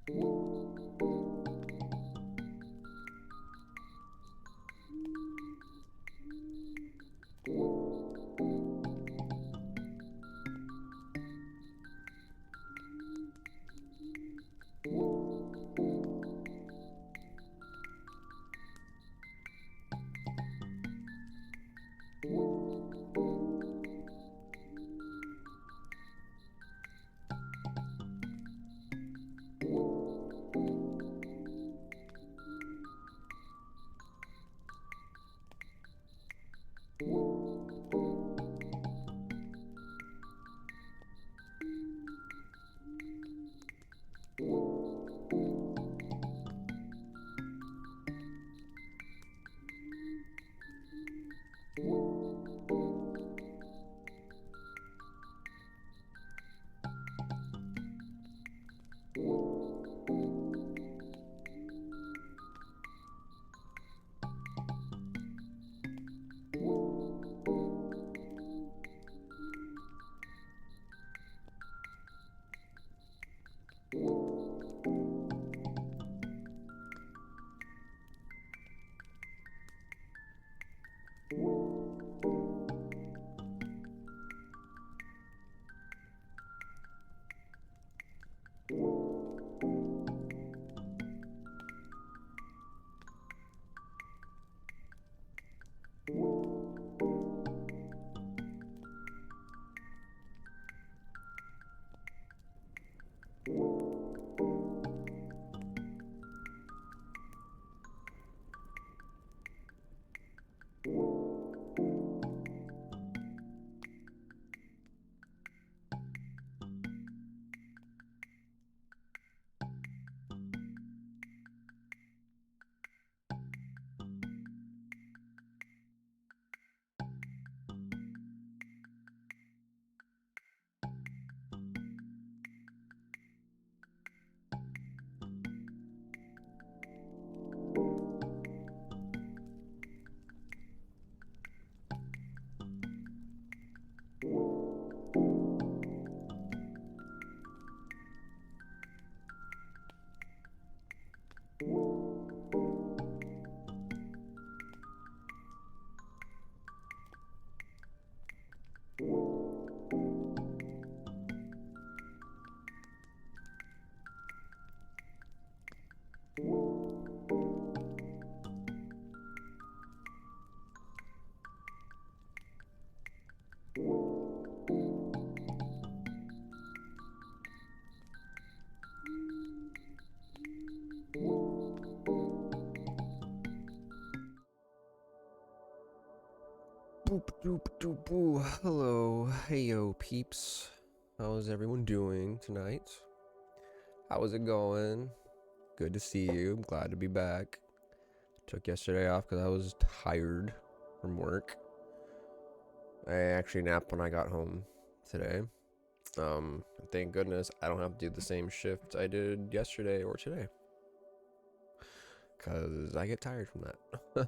Boop doop doop boo. Hello, hey yo peeps. How's everyone doing tonight? How is it going? Good to see you. I'm glad to be back. Took yesterday off because I was tired from work. I actually napped when I got home today. Thank goodness I don't have to do the same shift I did yesterday or today. Cause I get tired from that.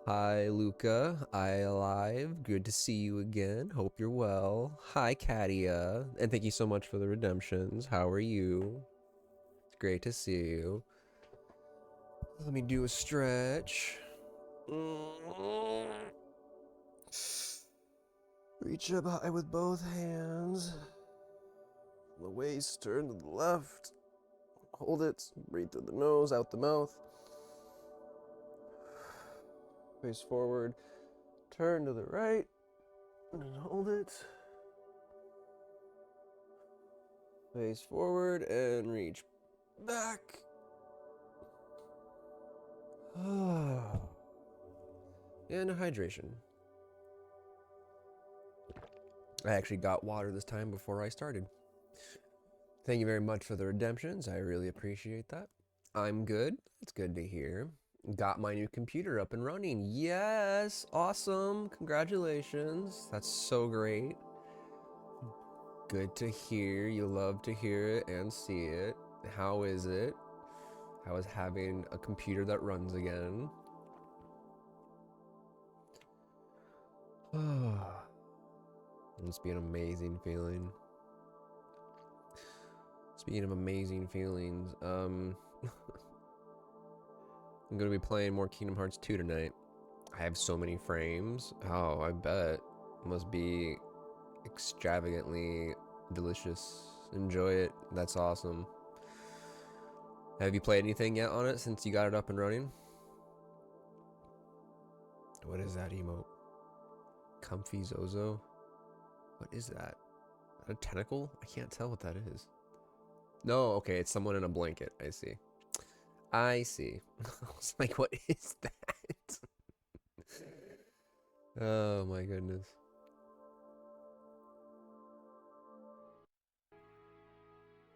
Hi, Luca. I alive. Good to see you again. Hope you're well. Hi, Katia. And thank you so much for the redemptions. How are you? It's great to see you. Let me do a stretch. Reach up high with both hands. The waist, turn to the left. Hold it. Breathe through the nose, out the mouth. Face forward. Turn to the right. And hold it. Face forward and reach back. And a hydration. I actually got water this time before I started. Thank you very much for the redemptions. I really appreciate that. I'm good. It's good to hear. Got my new computer up and running. Yes, awesome. Congratulations. That's so great. Good to hear. You love to hear it and see it. How is it? How is having a computer that runs again? It must be an amazing feeling. Speaking of amazing feelings, I'm gonna be playing more Kingdom Hearts 2 tonight. I have so many frames. Oh, I bet. Must be extravagantly delicious. Enjoy it. That's awesome. Have you played anything yet on it since you got it up and running? What is that emote? Comfy Zozo? What is that? Is that a tentacle? I can't tell what that is. No, okay, it's someone in a blanket. I see. I see. I was like, what is that? Oh my goodness.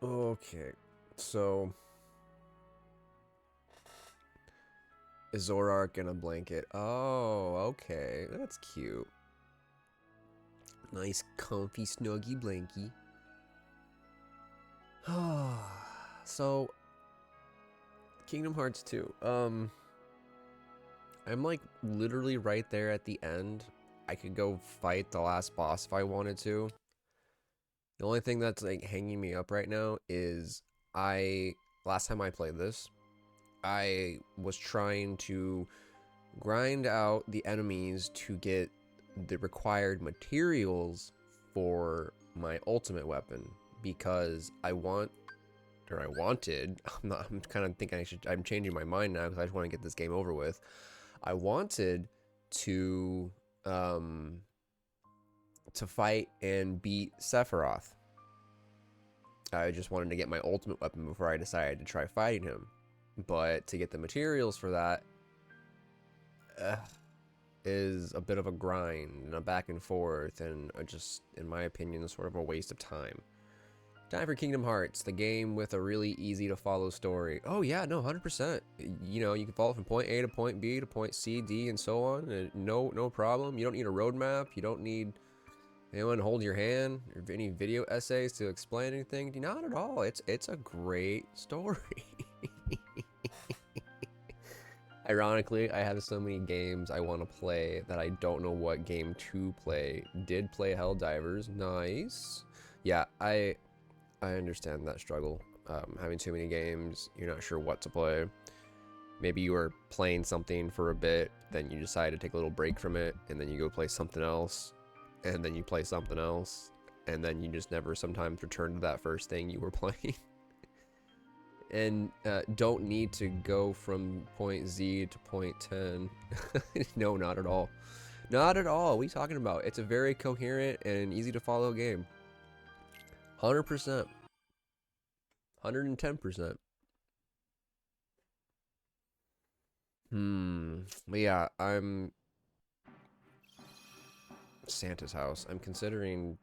Okay, so a Zorark in a blanket. Oh, okay, that's cute. Nice, comfy, snuggy blankie. So, Kingdom Hearts 2. I'm like literally right there at the end. I could go fight the last boss if I wanted to. The only thing that's like hanging me up right now is last time I played this, I was trying to grind out the enemies to get the required materials for my ultimate weapon because wanted, I'm kind of thinking I'm changing my mind now because I just want to get this game over with. I wanted to fight and beat Sephiroth. I just wanted to get my ultimate weapon before I decided to try fighting him. But to get the materials for that is a bit of a grind and a back and forth and just, in my opinion, sort of a waste of time. Time for Kingdom Hearts, the game with a really easy to follow story. Oh yeah, no, 100%. You know, you can follow from point A to point B to point C, D, and so on. And no problem. You don't need a roadmap. You don't need anyone to hold your hand or any video essays to explain anything. Not at all. It's a great story. Ironically, I have so many games I want to play that I don't know what game to play. Did play Helldivers. Nice. Yeah, I understand that struggle. Having too many games, you're not sure what to play. Maybe you were playing something for a bit, then you decide to take a little break from it, and then you go play something else, and then you play something else, and then you just never sometimes return to that first thing you were playing. And don't need to go from point Z to point 10. No, not at all. Not at all. What are you talking about? It's a very coherent and easy to follow game. 100%. 110%. But yeah, I'm Santa's house. I'm considering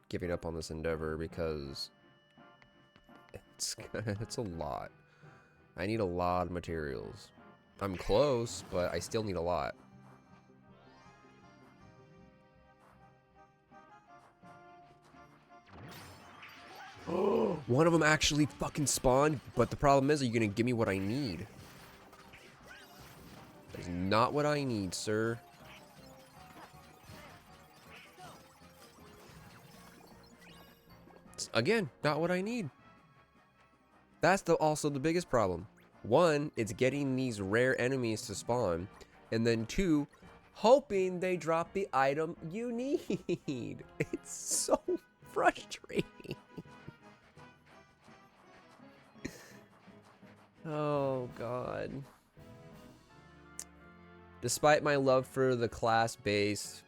giving up on this endeavor because it's a lot. I need a lot of materials. I'm close, but I still need a lot. One of them actually fucking spawned, but the problem is, are you gonna give me what I need? That's not what I need, sir. It's, again, not what I need. That's also the biggest problem. One, it's getting these rare enemies to spawn, and then two, hoping they drop the item you need. It's so frustrating. Oh, God. Despite my love for the class-based,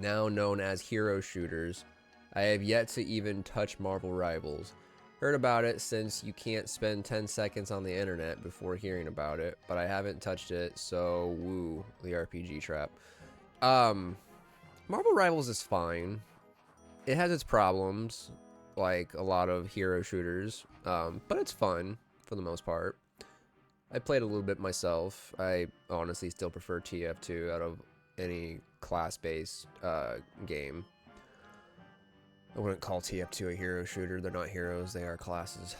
now known as hero shooters, I have yet to even touch Marvel Rivals. Heard about it since you can't spend 10 seconds on the internet before hearing about it, but I haven't touched it, so woo, the RPG trap. Marvel Rivals is fine. It has its problems, like a lot of hero shooters, but it's fun for the most part. I played a little bit myself. I honestly still prefer TF2 out of any class-based game. I wouldn't call TF2 a hero shooter. They're not heroes, they are classes.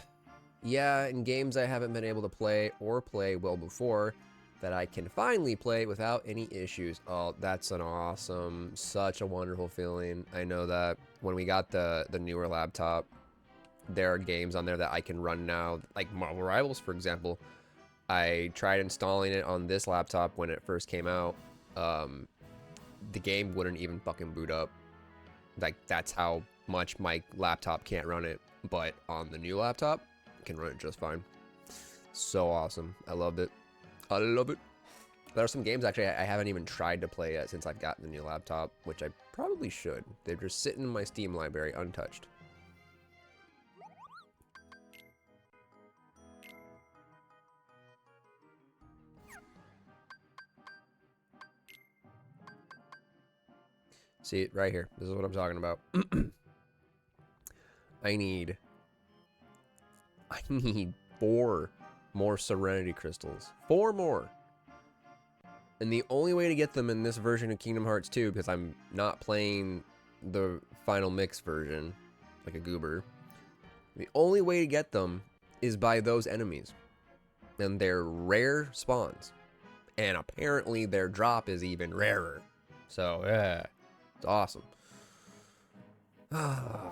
Yeah, in games I haven't been able to play or play well before that I can finally play without any issues. Oh, that's an awesome, such a wonderful feeling. I know that when we got the newer laptop, there are games on there that I can run now, like Marvel Rivals, for example. I tried installing it on this laptop when it first came out. The game wouldn't even fucking boot up. Like, that's how much my laptop can't run it. But on the new laptop, it can run it just fine. So awesome. I loved it. I love it. There are some games, actually, I haven't even tried to play yet since I've gotten the new laptop, which I probably should. They're just sitting in my Steam library untouched. See, right here. This is what I'm talking about. I need 4 more Serenity Crystals. 4 more. And the only way to get them in this version of Kingdom Hearts 2, because I'm not playing the Final Mix version, like a goober, the only way to get them is by those enemies. And they're rare spawns. And apparently their drop is even rarer. So, yeah, it's awesome. I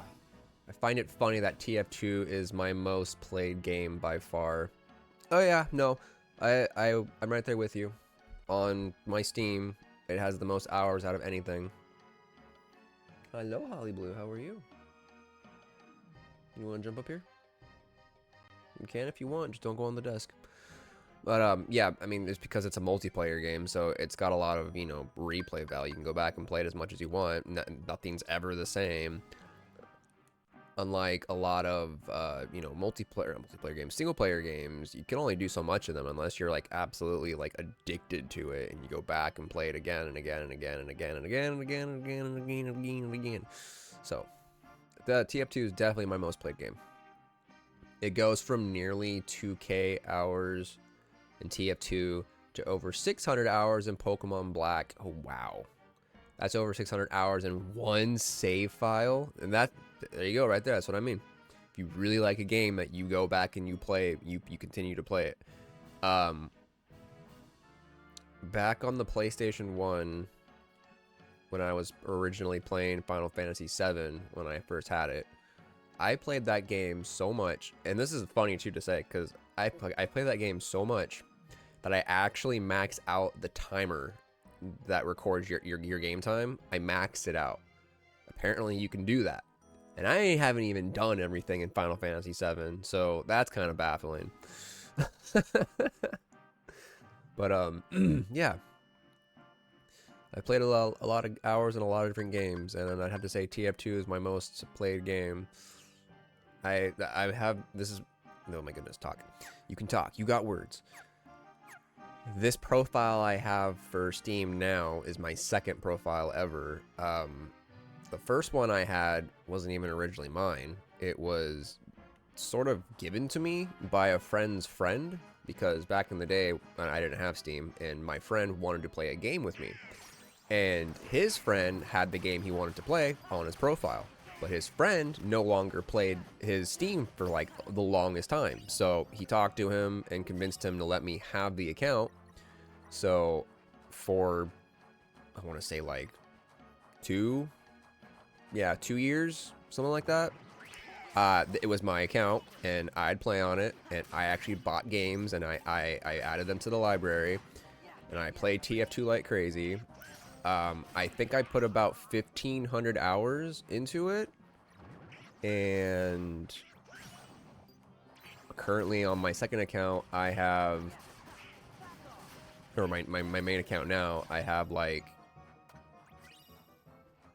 find it funny that TF2 is my most played game by far. Oh yeah, no, I'm right there with you. On my Steam, it has the most hours out of anything. Hello, Holly Blue, how are you? You want to jump up here? You can if you want, just don't go on the desk. But yeah, I mean, it's because it's a multiplayer game, so it's got a lot of, you know, replay value. You can go back and play it as much as you want. Nothing's ever the same. Unlike a lot of, you know, multiplayer games, single-player games, you can only do so much of them unless you're, like, absolutely, like, addicted to it, and you go back and play it again and again and again and again and again and again and again and again and again and again. So, the TF2 is definitely my most played game. It goes from nearly 2K hours in TF2 to over 600 hours in Pokemon Black. Oh, wow. That's over 600 hours in one save file. And that, there you go, right there. That's what I mean. If you really like a game that you go back and you play, you continue to play it. Back on the PlayStation 1, when I was originally playing Final Fantasy VII, when I first had it, I played that game so much, and this is funny too to say, because I played that game so much that I actually maxed out the timer that records your game time. I maxed it out. Apparently you can do that. And I haven't even done everything in Final Fantasy VII, so that's kind of baffling. But yeah. I played a lot of hours in a lot of different games, and I'd have to say TF2 is my most played game. I have, this is, oh my goodness, talk. You can talk, you got words. This profile I have for Steam now is my second profile ever. The first one I had wasn't even originally mine. It was sort of given to me by a friend's friend, because back in the day I didn't have Steam, and my friend wanted to play a game with me. And his friend had the game he wanted to play on his profile. But his friend no longer played his Steam for like the longest time. So he talked to him and convinced him to let me have the account. So for, I want to say like 2 years, something like that. It was my account and I'd play on it, and I actually bought games and I added them to the library, and I played TF2 like crazy. I think I put about 1,500 hours into it, and currently on my second account, I have, or my main account now, I have like,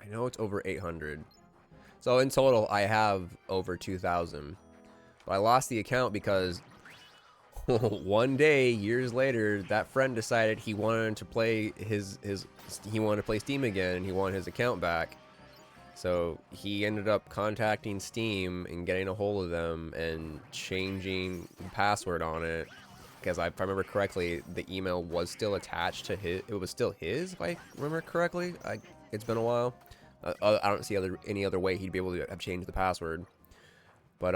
I know it's over 800. So in total, I have over 2,000. But I lost the account because one day, years later, that friend decided he wanted to play he wanted to play Steam again, and he wanted his account back. So he ended up contacting Steam and getting a hold of them and changing the password on it. Because if I remember correctly, the email was still attached to his. It was still his, if I remember correctly. It's been a while. I don't see any other way he'd be able to have changed the password. But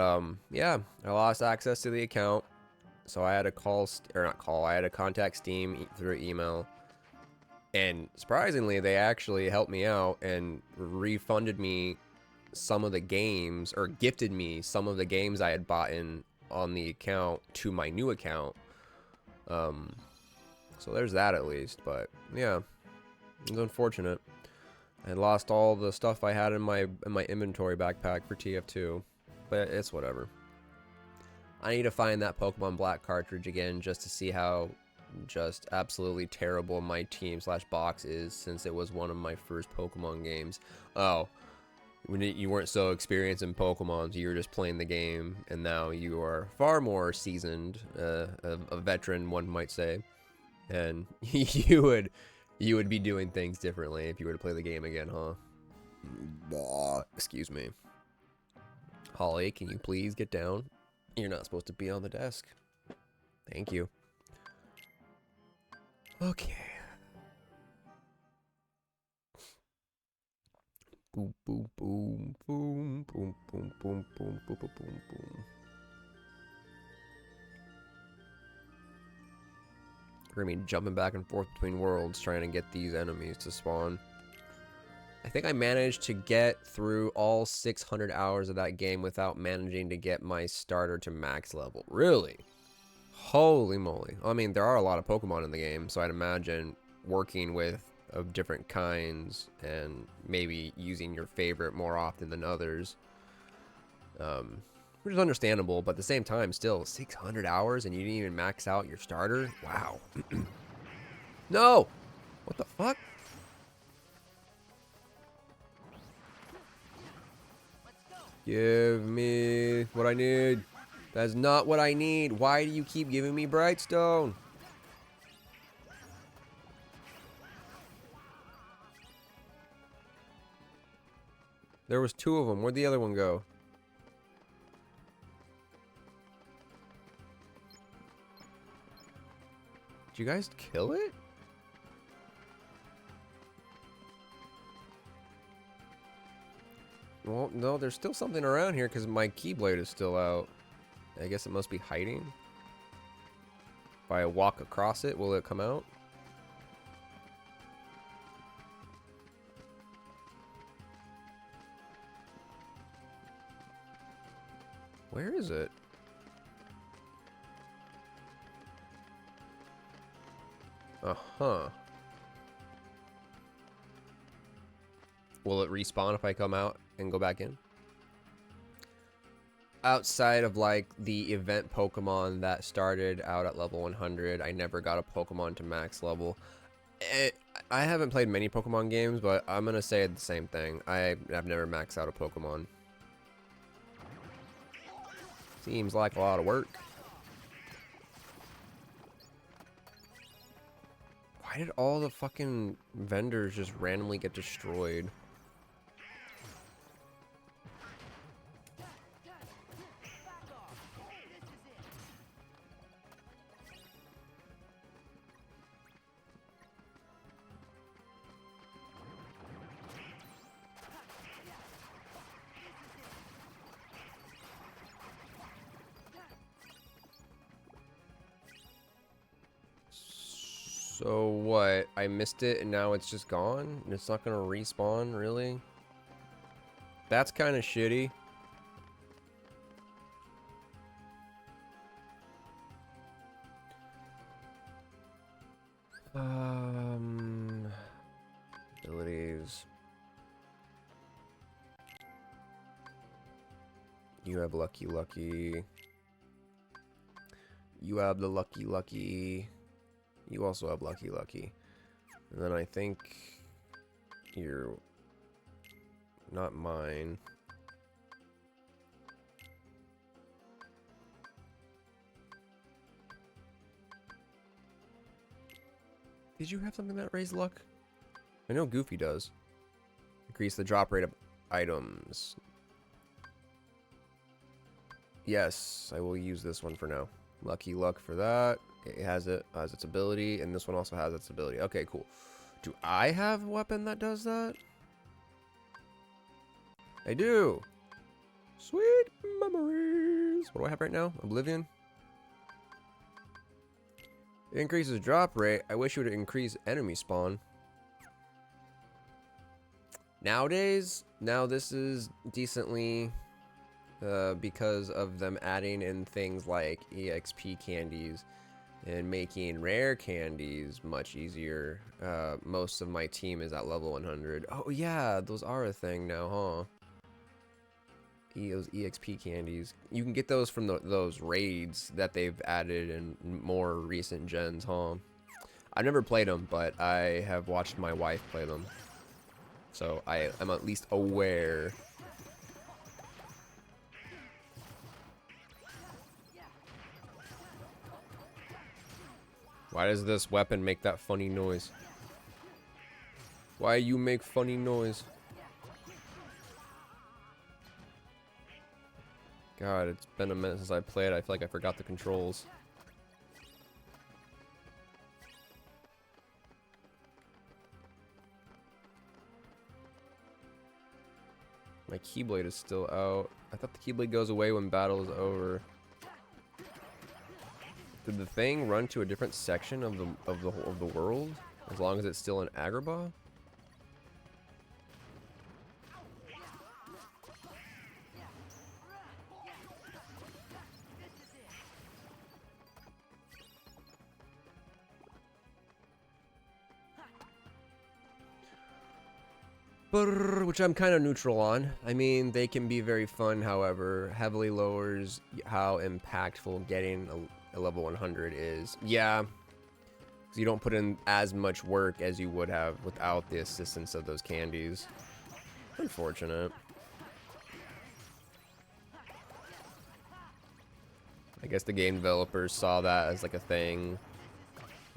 yeah, I lost access to the account. So I had to I had to contact Steam through email. And surprisingly, they actually helped me out and refunded me some of the games, or gifted me some of the games I had bought in on the account to my new account. So there's that at least, but yeah, it's unfortunate. I lost all the stuff I had in my inventory backpack for TF2, but it's whatever. I need to find that Pokemon Black cartridge again just to see how just absolutely terrible my team / box is, since it was one of my first Pokemon games. Oh, when you weren't so experienced in Pokemon, so you were just playing the game, and now you are far more seasoned, a veteran, one might say, and you would be doing things differently if you were to play the game again, huh? Excuse me. Holly, can you please get down? You're not supposed to be on the desk. Thank you. Okay. Boom, boom, boom, boom, boom, boom, boom, boom, boom, boom, boom, boom. We're gonna be jumping back and forth between worlds trying to get these enemies to spawn. I think I managed to get through all 600 hours of that game without managing to get my starter to max level. Really? Holy moly. I mean, there are a lot of Pokemon in the game, so I'd imagine working with of different kinds and maybe using your favorite more often than others. Which is understandable, but at the same time, still 600 hours and you didn't even max out your starter? Wow. No! What the fuck? Give me what I need. That's not what I need. Why do you keep giving me Brightstone? There was 2 of them. Where'd the other one go? Did you guys kill it? Well, no, there's still something around here because my Keyblade is still out. I guess it must be hiding. If I walk across it, will it come out? Where is it? Uh-huh. Will it respawn if I come out and go back in? Outside of like the event Pokemon that started out at level 100, I never got a Pokemon to max level. I haven't played many Pokemon games, but I'm gonna say the same thing. I've never maxed out a Pokemon. Seems like a lot of work. Why did all the fucking vendors just randomly get destroyed? So what? I missed it and now it's just gone? And it's not gonna respawn, really? That's kind of shitty. Abilities. You have Lucky Lucky. You have the Lucky Lucky. You also have Lucky Lucky. And then I think you're not mine. Did you have something that raised luck? I know Goofy does. Increase the drop rate of items. Yes, I will use this one for now. Lucky Luck for that. It has its ability, and this one also has its ability. Okay, cool. Do I have a weapon that does that? I do. Sweet memories. What do I have right now? Oblivion. It increases drop rate. I wish it would increase enemy spawn. Nowadays, now this is decently because of them adding in things like EXP candies and making rare candies much easier. Most of my team is at level 100. Oh yeah, those are a thing now, huh? Those EXP candies. You can get those from those raids that they've added in more recent gens, huh? I've never played them, but I have watched my wife play them. So I am at least aware. Why does this weapon make that funny noise? Why you make funny noise? God, it's been a minute since I played. I feel like I forgot the controls. My Keyblade is still out. I thought the Keyblade goes away when battle is over. Did the thing run to a different section of the world as long as it's still in Agrabah? Which I'm kind of neutral on. I mean, they can be very fun, however, heavily lowers how impactful getting a level 100 is. Yeah, because you don't put in as much work as you would have without the assistance of those candies. Unfortunate. I guess the game developers saw that as like a thing.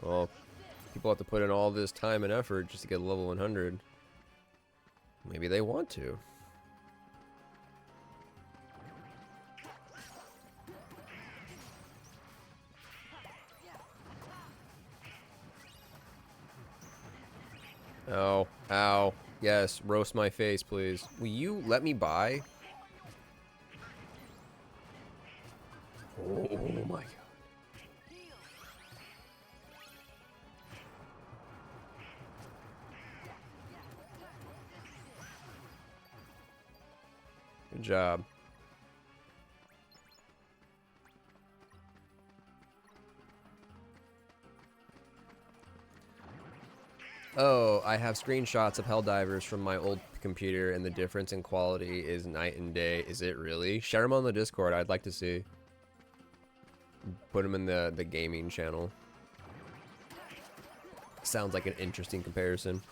Well, people have to put in all this time and effort just to get level 100. Maybe they want to. Oh, ow. Yes, roast my face, please. Will you let me buy? Oh my god. Good job. Oh, I have screenshots of Helldivers from my old computer, and the difference in quality is night and day. Is it really? Share them on the Discord. I'd like to see. Put them in the gaming channel. Sounds like an interesting comparison.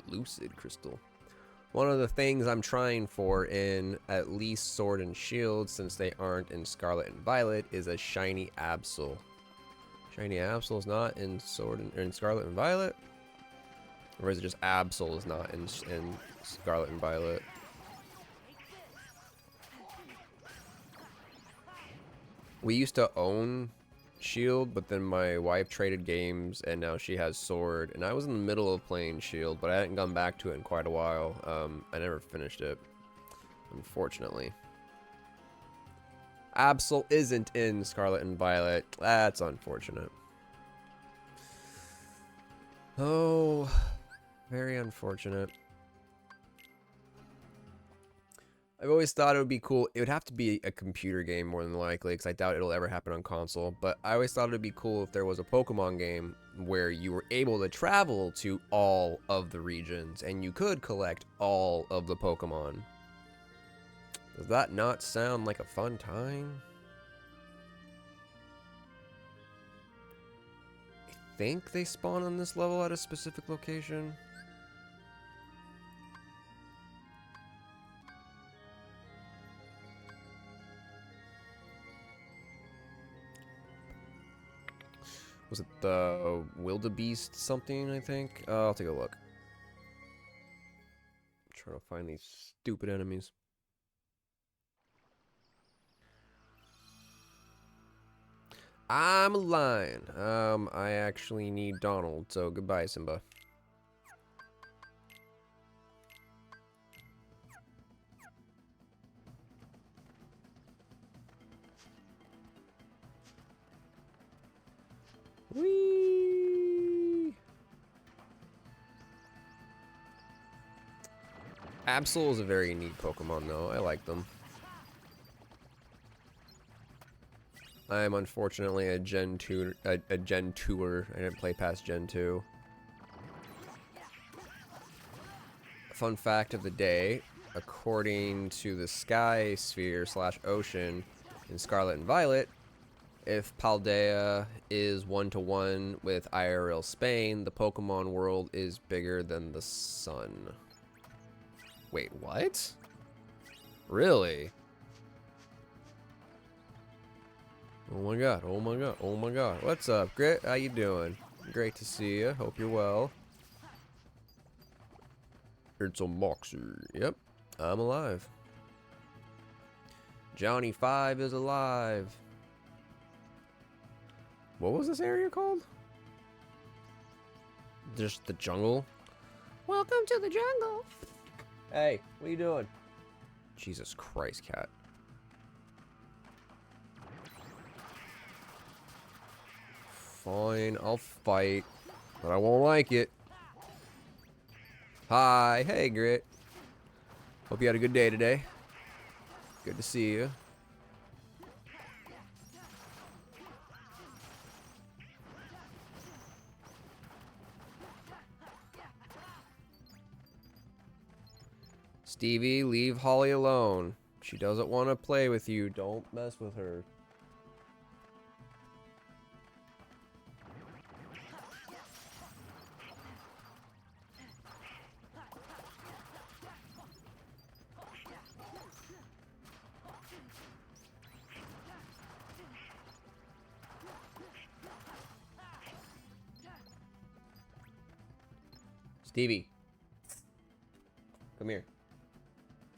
Lucid Crystal. One of the things I'm trying for in at least Sword and Shield, since they aren't in Scarlet and Violet, is a shiny Absol. Shiny Absol is not in Scarlet and Violet? Or is it just Absol is not in Scarlet and Violet? We used to own Shield, but then my wife traded games and now she has Sword, and I was in the middle of playing Shield, but I hadn't gone back to it in quite a while. I never finished it, unfortunately. Absol isn't in Scarlet and Violet. That's unfortunate. Oh, very unfortunate. I've always thought it would be cool. It would have to be a computer game more than likely, because I doubt it'll ever happen on console. But I always thought it would be cool if there was a Pokemon game where you were able to travel to all of the regions and you could collect all of the Pokemon. Does that not sound like a fun time? I think they spawn on this level at a specific location. Was it the Wildebeest something, I think? I'll take a look. I'm trying to find these stupid enemies. I'm lying. I actually need Donald, so goodbye, Simba. Whee! Absol is a very neat Pokemon, though. I like them. I am unfortunately a Gen 2, a Gen 2er. I didn't play past Gen 2. Fun fact of the day, according to the Sky Sphere / Ocean in Scarlet and Violet, if Paldea is 1-to-1 with IRL Spain, the Pokemon world is bigger than the sun. Wait, what? Really? Oh my god, oh my god, oh my god. What's up, Grit? How you doing? Great to see you. Hope you're well. It's a Moxie. Yep, I'm alive. Johnny 5 is alive. What was this area called? Just the jungle? Welcome to the jungle. Hey, what are you doing? Jesus Christ, cat. Fine, I'll fight, but I won't like it. Hi, hey Grit. Hope you had a good day today. Good to see you. Stevie, leave Holly alone. She doesn't want to play with you. Don't mess with her. Stevie. Come here.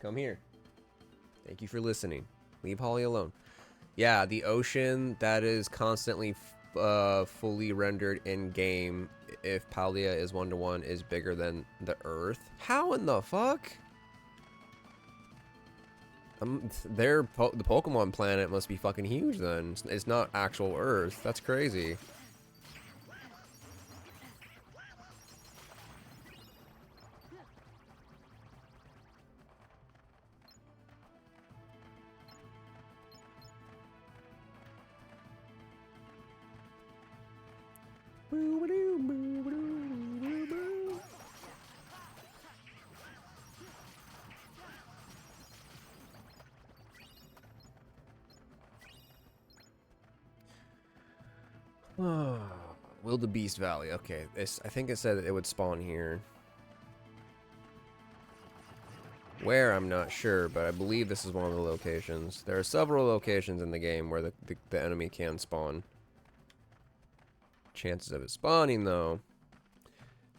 Come here. Thank you for listening. Leave Holly alone. Yeah, the ocean that is constantly fully rendered in game if Paldea is 1-to-1 is bigger than the Earth. How in the fuck? The Pokemon planet must be fucking huge then. It's not actual Earth. That's crazy. Wildebeest Valley. Okay, I think it said that it would spawn here. Where, I'm not sure, but I believe this is one of the locations. There are several locations in the game where the enemy can spawn. Chances of it spawning, though.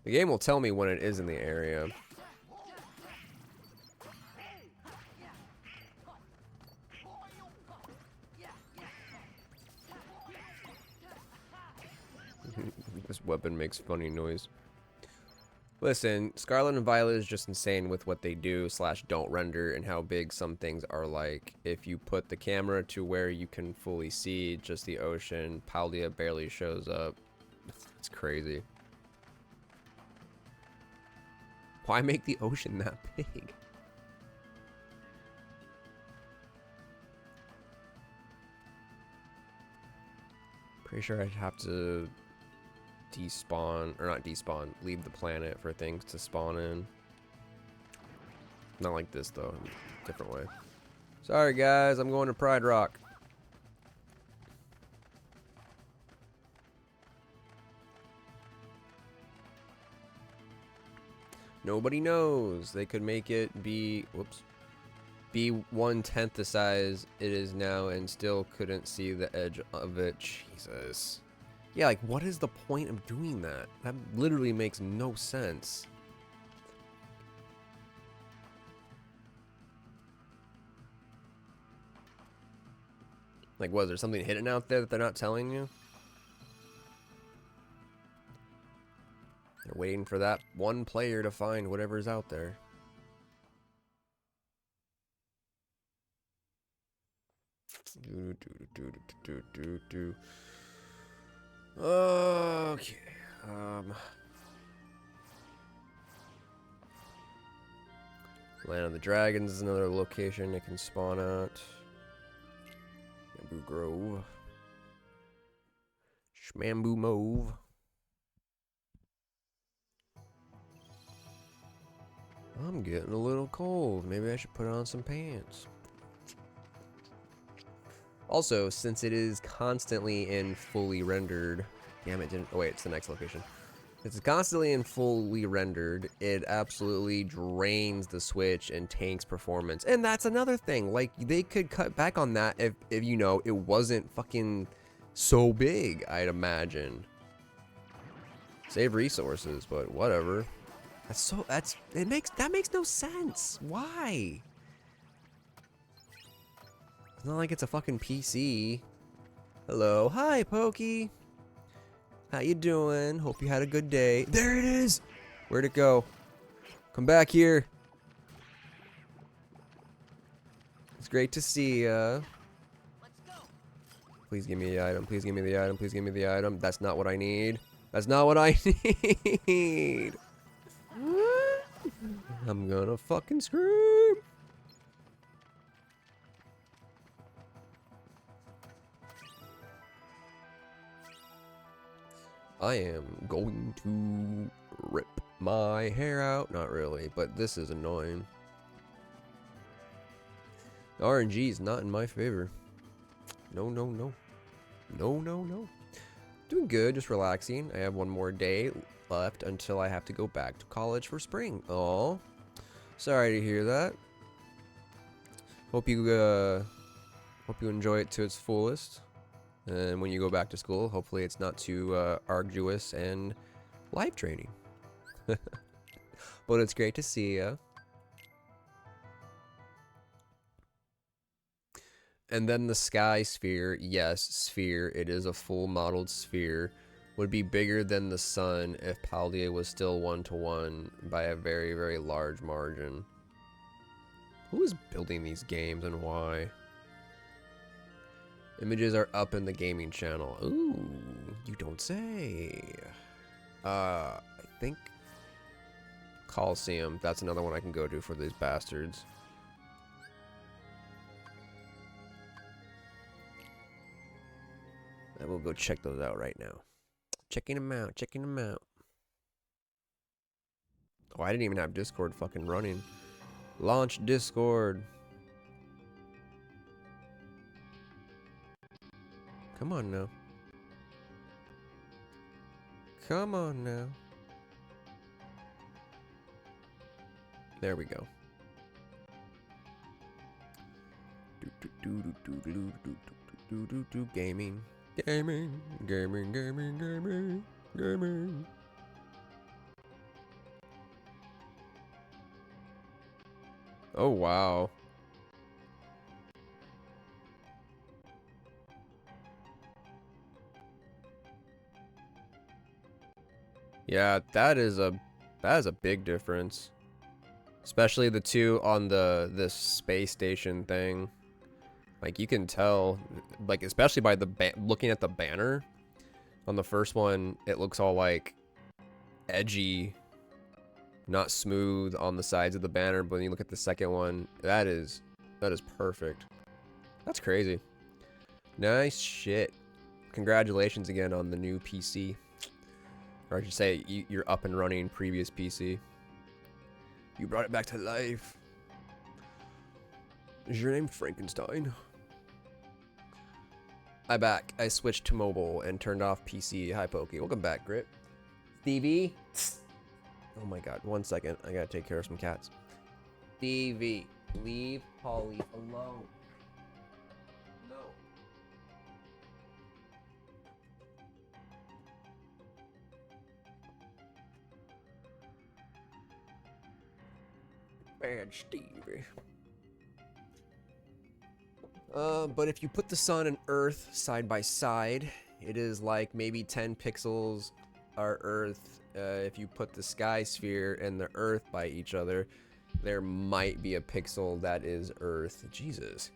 The game will tell me when it is in the area. This weapon makes funny noise. Listen, Scarlet and Violet is just insane with what they do / don't render and how big some things are like. If you put the camera to where you can fully see just the ocean, Paldea barely shows up. It's crazy. Why make the ocean that big? Pretty sure I'd have to despawn, or not despawn, leave the planet for things to spawn in. Not like this though, different way. Sorry guys, I'm going to Pride Rock. Nobody knows. They could make it be, whoops, be 1/10 the size it is now and still couldn't see the edge of it. Jesus. Yeah, like, what is the point of doing that? That literally makes no sense. Like, was there something hidden out there that they're not telling you? They're waiting for that one player to find whatever's out there. Okay. Land of the Dragons is another location it can spawn at. Bamboo Grove. Schmamboo Move. I'm getting a little cold. Maybe I should put on some pants. Also, since it is constantly in fully rendered... Damn it, didn't... Oh wait, it's the next location. It's constantly in fully rendered, it absolutely drains the Switch and tanks performance. And that's another thing. Like, they could cut back on that if you know, it wasn't fucking so big, I'd imagine. Save resources, but whatever. That makes no sense. Why? It's not like it's a fucking PC. Hello. Hi, Pokey. How you doing? Hope you had a good day. There it is! Where'd it go? Come back here. It's great to see ya. Let's go. Please give me the item. Please give me the item. Please give me the item. That's not what I need. That's not what I need. I'm gonna fucking scream. I am going to rip my hair out. Not really, but this is annoying. RNG is not in my favor. No, no, no. No, no, no. Doing good, just relaxing. I have one more day left until I have to go back to college for spring. Oh, sorry to hear that. Hope you enjoy it to its fullest. And when you go back to school, hopefully it's not too arduous and life draining. But it's great to see ya. And then the sky sphere, yes, sphere, it is a full modeled sphere, would be bigger than the sun if Paldea was still 1-to-1 by a very, very large margin. Who is building these games and why? Images are up in the gaming channel. Ooh, you don't say. I think Coliseum, that's another one I can go to for these bastards. I will go check those out right now. Checking them out, checking them out. Oh, I didn't even have Discord fucking running. Launch Discord. Come on now. Come on now. There we go. Gaming. Gaming. Gaming, gaming, gaming, gaming. Oh, wow. Yeah, that is a big difference. Especially the two on this space station thing. Like you can tell, like especially by the looking at the banner on the first one, it looks all like edgy, not smooth on the sides of the banner, but when you look at the second one, that is perfect. That's crazy. Nice shit. Congratulations again on the new PC. Or I should say, you're up and running previous PC. You brought it back to life. Is your name Frankenstein? I'm back. I switched to mobile and turned off PC. Hi, Pokey. Welcome back, Grit. Stevie. Oh my god. 1 second. I gotta take care of some cats. Stevie, leave Polly alone. No. Bad Stevie. But if you put the sun and Earth side by side, it is like maybe 10 pixels are Earth. If you put the sky sphere and the Earth by each other, there might be a pixel that is Earth. Jesus.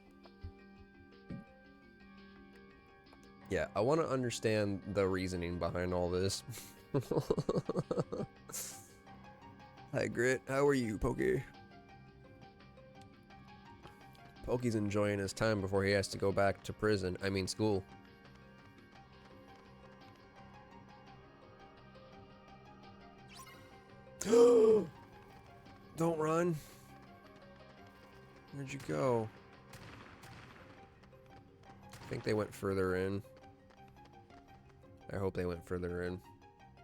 Yeah, I want to understand the reasoning behind all this. Hi, Grit. How are you, Pokey? Pokey's enjoying his time before he has to go back to prison. I mean, school. Don't run. Where'd you go? I think they went further in. I hope they went further in.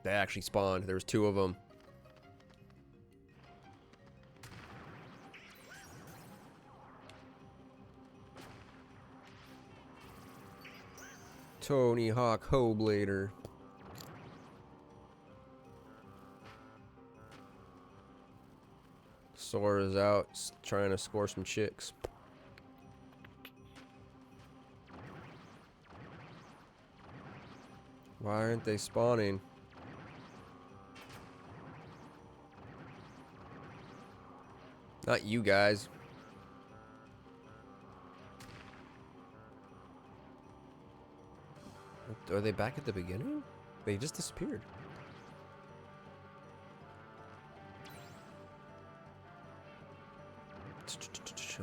They actually spawned. There was 2 of them. Tony Hawk Hoblader. Sora's out trying to score some chicks. Why aren't they spawning? Not you guys. Are they back at the beginning? They just disappeared.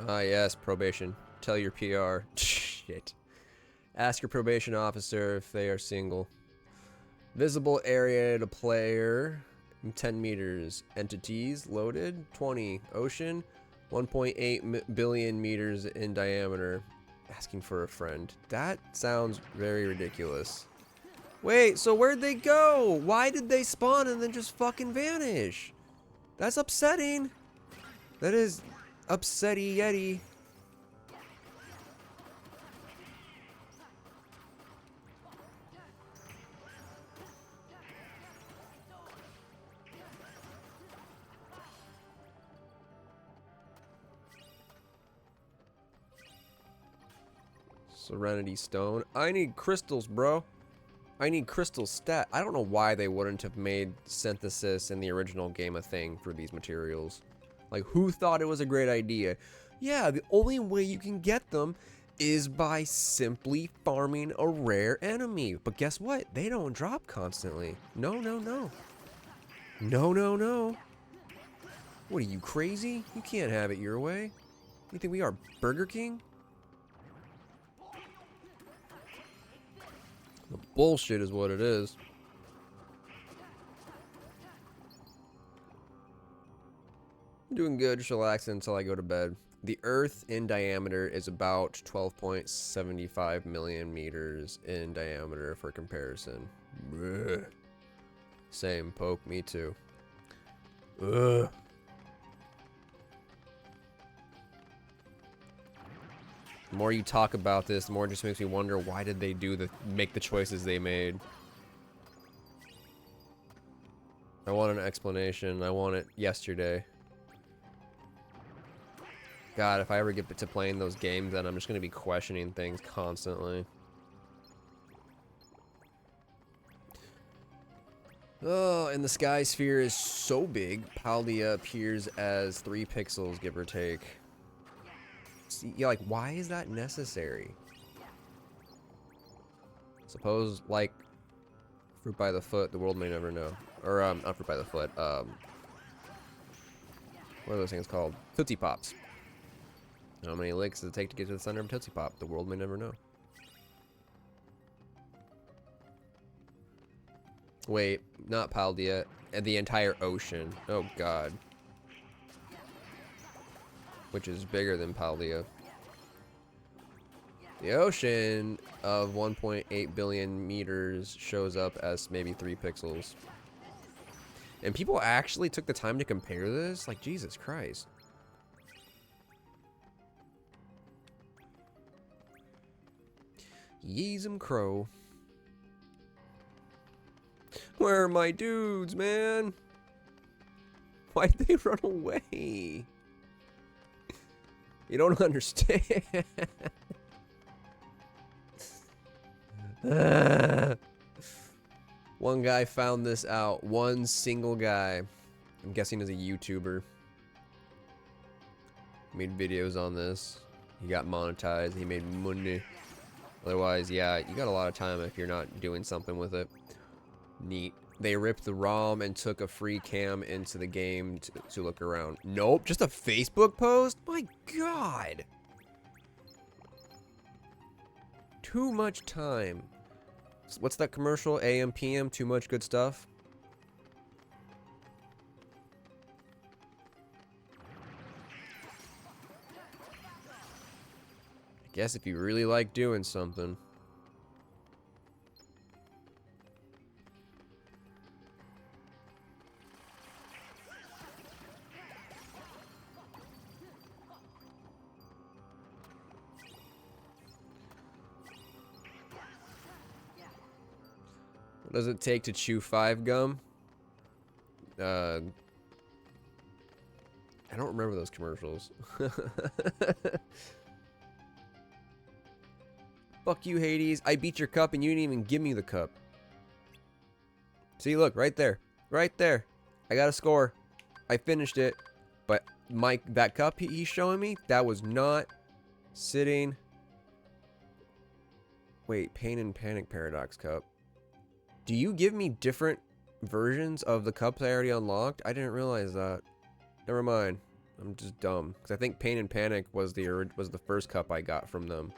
Ah, yes, probation. Tell your PR. Shit. Ask your probation officer if they are single. Visible area to player 10 meters. Entities loaded 20. Ocean 1.8 billion meters in diameter. Asking for a friend. That sounds very ridiculous. Wait, so where'd they go? Why did they spawn and then just fucking vanish? That's upsetting. That is upsetty yeti. Serenity Stone. I need crystals, bro. I need crystal stat. I don't know why they wouldn't have made synthesis in the original game a thing for these materials. Like, who thought it was a great idea? Yeah, the only way you can get them is by simply farming a rare enemy. But guess what? They don't drop constantly. No, no, no. No, no, no. What are you, crazy? You can't have it your way. You think we are Burger King? The bullshit is what it is. I'm doing good, just relaxing until I go to bed. The Earth in diameter is about 12.75 million meters in diameter for comparison. Blech. Same, Poke, me too. Ugh. The more you talk about this, the more it just makes me wonder, why did they make the choices they made? I want an explanation. I want it yesterday. God, if I ever get to playing those games, then I'm just going to be questioning things constantly. Oh, and the sky sphere is so big, Paldea appears as 3 pixels, give or take. See, yeah, like, why is that necessary? Suppose, like, fruit by the foot, the world may never know. Or, not fruit by the foot, what are those things called? Tootsie Pops. How many licks does it take to get to the center of a Tootsie Pop? The world may never know. Wait, not Paldea, and the entire ocean. Oh, God. Which is bigger than Paldea. The ocean of 1.8 billion meters shows up as maybe 3 pixels. And people actually took the time to compare this? Like, Jesus Christ. Yeezum Crow. Where are my dudes, man? Why'd they run away? You don't understand. One guy found this out. One single guy. I'm guessing is a YouTuber. Made videos on this. He got monetized. He made money. Otherwise, yeah, you got a lot of time if you're not doing something with it. Neat. They ripped the ROM and took a free cam into the game to look around. Nope, just a Facebook post? My God. Too much time. What's that commercial? AM, PM, too much good stuff? I guess if you really like doing something. What does it take to chew 5 gum? I don't remember those commercials. Fuck you, Hades. I beat your cup and you didn't even give me the cup. See, look, right there. Right there. I got a score. I finished it. But that cup he's showing me, that was not sitting. Wait, Pain and Panic Paradox cup. Do you give me different versions of the cups I already unlocked? I didn't realize that. Never mind. I'm just dumb. Because I think Pain and Panic was the first cup I got from them.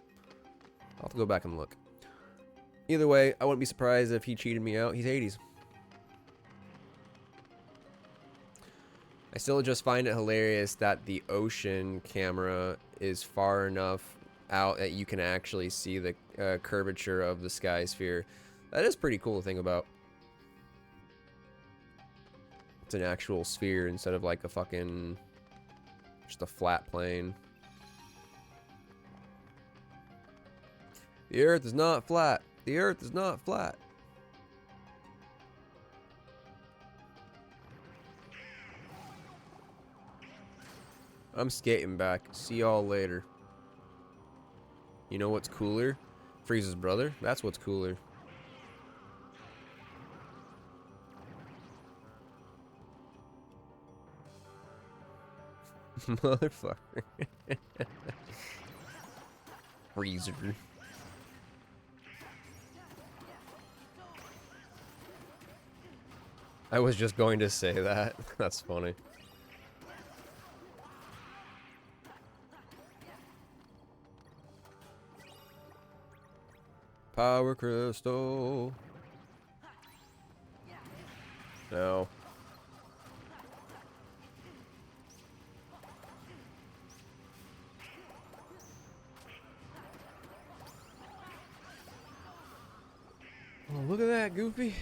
I'll have to go back and look. Either way, I wouldn't be surprised if he cheated me out. He's 80s. I still just find it hilarious that the ocean camera is far enough out that you can actually see the curvature of the sky sphere. That is pretty cool to think about. It's an actual sphere instead of like a fucking just a flat plane. The Earth is not flat. The Earth is not flat. I'm skating back. See y'all later. You know what's cooler? Frieza's brother? That's what's cooler. Motherfucker. Freezer. I was just going to say that. That's funny. Power crystal. No. Oh, look at that, Goofy.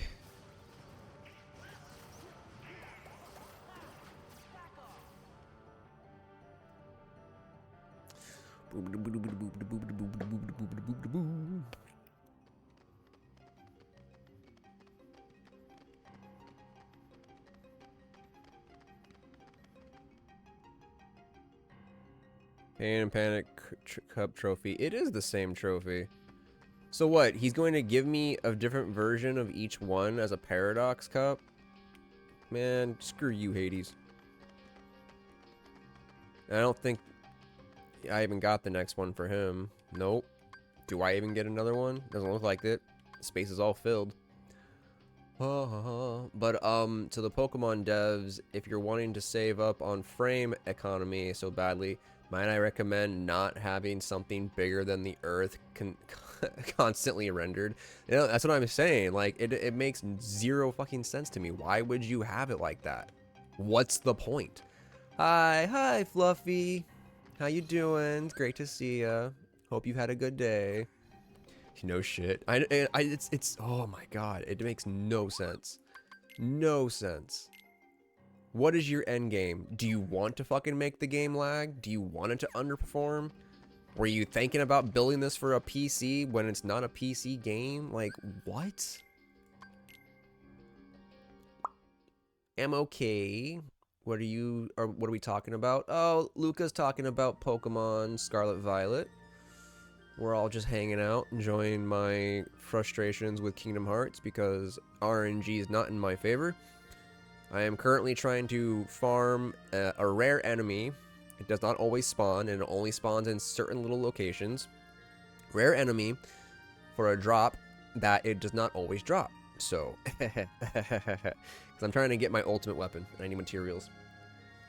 Pain and Panic Cup trophy. It is the same trophy. So what? He's going to give me a different version of each one as a Paradox Cup? Man, screw you, Hades. I don't think I even got the next one for him. Nope. Do I even get another one? Doesn't look like it. Space is all filled. But to the Pokemon devs, if you're wanting to save up on frame economy so badly, might I recommend not having something bigger than the Earth constantly rendered? You know, that's what I'm saying. Like, it makes zero fucking sense to me. Why would you have it like that? What's the point? Hi, Fluffy. How you doing? It's great to see ya. Hope you had a good day. No shit. It's oh my god. It makes no sense. No sense. What is your end game? Do you want to fucking make the game lag? Do you want it to underperform? Were you thinking about building this for a PC when it's not a PC game? Like, what? I'm okay. What are we talking about? Oh, Luca's talking about Pokemon Scarlet Violet. We're all just hanging out, enjoying my frustrations with Kingdom Hearts because RNG is not in my favor. I am currently trying to farm a rare enemy. It does not always spawn, and it only spawns in certain little locations. Rare enemy for a drop that it does not always drop. So, because I'm trying to get my ultimate weapon and I need materials.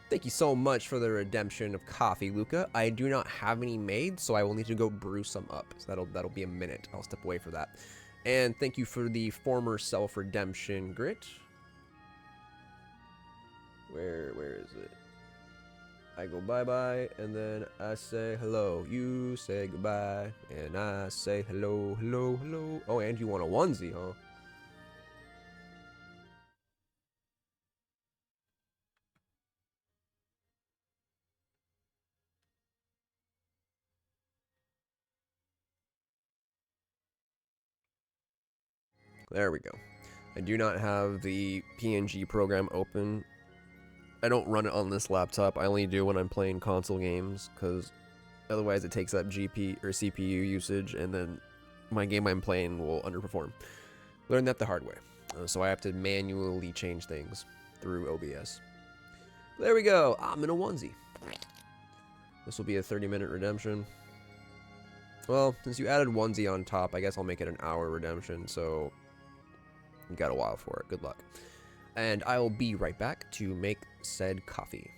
Thank you so much for the redemption of coffee, Luca. I do not have any made, so I will need to go brew some up. So that'll be a minute. I'll step away for that. And thank you for the former self-redemption, Grit. Where is it? I go bye-bye, and then I say hello. You say goodbye, and I say hello, hello, hello. Oh, and you want a onesie, huh? There we go. I do not have the PNG program open. I don't run it on this laptop. I only do when I'm playing console games, because otherwise it takes up GP or CPU usage, and then my game I'm playing will underperform. Learned that the hard way. So I have to manually change things through OBS. There we go. I'm in a onesie. This will be a 30-minute redemption. Well, since you added onesie on top, I guess I'll make it an hour redemption, so you got a while for it. Good luck. And I will be right back to make said coffee.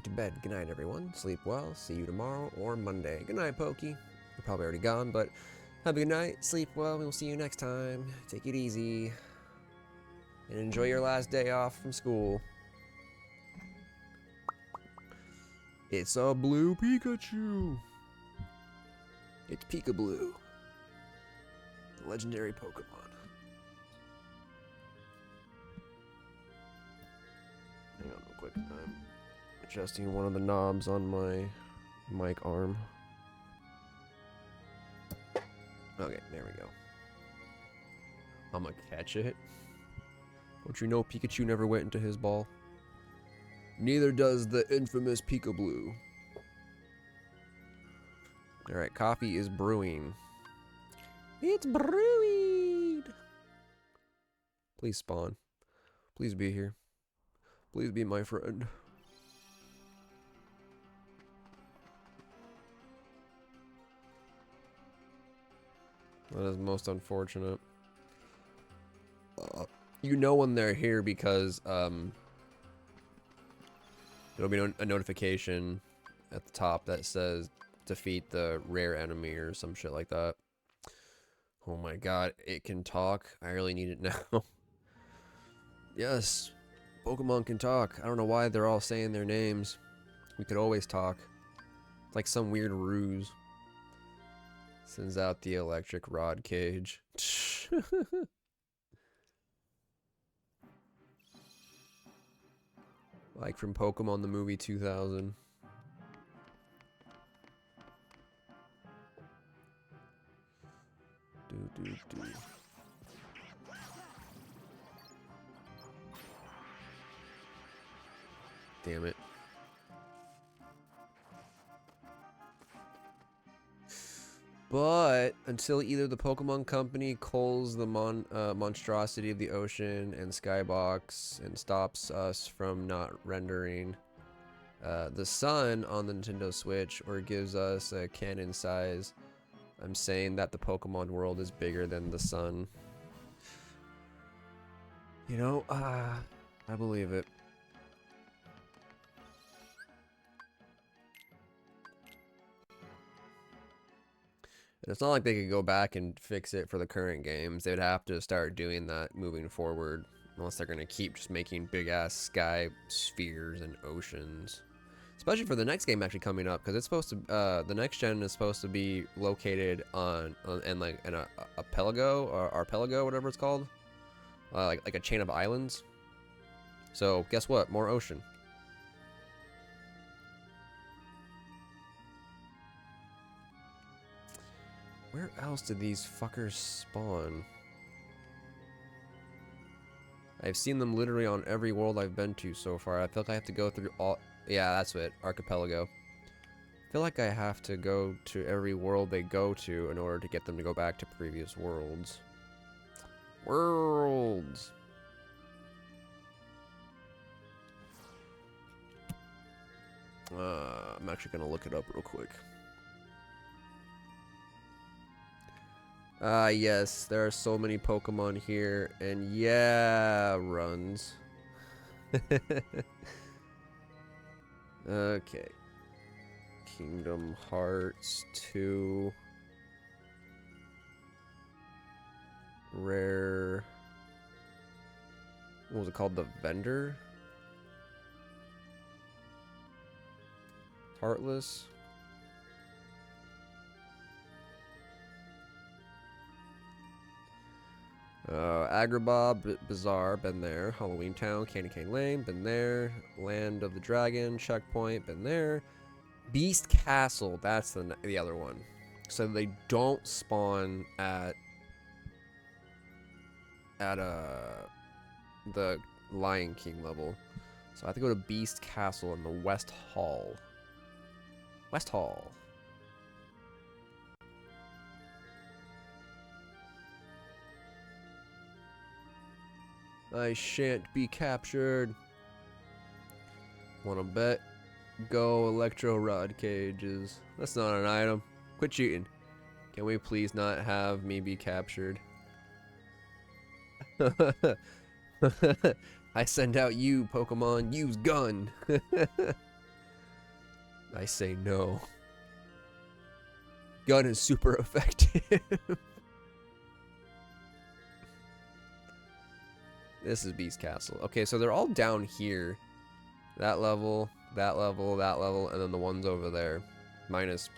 to bed. Good night, everyone. Sleep well. See you tomorrow or Monday. Good night, Pokey. You're probably already gone, but have a good night. Sleep well. We'll see you next time. Take it easy. And enjoy your last day off from school. It's a blue Pikachu. It's Pikablue. The legendary Pokemon. Hang on real quick. I'm adjusting one of the knobs on my mic arm. Okay, there we go. I'm gonna catch it. Don't you know Pikachu never went into his ball? Neither does the infamous Pikablue. Alright, coffee is brewing. It's brewing! Please spawn. Please be here. Please be my friend. That is most unfortunate. You know when they're here because there'll be a notification at the top that says defeat the rare enemy or some shit like that. Oh my god, it can talk. I really need it now. Yes, Pokemon can talk. I don't know why they're all saying their names. We could always talk. It's like some weird ruse. Sends out the electric rod cage. Like from Pokemon the movie 2000. Do. Damn it. But until either the Pokemon Company culls the monstrosity of the ocean and Skybox and stops us from not rendering the sun on the Nintendo Switch or gives us a cannon size, I'm saying that the Pokemon world is bigger than the sun. You know, I believe it. And it's not like they could go back and fix it for the current games. They'd have to start doing that moving forward. Unless they're going to keep just making big-ass sky spheres and oceans. Especially for the next game actually coming up. Because it's supposed to... the next gen is supposed to be located on an archipelago, or archipelago, whatever it's called. Like a chain of islands. So, guess what? More ocean. Where else did these fuckers spawn? I've seen them literally on every world I've been to so far. I feel like I have to go through all... Yeah, that's it. Archipelago. I feel like I have to go to every world they go to in order to get them to go back to previous worlds. Worlds! I'm actually gonna look it up real quick. Yes, there are so many Pokemon here, and yeah, runs. Okay. Kingdom Hearts 2. Rare. What was it called? The Vendor? Heartless? Agrabah, Bazaar, been there. Halloween Town, Candy Cane Lane, been there. Land of the Dragon, Checkpoint, been there. Beast Castle, that's the other one. So they don't spawn at the Lion King level. So I have to go to Beast Castle in the West Hall. West Hall. I shan't be captured. Wanna bet? Go Electro Rod Cages. That's not an item. Quit cheating. Can we please not have me be captured? I send out you, Pokemon. Use gun. I say no. Gun is super effective. This is Beast Castle. Okay, so they're all down here. That level, that level, that level, and then the ones over there. Minus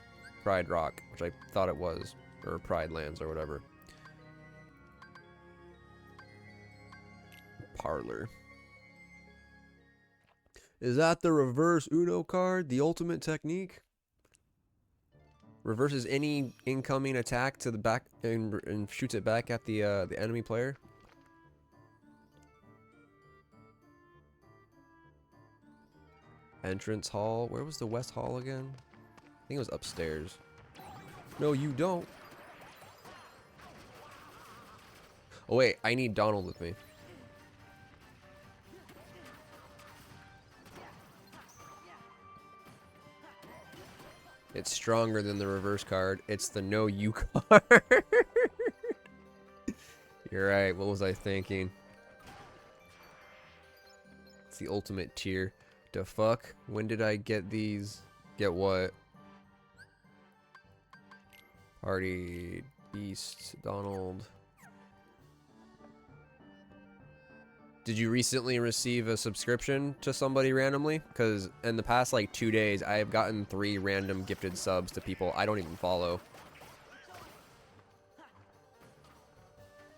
Pride Rock, which I thought it was. Or Pride Lands or whatever. Parlor. Is that the reverse Uno card? The ultimate technique? Reverses any incoming attack to the back and shoots it back at the enemy player. Entrance hall. Where was the West Hall again? I think it was upstairs. No, you don't. Oh wait, I need Donald with me. It's stronger than the reverse card. It's the no you card. You're right. What was I thinking? It's the ultimate tier. The fuck? When did I get these? Get what? Party, Beast, Donald. Did you recently receive a subscription to somebody randomly? Because in the past like 2 days, I have gotten 3 random gifted subs to people I don't even follow.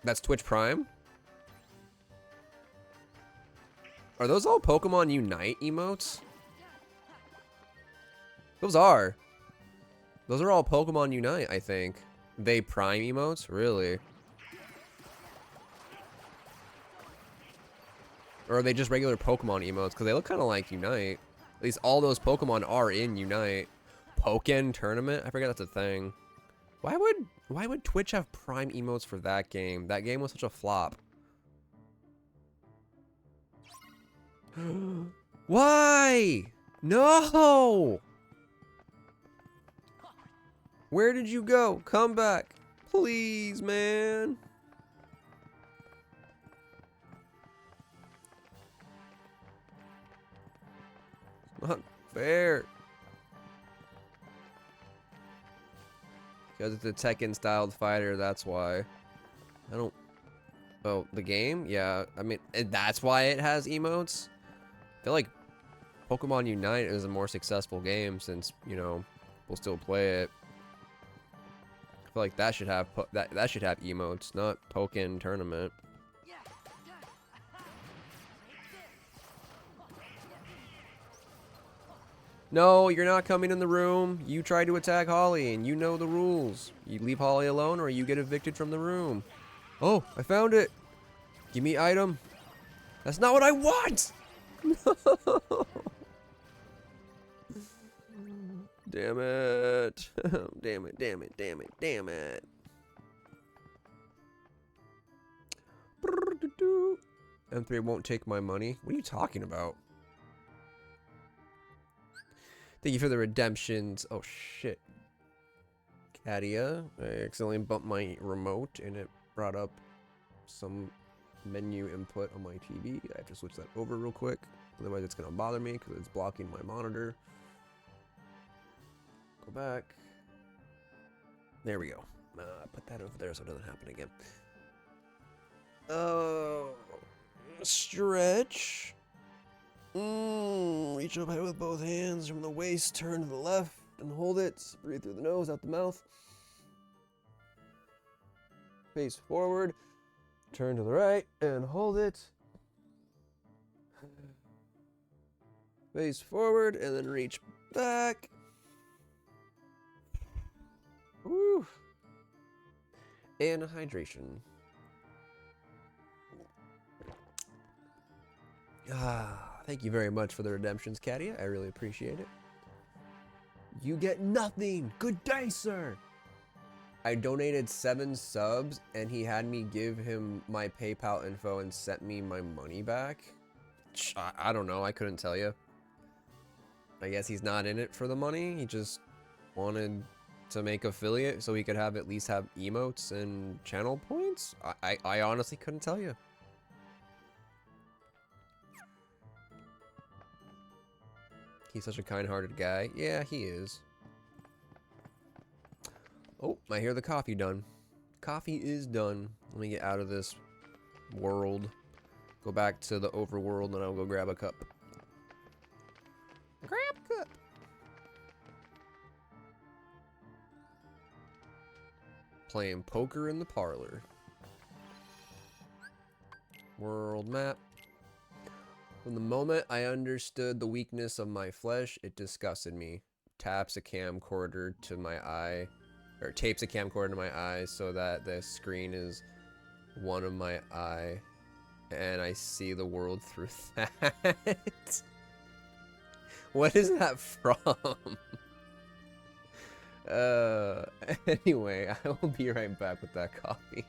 That's Twitch Prime? Are those all Pokemon Unite emotes? Those are. Those are all Pokemon Unite, I think. They Prime emotes? Really? Or are they just regular Pokemon emotes? Because they look kind of like Unite. At least all those Pokemon are in Unite. Pokken Tournament? I forget that's a thing. Why would Twitch have Prime emotes for that game? That game was such a flop. Why? No! Where did you go? Come back. Please, man. Not fair. Because it's a Tekken-styled fighter, that's why. I don't... Oh, the game? Yeah, I mean, that's why it has emotes? I feel like Pokemon Unite is a more successful game since, you know, we'll still play it. I feel like that should have that should have emotes, not Pokken Tournament. No, you're not coming in the room. You tried to attack Holly, and you know the rules. You leave Holly alone, or you get evicted from the room. Oh, I found it. Give me item. That's not what I want. No. Damn it. Damn it, damn it, damn it, damn it. M3 won't take my money. What are you talking about? Thank you for the redemptions. Oh, shit. Katia. I accidentally bumped my remote and it brought up some menu input on my TV. I have to switch that over real quick. Otherwise, it's going to bother me because it's blocking my monitor. Go back. There we go. Put that over there so it doesn't happen again. Oh. Stretch. Reach up high with both hands from the waist, turn to the left and hold it. Breathe through the nose, out the mouth. Face forward, turn to the right and hold it. Face forward and then reach back. Woo. And hydration. Thank you very much for the redemptions, Katia. I really appreciate it. You get nothing. Good day, sir. I donated 7 subs, and he had me give him my PayPal info and sent me my money back. I don't know. I couldn't tell you. I guess he's not in it for the money. He just wanted to make affiliate so he could have at least have emotes and channel points. I honestly couldn't tell you. He's such a kind-hearted guy. Yeah, he is. Oh, I hear the coffee done. Coffee is done. Let me get out of this world. Go back to the overworld and I'll go grab a cup. Grab cup. Playing poker in the parlor. World map. From the moment I understood the weakness of my flesh, it disgusted me. Taps a camcorder to my eye, or tapes a camcorder to my eyes so that the screen is one of my eye, and I see the world through that. What is that from? Anyway, I will be right back with that coffee.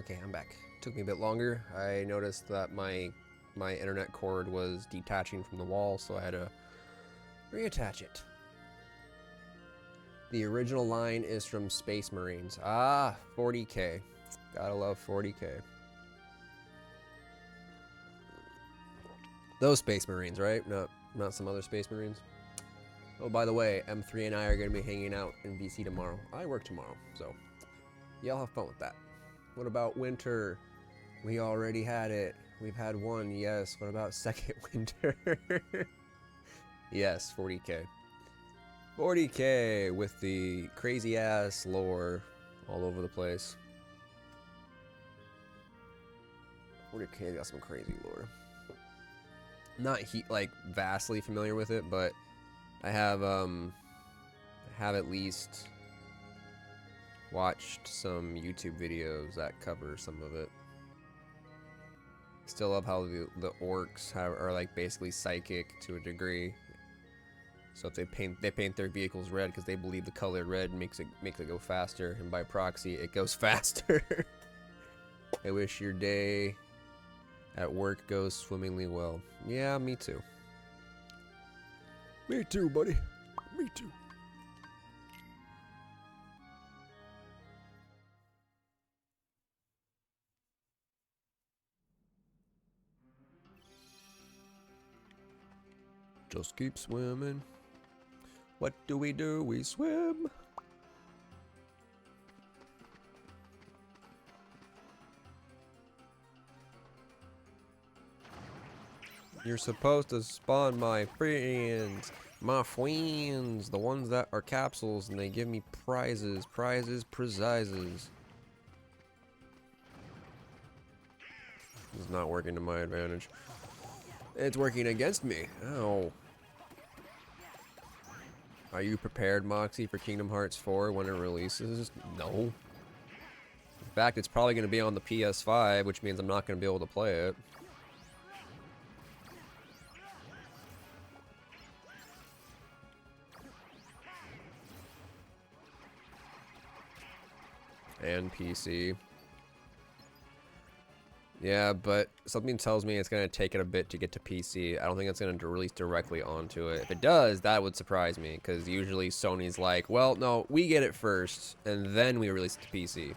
Okay, I'm back. Took me a bit longer. I noticed that my internet cord was detaching from the wall, so I had to reattach it. The original line is from Space Marines. Ah, 40K. Gotta love 40K. Those Space Marines, right? Not some other Space Marines. Oh, by the way, M3 and I are going to be hanging out in BC tomorrow. I work tomorrow, so y'all have fun with that. What about winter? We already had it. We've had one, yes. What about second winter? Yes, 40K. 40K with the crazy ass lore all over the place. 40K got some crazy lore. Not like vastly familiar with it, but I have at least watched some YouTube videos that cover some of it. Still love how the orcs are like basically psychic to a degree. So if they paint their vehicles red because they believe the color red makes it go faster, and by proxy it goes faster. I wish your day at work goes swimmingly well. Yeah, me too. Me too, buddy. Me too. Just keep swimming. What do? We swim. You're supposed to spawn my friends. My friends. The ones that are capsules and they give me prizes. Prizes. This is not working to my advantage. It's working against me. Ow. Are you prepared, Moxie, for Kingdom Hearts 4 when it releases? No. In fact, it's probably going to be on the PS5, which means I'm not going to be able to play it. And PC. Yeah, but something tells me it's going to take it a bit to get to PC. I don't think it's going to release directly onto it. If it does, that would surprise me, because usually Sony's like, well, no, we get it first, and then we release it to PC.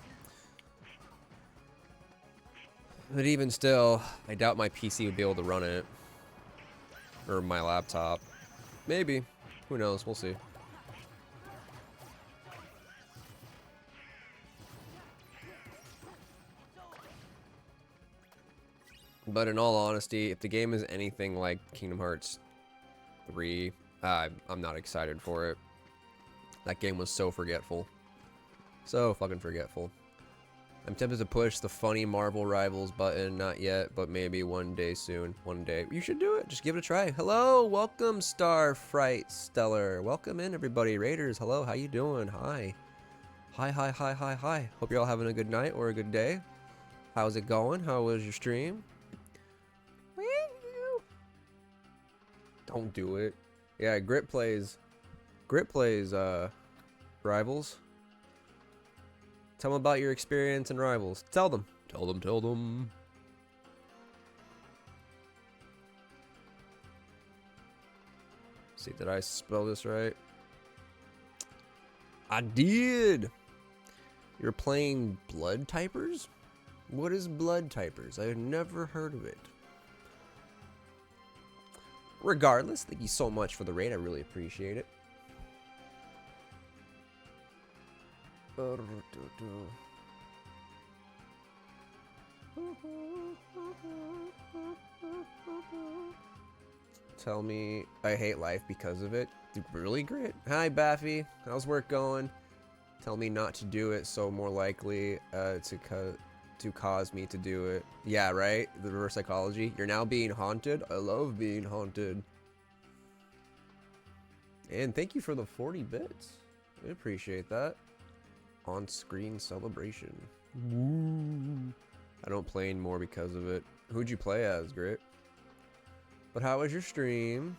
But even still, I doubt my PC would be able to run it. Or my laptop. Maybe. Who knows? We'll see. But in all honesty, if the game is anything like Kingdom Hearts 3, I'm not excited for it. That game was so forgetful. So fucking forgetful. I'm tempted to push the funny Marvel Rivals button. Not yet, but maybe one day soon. One day. You should do it. Just give it a try. Hello, welcome Star Fright Stellar. Welcome in everybody. Raiders, hello, how you doing? Hi. Hi. Hope you're all having a good night or a good day. How's it going? How was your stream? Don't do it. Yeah, Grit plays Rivals. Tell them about your experience in Rivals. Tell them. See, did I spell this right? I did. You're playing Blood Typers? What is Blood Typers? I've never heard of it. Regardless, thank you so much for the raid. I really appreciate it. Tell me I hate life because of it. Really great. Hi, Baffy. How's work going? Tell me not to do it, so more likely to cause me to do it. Yeah, right? The reverse psychology. You're now being haunted. I love being haunted. And thank you for the 40 bits. I appreciate that. On-screen celebration. Woo. I don't play anymore because of it. Who'd you play as, Grit? But how was your stream?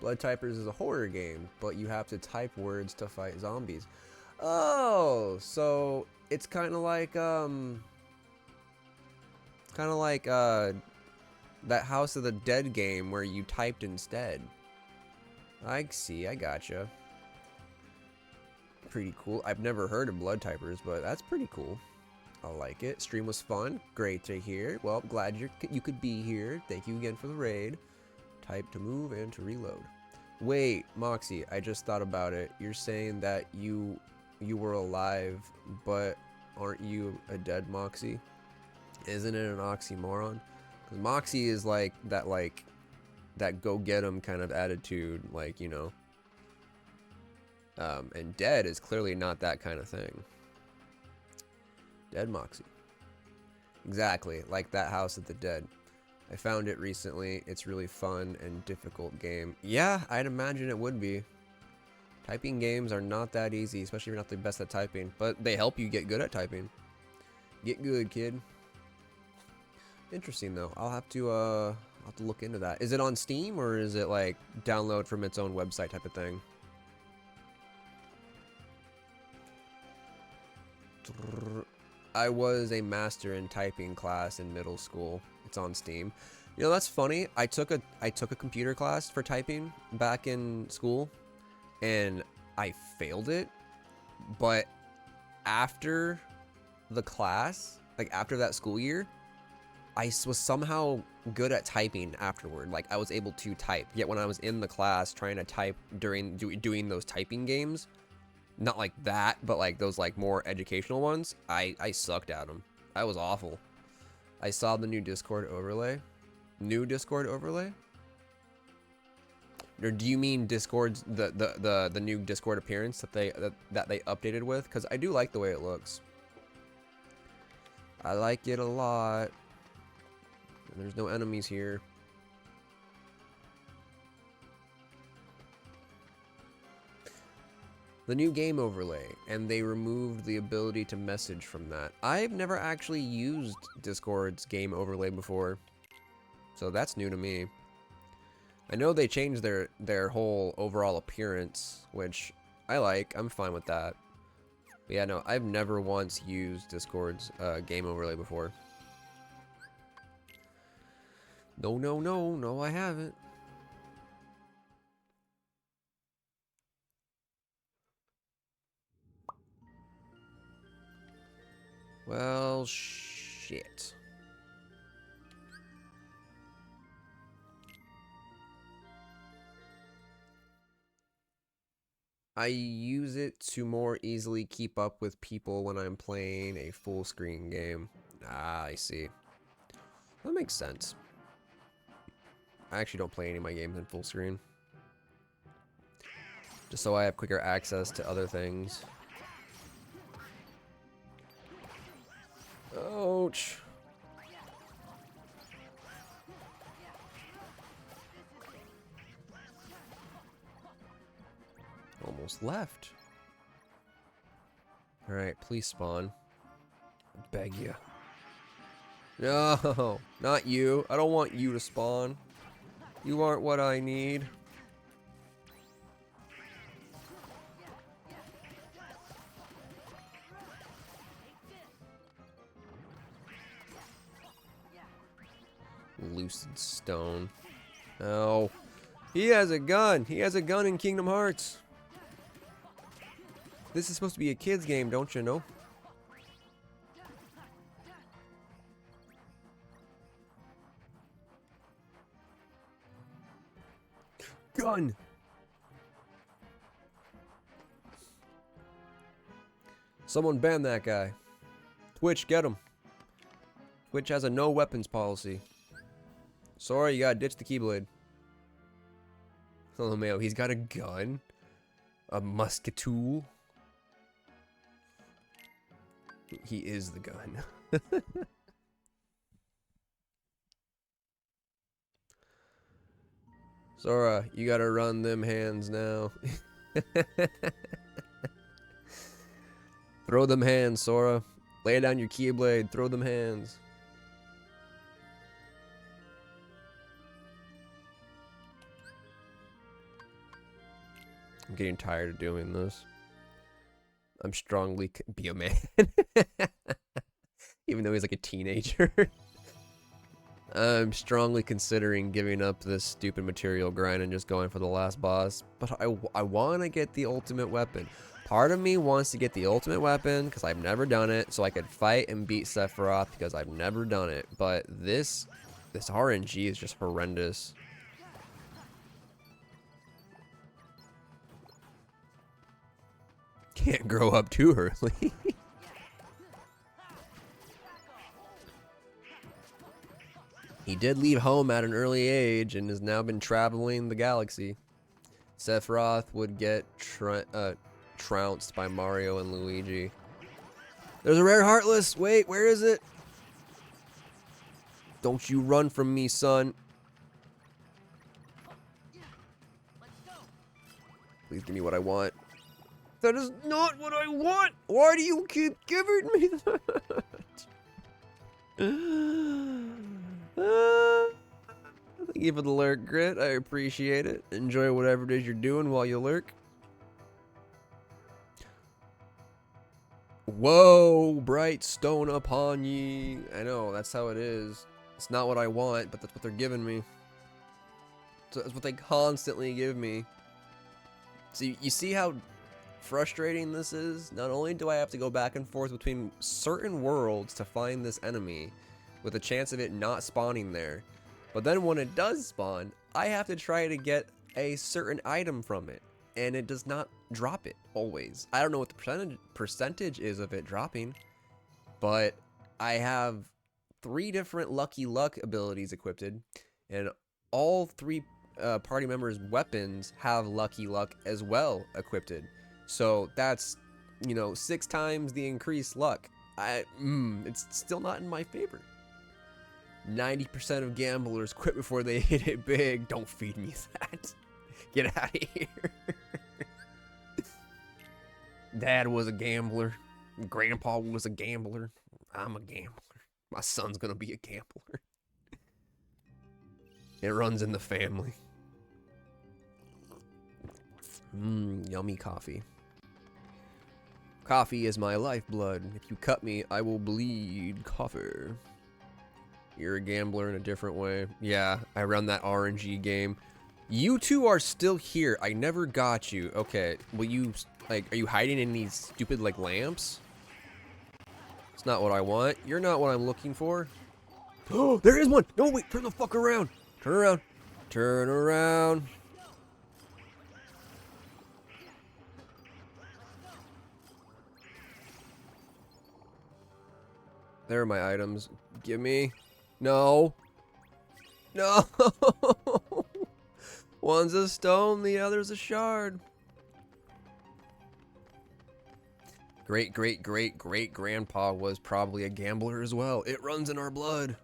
Blood Typers is a horror game, but you have to type words to fight zombies. Oh, so it's kind of like that House of the Dead game where you typed instead. I see, I gotcha. Pretty cool. I've never heard of Blood Typers, but that's pretty cool. I like it. Stream was fun. Great to hear. Well, glad you could be here. Thank you again for the raid. Type to move and to reload. Wait, Moxie, I just thought about it. You're saying that you were alive, but aren't you a dead Moxie? Isn't it an oxymoron? Because Moxie is like that go get 'em kind of attitude, like, you know. And dead is clearly not that kind of thing. Dead Moxie. Exactly, like that House of the Dead. I found it recently. It's really fun and difficult game. Yeah, I'd imagine it would be. Typing games are not that easy, especially if you're not the best at typing. But they help you get good at typing. Get good, kid. Interesting though. I'll have to look into that. Is it on Steam or is it like download from its own website type of thing? I was a master in typing class in middle school. It's on Steam. You know, that's funny. I took a computer class for typing back in school and I failed it. But after the class, like after that school year, I was somehow good at typing afterward. Like I was able to type. Yet when I was in the class trying to type during doing those typing games, not like that, but like those like more educational ones, I sucked at them. I was awful. I saw the new Discord overlay. New Discord overlay? Or do you mean Discord's the new Discord appearance that they updated with? Because I do like the way it looks. I like it a lot. And there's no enemies here. The new game overlay, and they removed the ability to message from that. I've never actually used Discord's game overlay before, so that's new to me. I know they changed their whole overall appearance, which I like. I'm fine with that. But yeah, no, I've never once used Discord's game overlay before. No, I haven't. Well, shit. I use it to more easily keep up with people when I'm playing a full screen game. Ah, I see. That makes sense. I actually don't play any of my games in full screen. Just so I have quicker access to other things. Ouch. Almost left. Alright, please spawn. I beg you. No, not you. I don't want you to spawn. You aren't what I need. Lucid Stone. Oh. He has a gun. He has a gun in Kingdom Hearts. This is supposed to be a kid's game, don't you know? Gun! Someone ban that guy. Twitch, get him. Twitch has a no weapons policy. Sorry, you gotta ditch the Keyblade. Oh, man, he's got a gun? A musketool? He is the gun. Sora, you gotta run them hands now. Throw them hands, Sora. Lay down your Keyblade. Throw them hands. I'm getting tired of doing this. I'm strongly be a man. Even though he's like a teenager. I'm strongly considering giving up this stupid material grind and just going for the last boss. But I want to get the ultimate weapon. Part of me wants to get the ultimate weapon because I've never done it. So I could fight and beat Sephiroth because I've never done it. But this RNG is just horrendous. Can't grow up too early. He did leave home at an early age and has now been traveling the galaxy. Sephiroth would get trounced by Mario and Luigi. There's a rare Heartless! Wait, where is it? Don't you run from me, son. Please give me what I want. That is not what I want! Why do you keep giving me that? Thank you for the lurk, Grit. I appreciate it. Enjoy whatever it is you're doing while you lurk. Whoa, bright stone upon ye. I know, that's how it is. It's not what I want, but that's what they're giving me. So that's what they constantly give me. So you see how frustrating this is? Not only do I have to go back and forth between certain worlds to find this enemy, with a chance of it not spawning there, but then when it does spawn, I have to try to get a certain item from it, and it does not drop it always. I don't know what the percentage is of it dropping, but I have 3 different Lucky Luck abilities equipped, and all 3 party members' weapons have Lucky Luck as well equipped. So that's, you know, 6 times the increased luck. It's still not in my favor. 90% of gamblers quit before they hit it big. Don't feed me that. Get out of here. Dad was a gambler. Grandpa was a gambler. I'm a gambler. My son's gonna be a gambler. It runs in the family. Yummy coffee. Coffee is my lifeblood. If you cut me, I will bleed coffee. You're a gambler in a different way. Yeah, I run that RNG game. You two are still here. I never got you. Okay, will you, like, are you hiding in these stupid, like, lamps? It's not what I want. You're not what I'm looking for. Oh, there is one. No, wait, turn the fuck around. Turn around. Turn around. There are my items. Give me. No. No. One's a stone, the other's a shard. Great-great-great-great-grandpa was probably a gambler as well. It runs in our blood.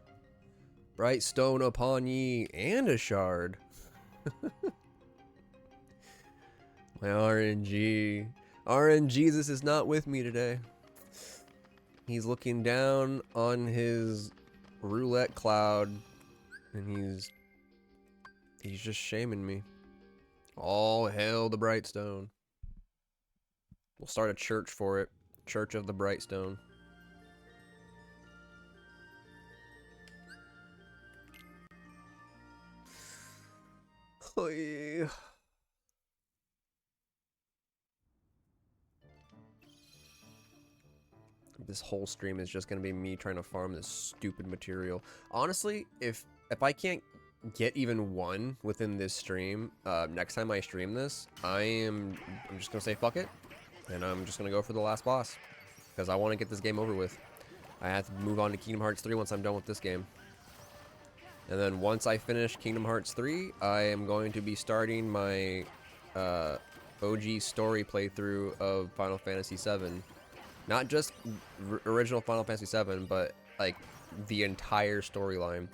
Bright stone upon ye, and a shard. My RNG. RNGesus is not with me today. He's looking down on his roulette cloud, and he's just shaming me. All hail the Brightstone. We'll start a church for it. Church of the Brightstone. Oh, yeah. This whole stream is just gonna be me trying to farm this stupid material. Honestly, if I can't get even one within this stream, next time I stream this, I'm just gonna say fuck it, and I'm just gonna go for the last boss because I want to get this game over with. I have to move on to Kingdom Hearts 3 once I'm done with this game, and then once I finish Kingdom Hearts 3, I am going to be starting my OG story playthrough of Final Fantasy VII. Not just original Final Fantasy VII, but like the entire storyline.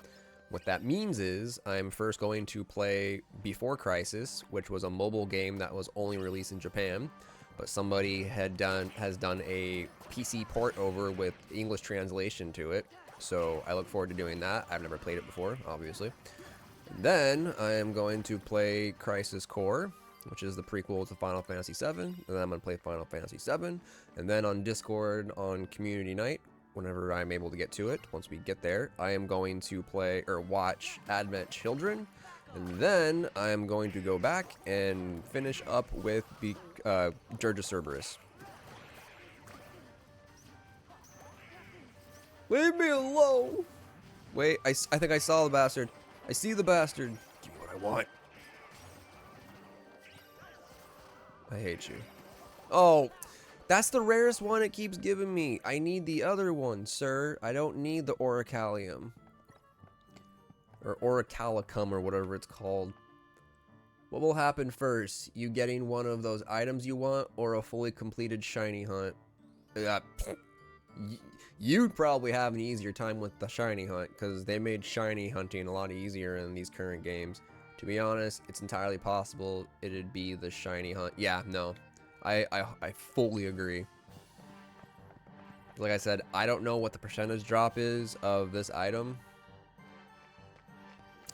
What that means is I'm first going to play Before Crisis, which was a mobile game that was only released in Japan, but somebody has done a PC port over with English translation to it. So I look forward to doing that. I've never played it before, obviously. And then I am going to play Crisis Core, which is the prequel to Final Fantasy VII, and then I'm going to play Final Fantasy VII, and then on Discord on Community Night, whenever I'm able to get to it, once we get there, I am going to play, or watch Advent Children, and then I am going to go back and finish up with Dirge of Cerberus. Leave me alone! Wait, I think I saw the bastard. I see the bastard. Give me what I want. I hate you. Oh, that's the rarest one it keeps giving me. I need the other one, sir. I don't need the Orichalcum. Or Oricalicum, or whatever it's called. What will happen first? You getting one of those items you want, or a fully completed shiny hunt? You'd probably have an easier time with the shiny hunt, because they made shiny hunting a lot easier in these current games. To be honest, it's entirely possible it'd be the shiny hunt. Yeah, no. I fully agree. Like I said, I don't know what the percentage drop is of this item.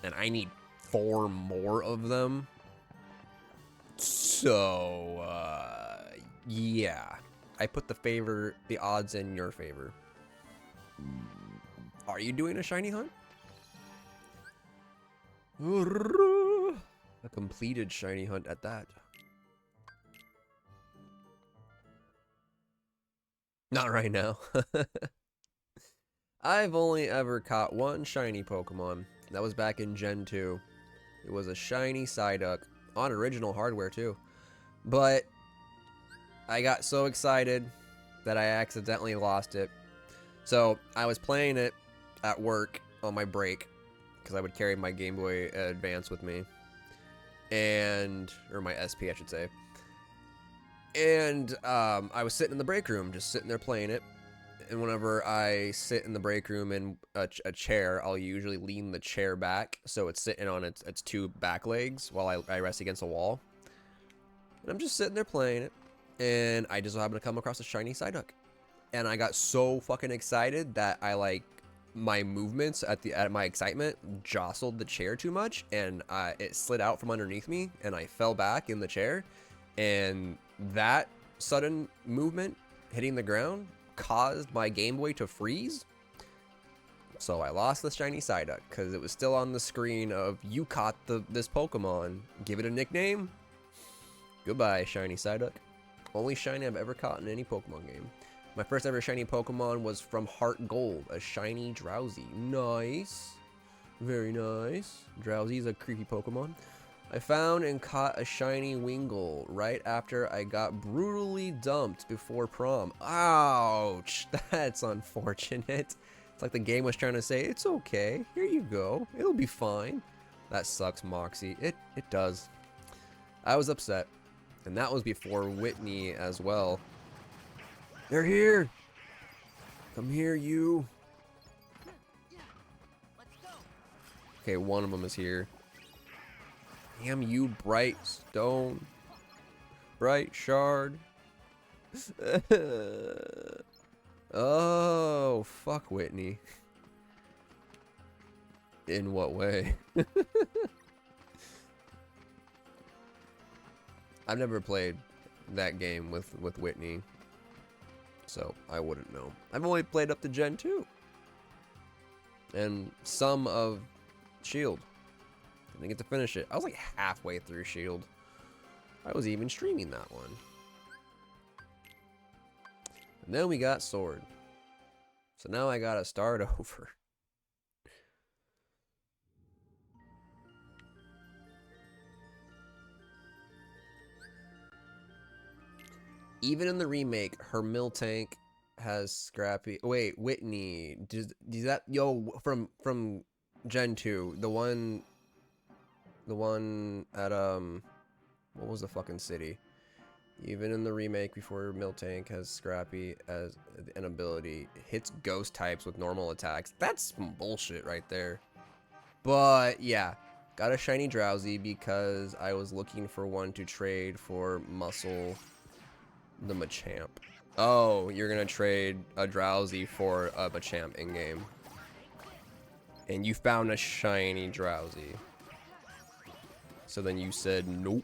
And I need 4 more of them. So, yeah. I put the odds in your favor. Are you doing a shiny hunt? A completed shiny hunt at that. Not right now. I've only ever caught one shiny Pokemon. That was back in Gen 2. It was a shiny Psyduck. On original hardware too. But I got so excited that I accidentally lost it. So I was playing it at work on my break, because I would carry my Game Boy Advance with me. Or my SP, I should say. And I was sitting in the break room, just sitting there playing it. And whenever I sit in the break room in a chair, I'll usually lean the chair back so it's sitting on its 2 back legs while I rest against a wall. And I'm just sitting there playing it, and I just happened to come across a shiny Psyduck. And I got so fucking excited that my movements at my excitement jostled the chair too much, and it slid out from underneath me, and I fell back in the chair. And that sudden movement hitting the ground caused my Game Boy to freeze. So I lost the shiny Psyduck because it was still on the screen of, you caught this Pokemon. Give it a nickname. Goodbye, shiny Psyduck. Only shiny I've ever caught in any Pokemon game. My first ever shiny Pokemon was from Heart Gold, a shiny Drowsy. Nice. Very nice. Drowsy is a creepy Pokemon. I found and caught a shiny Wingull right after I got brutally dumped before prom. Ouch. That's unfortunate. It's like the game was trying to say, it's okay. Here you go. It'll be fine. That sucks, Moxie. It does. I was upset. And that was before Whitney as well. They're here. Come here, you. Okay, one of them is here. Damn you, Bright Stone. Bright Shard. Oh, fuck Whitney. In what way? I've never played that game with Whitney, so I wouldn't know. I've only played up to Gen 2. And some of Shield. I didn't get to finish it. I was like halfway through Shield. I was even streaming that one. And then we got Sword. So now I gotta start over. Even in the remake, her Miltank has Scrappy. Wait, Whitney. Does that from Gen 2, the one at what was the fucking city? Even in the remake, before Miltank has Scrappy as an ability, hits ghost types with normal attacks. That's some bullshit right there. But yeah, got a shiny Drowsy because I was looking for one to trade for Muscle the Machamp. Oh, you're gonna trade a Drowsy for a Machamp in game. And you found a shiny Drowsy. So then you said nope.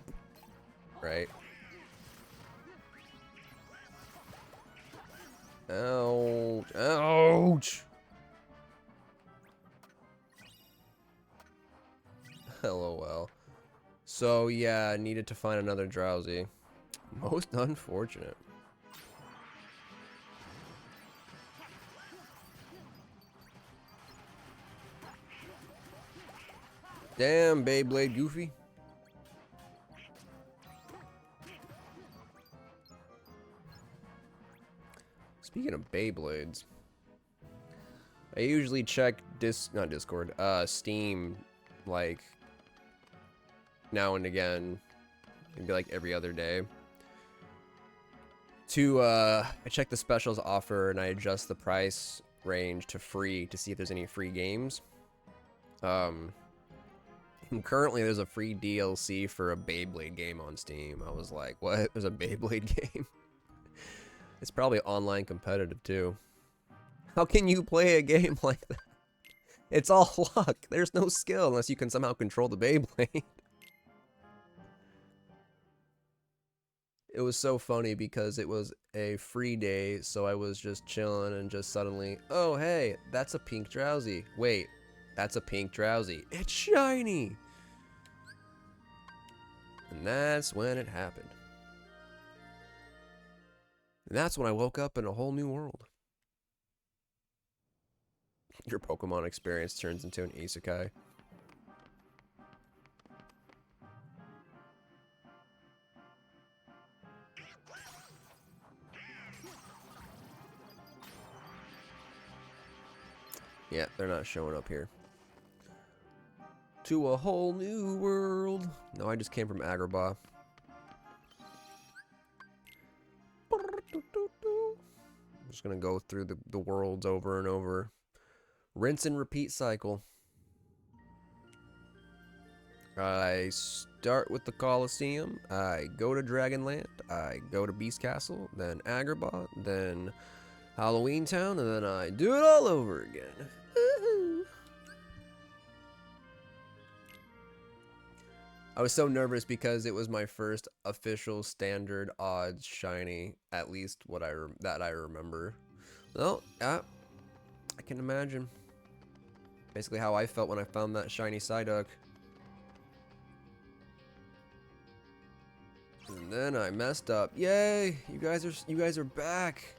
right? Ouch. Ouch! LOL. So, yeah, needed to find another Drowsy. Most unfortunate. Damn, Beyblade Goofy. Speaking of Beyblades, I usually check not Discord, Steam, like, now and again, maybe like every other day. I check the specials offer and I adjust the price range to free to see if there's any free games. Currently there's a free DLC for a Beyblade game on Steam. I was like, what? There's a Beyblade game? It's probably online competitive too. How can you play a game like that? It's all luck. There's no skill unless you can somehow control the Beyblade. It was so funny because it was a free day, so I was just chilling and just suddenly, oh hey, that's a pink Drowsy. Wait, that's a pink Drowsy. It's shiny! And that's when it happened. And that's when I woke up in a whole new world. Your Pokemon experience turns into an isekai. Yeah, they're not showing up here. To a whole new world. No, I just came from Agrabah. I'm just gonna go through the worlds over and over. Rinse and repeat cycle. I start with the Colosseum, I go to Dragonland, I go to Beast Castle, then Agrabah, then Halloween Town, and then I do it all over again. I was so nervous because it was my first official standard odds shiny, at least what that I remember. Well, yeah, I can imagine. Basically how I felt when I found that shiny Psyduck. And then I messed up. Yay! You guys are back.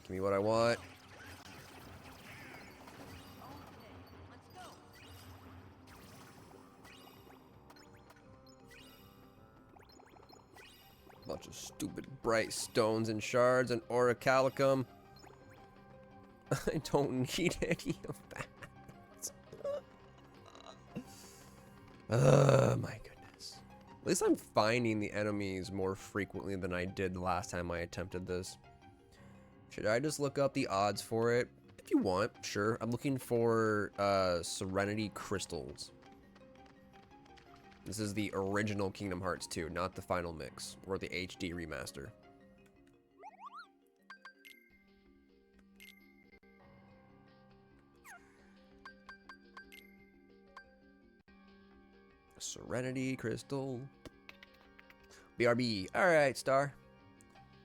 Give me what I want. Bunch of stupid bright stones and shards and Auricalicum. I don't need any of that. My goodness. At least I'm finding the enemies more frequently than I did the last time I attempted this. Should I just look up the odds for it? If you want, sure. I'm looking for Serenity Crystals. This is the original Kingdom Hearts 2, not the final mix or the HD remaster. Serenity Crystal. BRB. Alright, Star.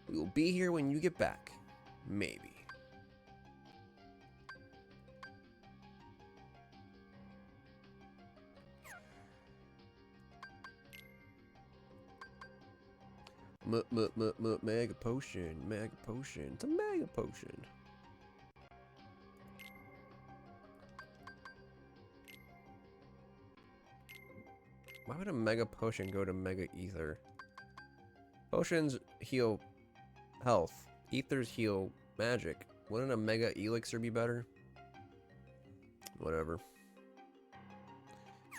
We will be here when you get back. Maybe. Mega potion. Mega potion. It's a mega potion. Why would a mega potion go to mega ether? Potions heal health. Ethers heal magic. Wouldn't a mega elixir be better? Whatever.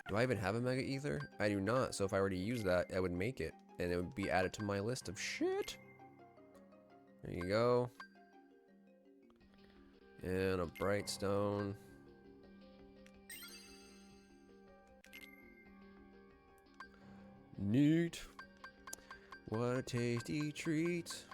Do I even have a mega ether? I do not, so if I were to use that, I would make it. And it would be added to my list of shit. There you go. And a bright stone. Neat. What a tasty treat.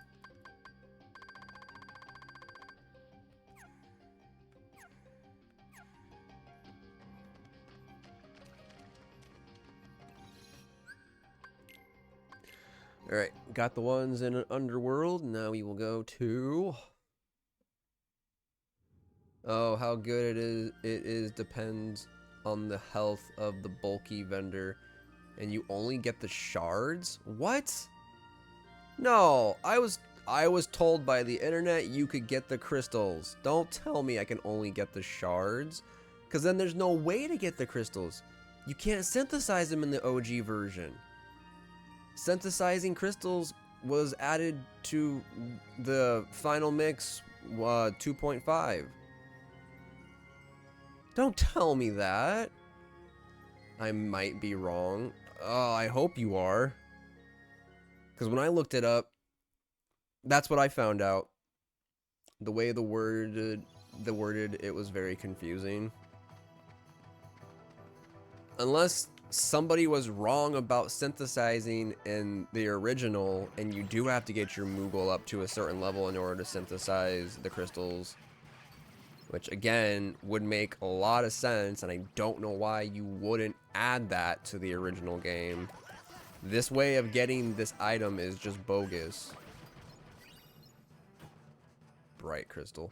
Alright, got the ones in Underworld. Now we will go to... Oh, how good it is depends on the health of the bulky vendor. And you only get the shards? What? No, I was told by the internet you could get the crystals. Don't tell me I can only get the shards, because then there's no way to get the crystals. You can't synthesize them in the OG version. Synthesizing crystals was added to the final mix 2.5. Don't tell me that. I might be wrong. Oh, I hope you are. Because when I looked it up, that's what I found out. The way the worded it was very confusing. Unless somebody was wrong about synthesizing in the original, and you do have to get your Moogle up to a certain level in order to synthesize the crystals. Which, again, would make a lot of sense, and I don't know why you wouldn't add that to the original game. This way of getting this item is just bogus. Bright Crystal.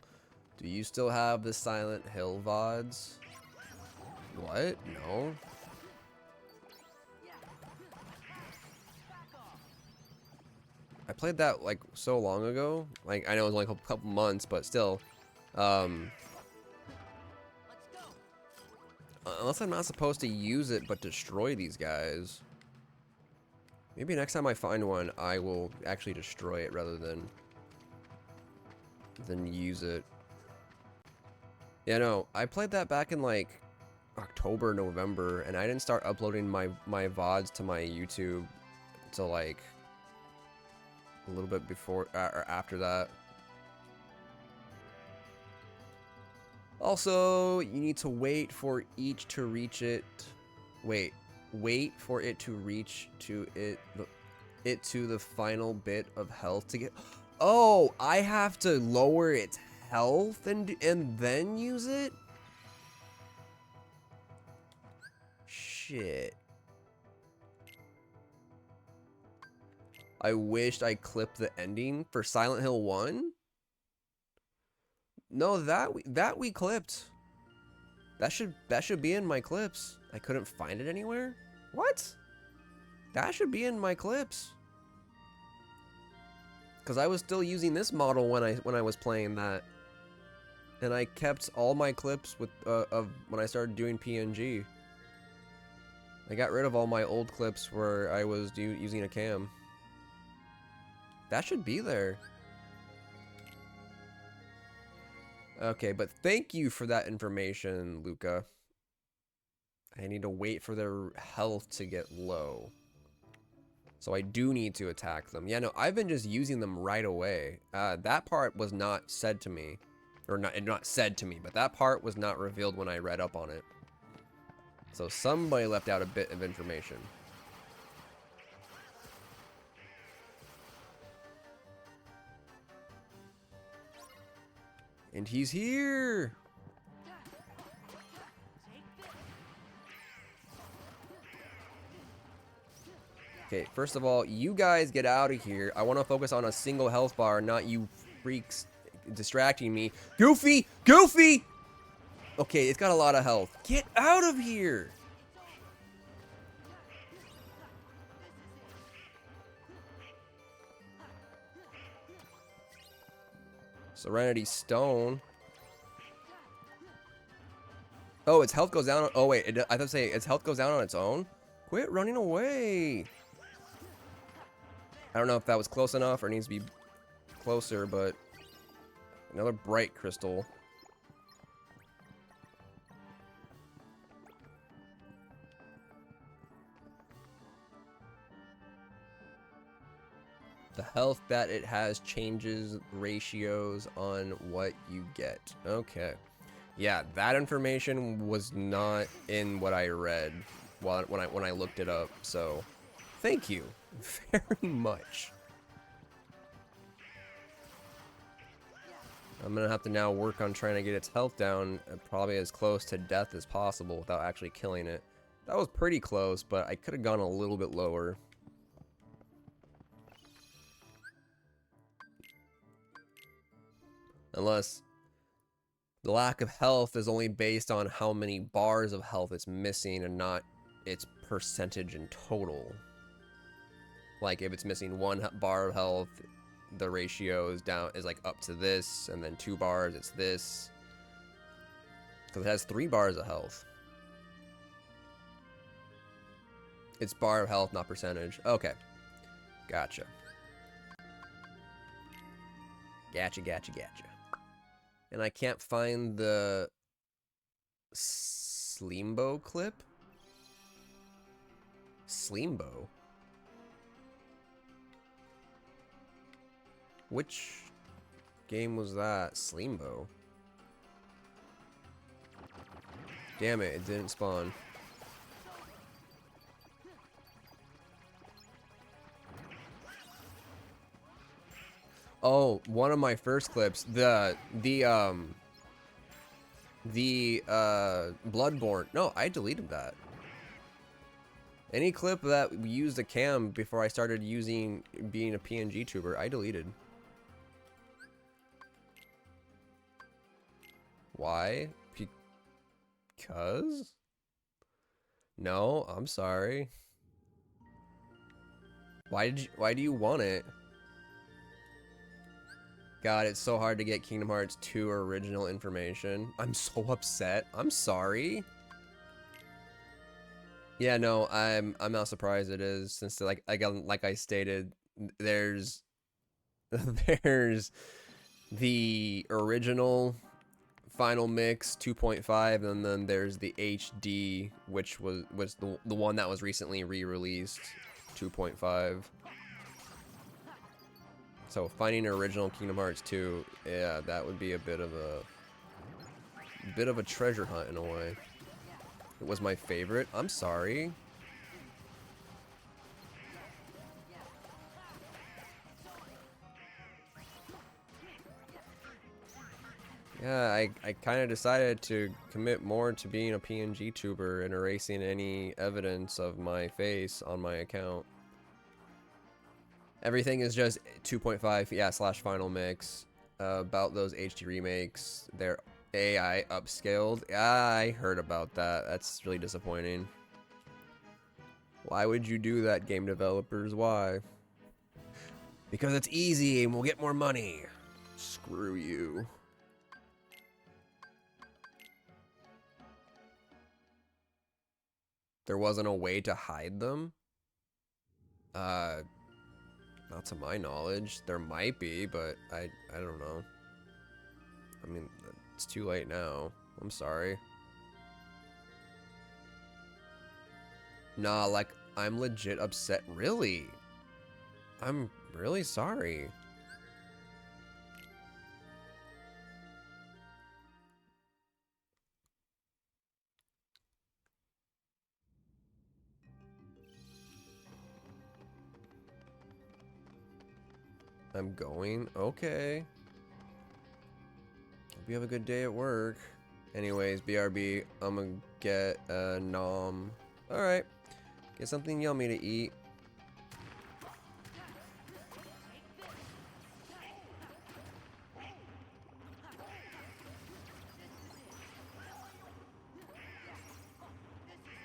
Do you still have the Silent Hill VODs? What? No. I played that like so long ago. Like, I know it was like a couple months, but still. Unless I'm not supposed to use it but destroy these guys. Maybe next time I find one, I will actually destroy it rather than use it. Yeah, no, I played that back in like October, November, and I didn't start uploading my VODs to my YouTube until like a little bit before or after that. Also, you need to wait for each to reach it. Wait for it to reach to it to the final bit of health to get. Oh, I have to lower its health and then use it? Shit. I wished I clipped the ending for Silent Hill 1. No, that we clipped. That should be in my clips. I couldn't find it anywhere? What? That should be in my clips. Cause I was still using this model when I was playing that. And I kept all my clips with of when I started doing PNG. I got rid of all my old clips where I was using a cam. That should be there. Okay, but thank you for that information, Luca. I need to wait for their health to get low. So I do need to attack them. Yeah, no, I've been just using them right away. That part was not said to me. Or not said to me, but that part was not revealed when I read up on it. So somebody left out a bit of information. And he's here! Okay, first of all, you guys get out of here. I want to focus on a single health bar, not you freaks distracting me. Goofy! Goofy! Okay, it's got a lot of health. Get out of here! Serenity Stone. Oh, its health goes down. Oh, wait. I thought to say its health goes down on its own. Quit running away. I don't know if that was close enough or needs to be closer, but another bright crystal. The health that it has changes ratios on what you get. Okay. Yeah, that information was not in what I read when I looked it up, so thank you very much. I'm gonna have to now work on trying to get its health down probably as close to death as possible without actually killing it. That was pretty close, but I could have gone a little bit lower. Unless the lack of health is only based on how many bars of health it's missing and not its percentage in total. Like if it's missing 1 bar of health, the ratio is like up to this, and then 2 bars, it's this. Because it has 3 bars of health. It's bar of health, not percentage. Okay. Gotcha. Gotcha. And I can't find the Slimbo clip? Slimbo? Which game was that? Slimbo? Damn it, it didn't spawn. Oh, one of my first clips, the Bloodborne. No, I deleted that. Any clip that used a cam before I started being a PNG tuber, I deleted. Why? Because? No, I'm sorry. Why do you want it? God, it's so hard to get Kingdom Hearts 2 original information. I'm so upset. I'm sorry. Yeah, no, I'm not surprised it is, since like I stated, there's there's the original Final Mix 2.5, and then there's the HD, which was the one that was recently re-released, 2.5. So finding an original Kingdom Hearts 2, yeah, that would be a bit of a treasure hunt in a way. It was my favorite. I'm sorry. Yeah, I kind of decided to commit more to being a PNG tuber and erasing any evidence of my face on my account. Everything is just 2.5, yeah, / Final Mix. About those HD remakes, they're AI upscaled. I heard about that. That's really disappointing. Why would you do that, game developers? Why? Because it's easy and we'll get more money. Screw you. There wasn't a way to hide them? Not to my knowledge. There might be, but I don't know. I mean, it's too late now. I'm sorry. Nah, like, I'm legit upset. Really? I'm really sorry. I'm going? Okay. Hope you have a good day at work. Anyways, BRB, I'm gonna get a nom. Alright. Get something yummy to eat.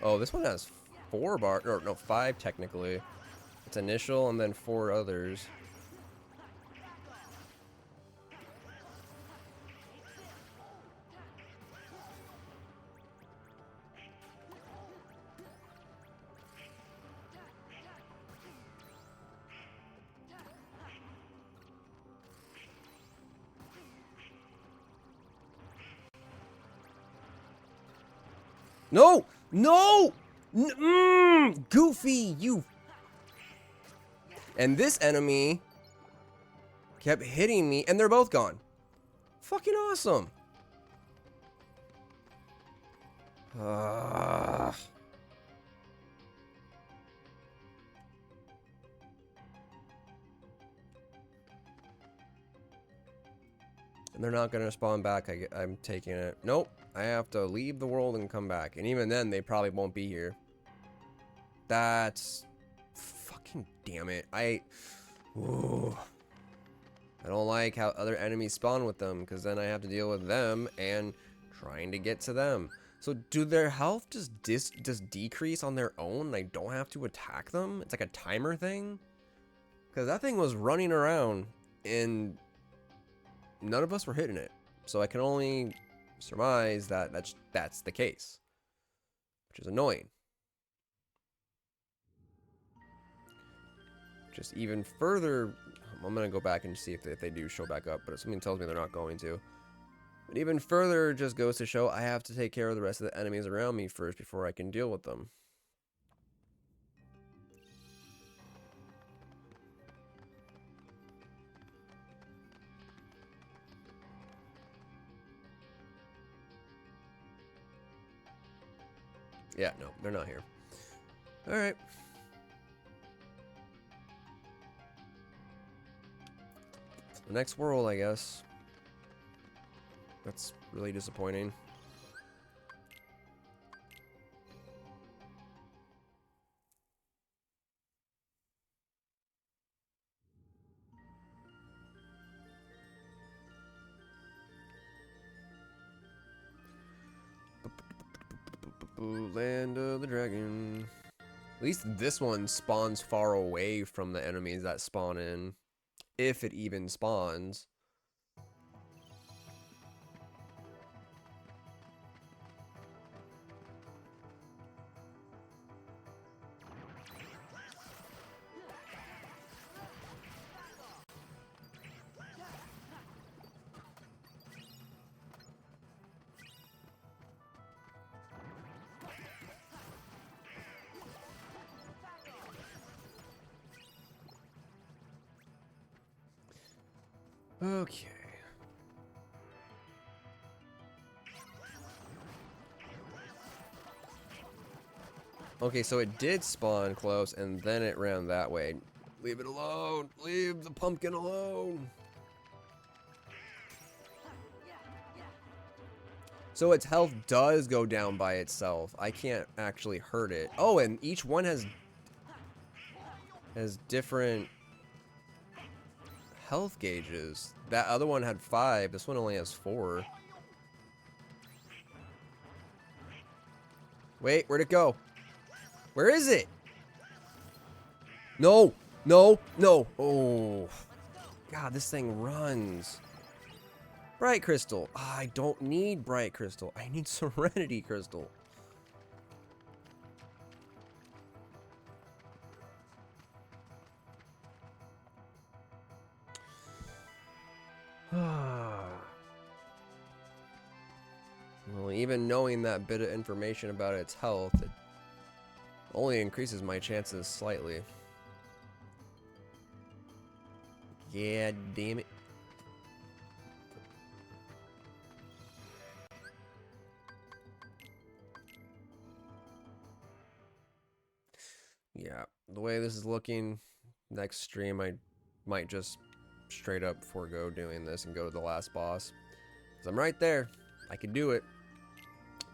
Oh, this one has 4 bar, or no, 5 technically. It's initial and then 4 others. No! No! Goofy, you... And this enemy kept hitting me, and they're both gone. Fucking awesome. And they're not gonna spawn back. I'm taking it. Nope. I have to leave the world and come back. And even then, they probably won't be here. That's... Fucking damn it. Ooh. I don't like how other enemies spawn with them, because then I have to deal with them and trying to get to them. So do their health just decrease on their own? I don't have to attack them? It's like a timer thing? Because that thing was running around and none of us were hitting it. So I can only surmise that that's the case, which is annoying. Just even further, I'm going to go back and see if they do show back up, but something tells me they're not going to. But even further just goes to show I have to take care of the rest of the enemies around me first before I can deal with them. Yeah, no, they're not here. Alright. The next world, I guess. That's really disappointing. Land of the Dragon. At least this one spawns far away from the enemies that spawn in. If it even spawns. Okay. Okay, so it did spawn close, and then it ran that way. Leave it alone! Leave the pumpkin alone! So its health does go down by itself. I can't actually hurt it. Oh, and each one has different health gauges. That other one had 5. This one only has 4. Wait, where'd it go? Where is it? No! No! No! Oh. God, this thing runs. Bright Crystal. I don't need Bright Crystal. I need Serenity Crystal. Well, even knowing that bit of information about its health, it only increases my chances slightly. Yeah, damn it. Yeah, the way this is looking, next stream I might just straight up forego doing this and go to the last boss. Because I'm right there. I can do it.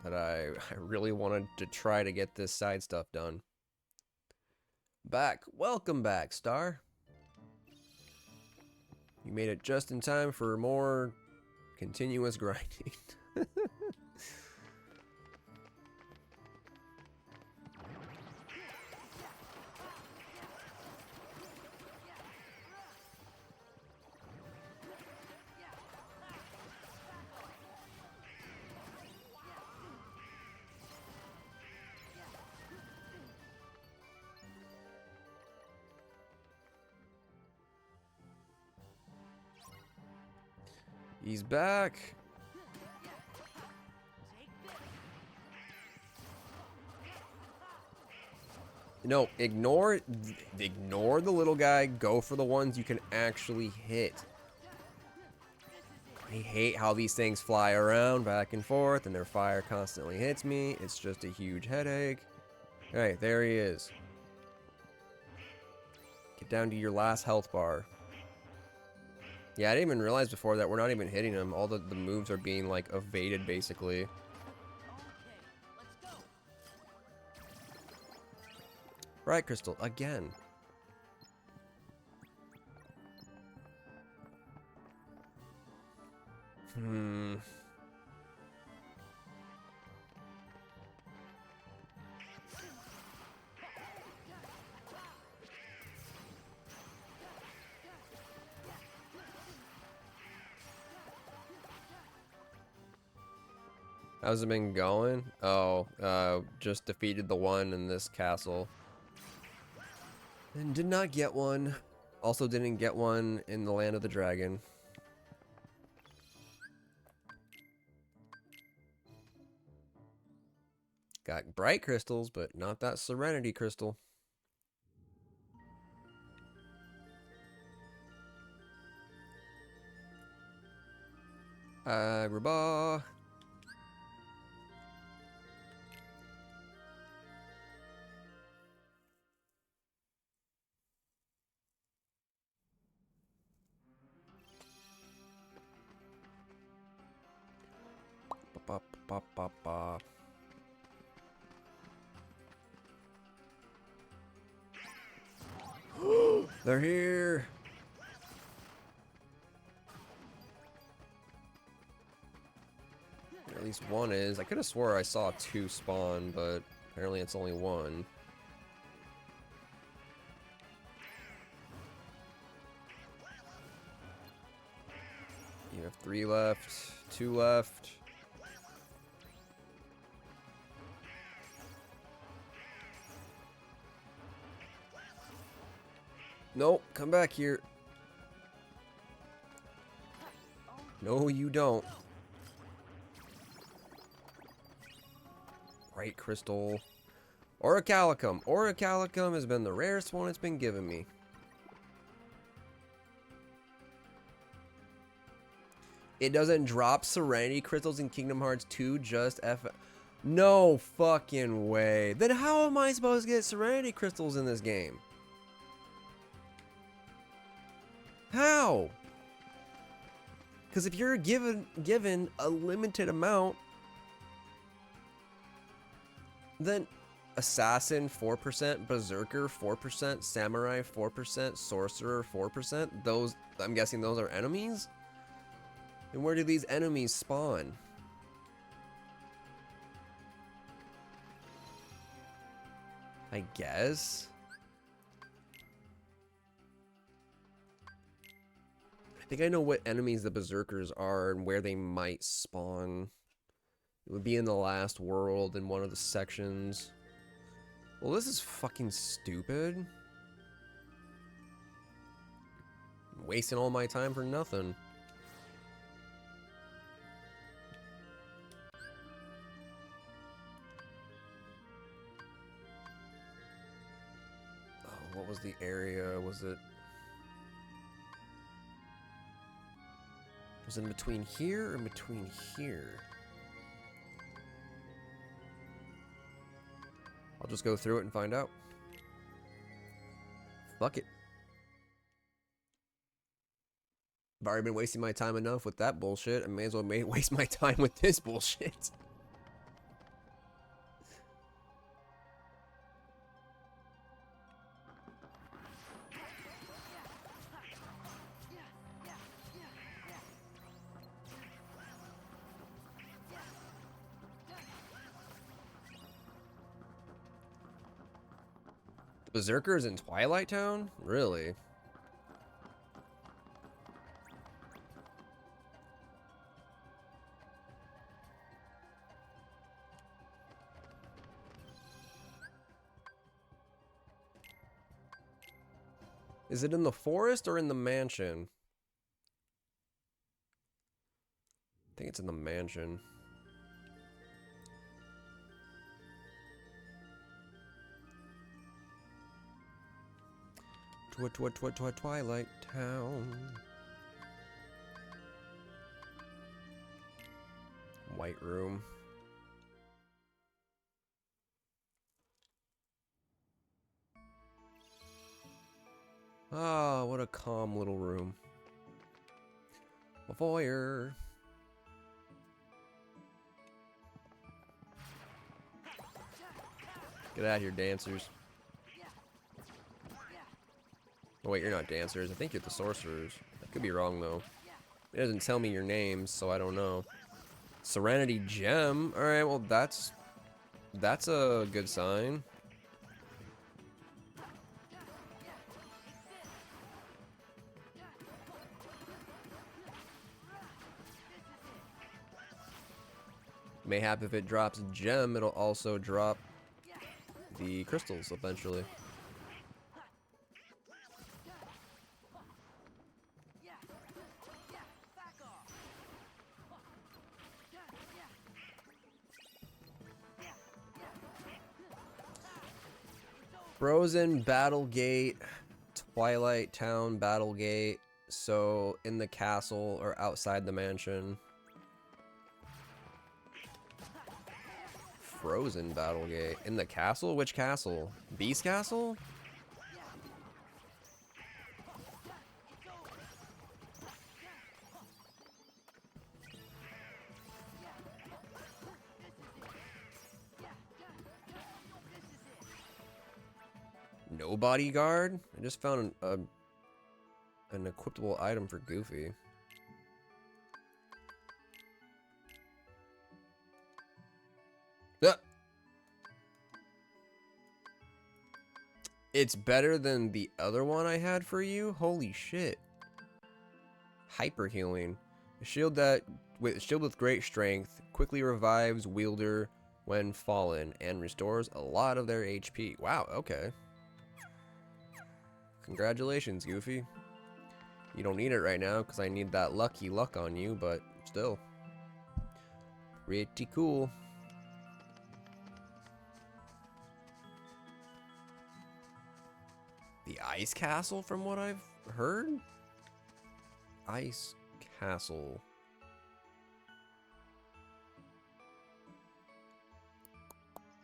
But I really wanted to try to get this side stuff done. Back. Welcome back, Star. You made it just in time for more continuous grinding. He's back. No, ignore the little guy. Go for the ones you can actually hit. I hate how these things fly around back and forth and their fire constantly hits me. It's just a huge headache. Alright, there he is. Get down to your last health bar. Yeah, I didn't even realize before that we're not even hitting him. All the moves are being, like, evaded, basically. Bright Crystal, again. Hmm. How's it been going? Oh, just defeated the one in this castle. And did not get one. Also didn't get one in the Land of the Dragon. Got bright crystals, but not that Serenity crystal. Agrabah. Ba, ba, ba, ba. They're here. At least one is. I could have swore I saw two spawn, but apparently it's only one. You have 3 left, 2 left. Nope, come back here. No, you don't. Bright crystal. Orichalcum. Orichalcum has been the rarest one it's been given me. It doesn't drop Serenity crystals in Kingdom Hearts 2, just F. No fucking way. Then how am I supposed to get Serenity crystals in this game? How? Because if you're given a limited amount, then Assassin 4%, Berserker 4%, Samurai 4%, Sorcerer 4%. Those, I'm guessing those are enemies? And where do these enemies spawn? I guess. I think I know what enemies the Berserkers are and where they might spawn. It would be in the last world in one of the sections. Well, this is fucking stupid. I'm wasting all my time for nothing. Oh, what was the area? Was it in between here or in between here? I'll just go through it and find out. Fuck it. I've already been wasting my time enough with that bullshit. I may as well waste my time with this bullshit. Berserkers in Twilight Town? Really? Is it in the forest or in the mansion? I think it's in the mansion. Twilight Town. White room. Ah, what a calm little room. A voyeur. Get out of here, dancers. Oh wait, you're not dancers. I think you're the sorcerers. I could be wrong though. It doesn't tell me your names, so I don't know. Serenity Gem. All right, well that's a good sign. Mayhap if it drops gem, it'll also drop the crystals eventually. Frozen Battlegate, Twilight Town Battlegate. So in the castle or outside the mansion. Frozen Battlegate. In the castle? Which castle? Beast Castle? No bodyguard? I just found an equipable item for Goofy. Ah! It's better than the other one I had for you? Holy shit. Hyper healing. A shield with great strength quickly revives wielder when fallen and restores a lot of their HP. Wow, okay. Congratulations, Goofy. You don't need it right now because I need that lucky luck on you, but still. Pretty cool. The Ice Castle, from what I've heard? Ice Castle.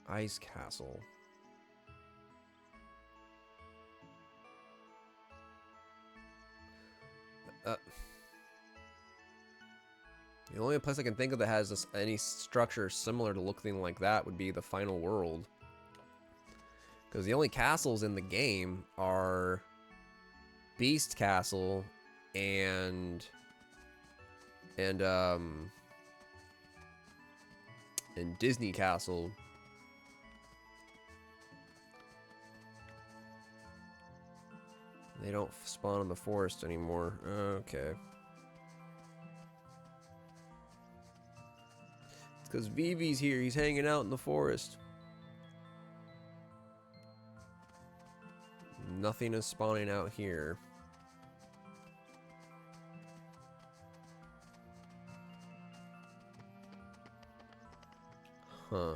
Ice Castle. The only place I can think of that has any structure similar to looking like that would be the final world. Because the only castles in the game are Beast Castle and Disney Castle. They don't spawn in the forest anymore. Okay. It's because Vivi's here. He's hanging out in the forest. Nothing is spawning out here. Huh.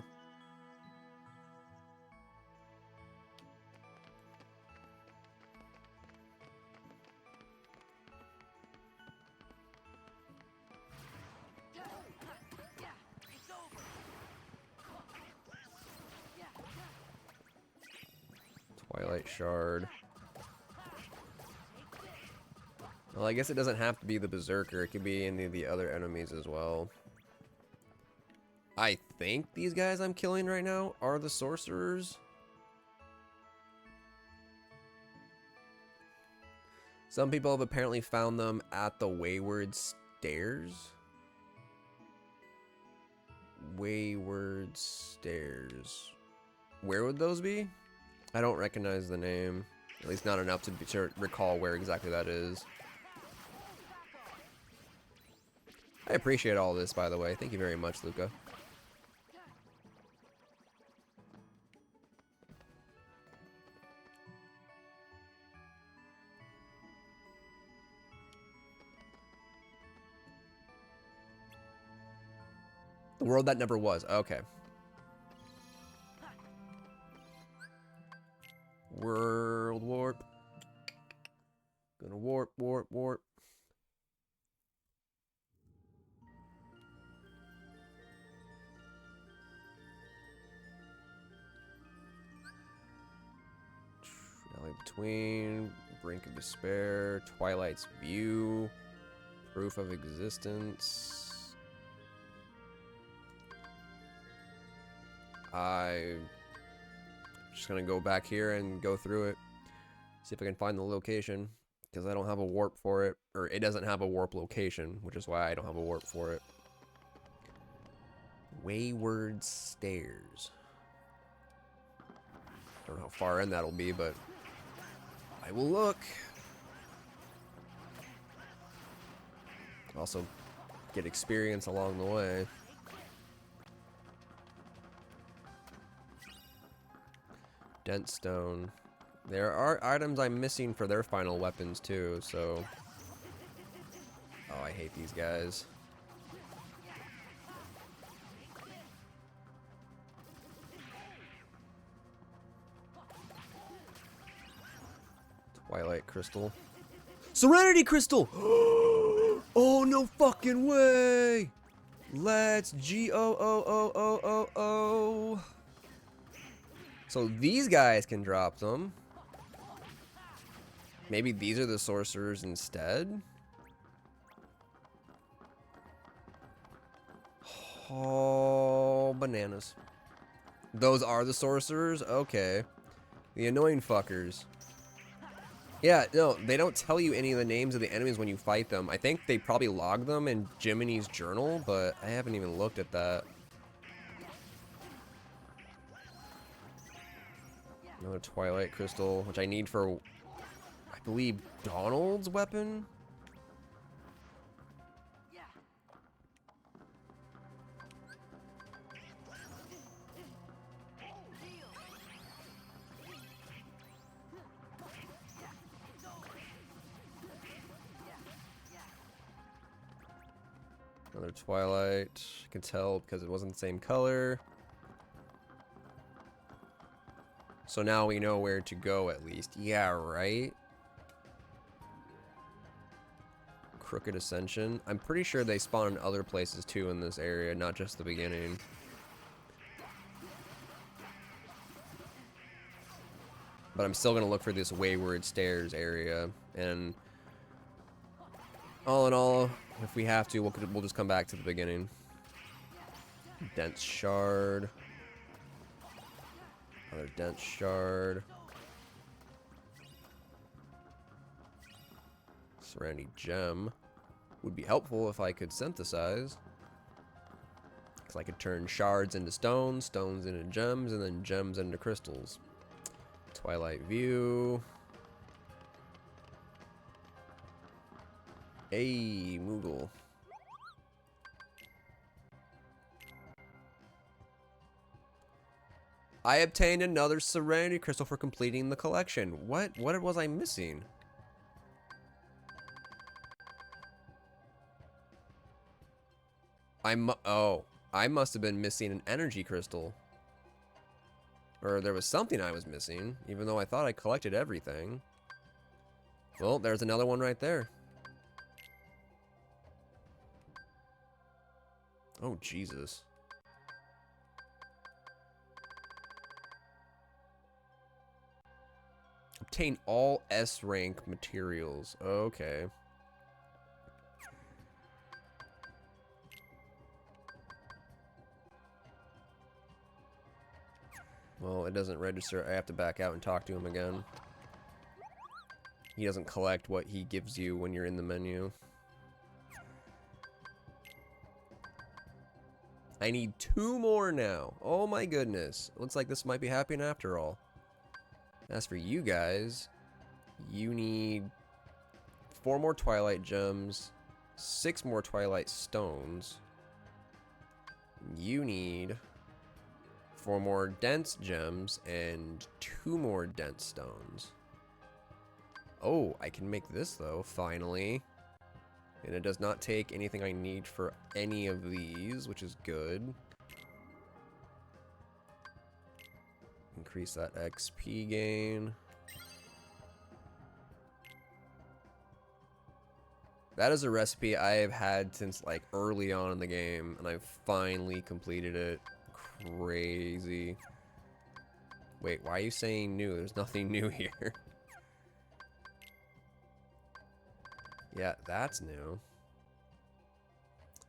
Twilight Shard. Well, I guess it doesn't have to be the Berserker. It could be any of the other enemies as well. I think these guys I'm killing right now are the sorcerers. Some people have apparently found them at the Wayward Stairs. Wayward Stairs. Where would those be? I don't recognize the name. At least not enough to recall where exactly that is. I appreciate all this, by the way. Thank you very much, Luca. The world that never was. Okay. World warp. Gonna warp, warp, warp. Valley Between, Brink of Despair, Twilight's View, Proof of Existence. I'm just gonna go back here and go through it. See if I can find the location. Because I don't have a warp for it. Or it doesn't have a warp location, which is why I don't have a warp for it. Wayward Stairs. I don't know how far in that'll be, but I will look. Also, get experience along the way. Dent Stone. There are items I'm missing for their final weapons too, so... Oh, I hate these guys. Twilight Crystal. Serenity Crystal! Oh, no fucking way! Let's G-O-O-O-O-O-O. So these guys can drop them. Maybe these are the sorcerers instead? Oh, bananas. Those are the sorcerers? Okay. The annoying fuckers. Yeah, no, they don't tell you any of the names of the enemies when you fight them. I think they probably log them in Jiminy's journal, but I haven't even looked at that. Another Twilight Crystal, which I need for, I believe, Donald's weapon? Another Twilight. I can tell because it wasn't the same color. So now we know where to go at least. Yeah, right? Crooked Ascension. I'm pretty sure they spawn in other places too in this area, not just the beginning. But I'm still going to look for this Wayward Stairs area. And all in all, if we have to, we'll just come back to the beginning. Dense Shard. Another Dense Shard. Serenity Gem. Would be helpful if I could synthesize. Because I could turn shards into stones, stones into gems, and then gems into crystals. Twilight View. Hey, Moogle. I obtained another Serenity Crystal for completing the collection. What was I missing? I must have been missing an Energy Crystal. Or there was something I was missing, even though I thought I collected everything. Well, there's another one right there. Oh, Jesus. Obtain all S rank materials. Okay. Well, it doesn't register. I have to back out and talk to him again. He doesn't collect what he gives you when you're in the menu. I need 2 more now. Oh my goodness. Looks like this might be happening after all. As for you guys, you need 4 more Twilight Gems, 6 more Twilight Stones. You need 4 more Dense Gems and 2 more Dense Stones. Oh, I can make this though, finally. And it does not take anything I need for any of these, which is good. Increase that XP gain. That is a recipe I have had since like early on in the game, and I've finally completed it. Crazy. Wait, why are you saying new? There's nothing new here. Yeah, that's new.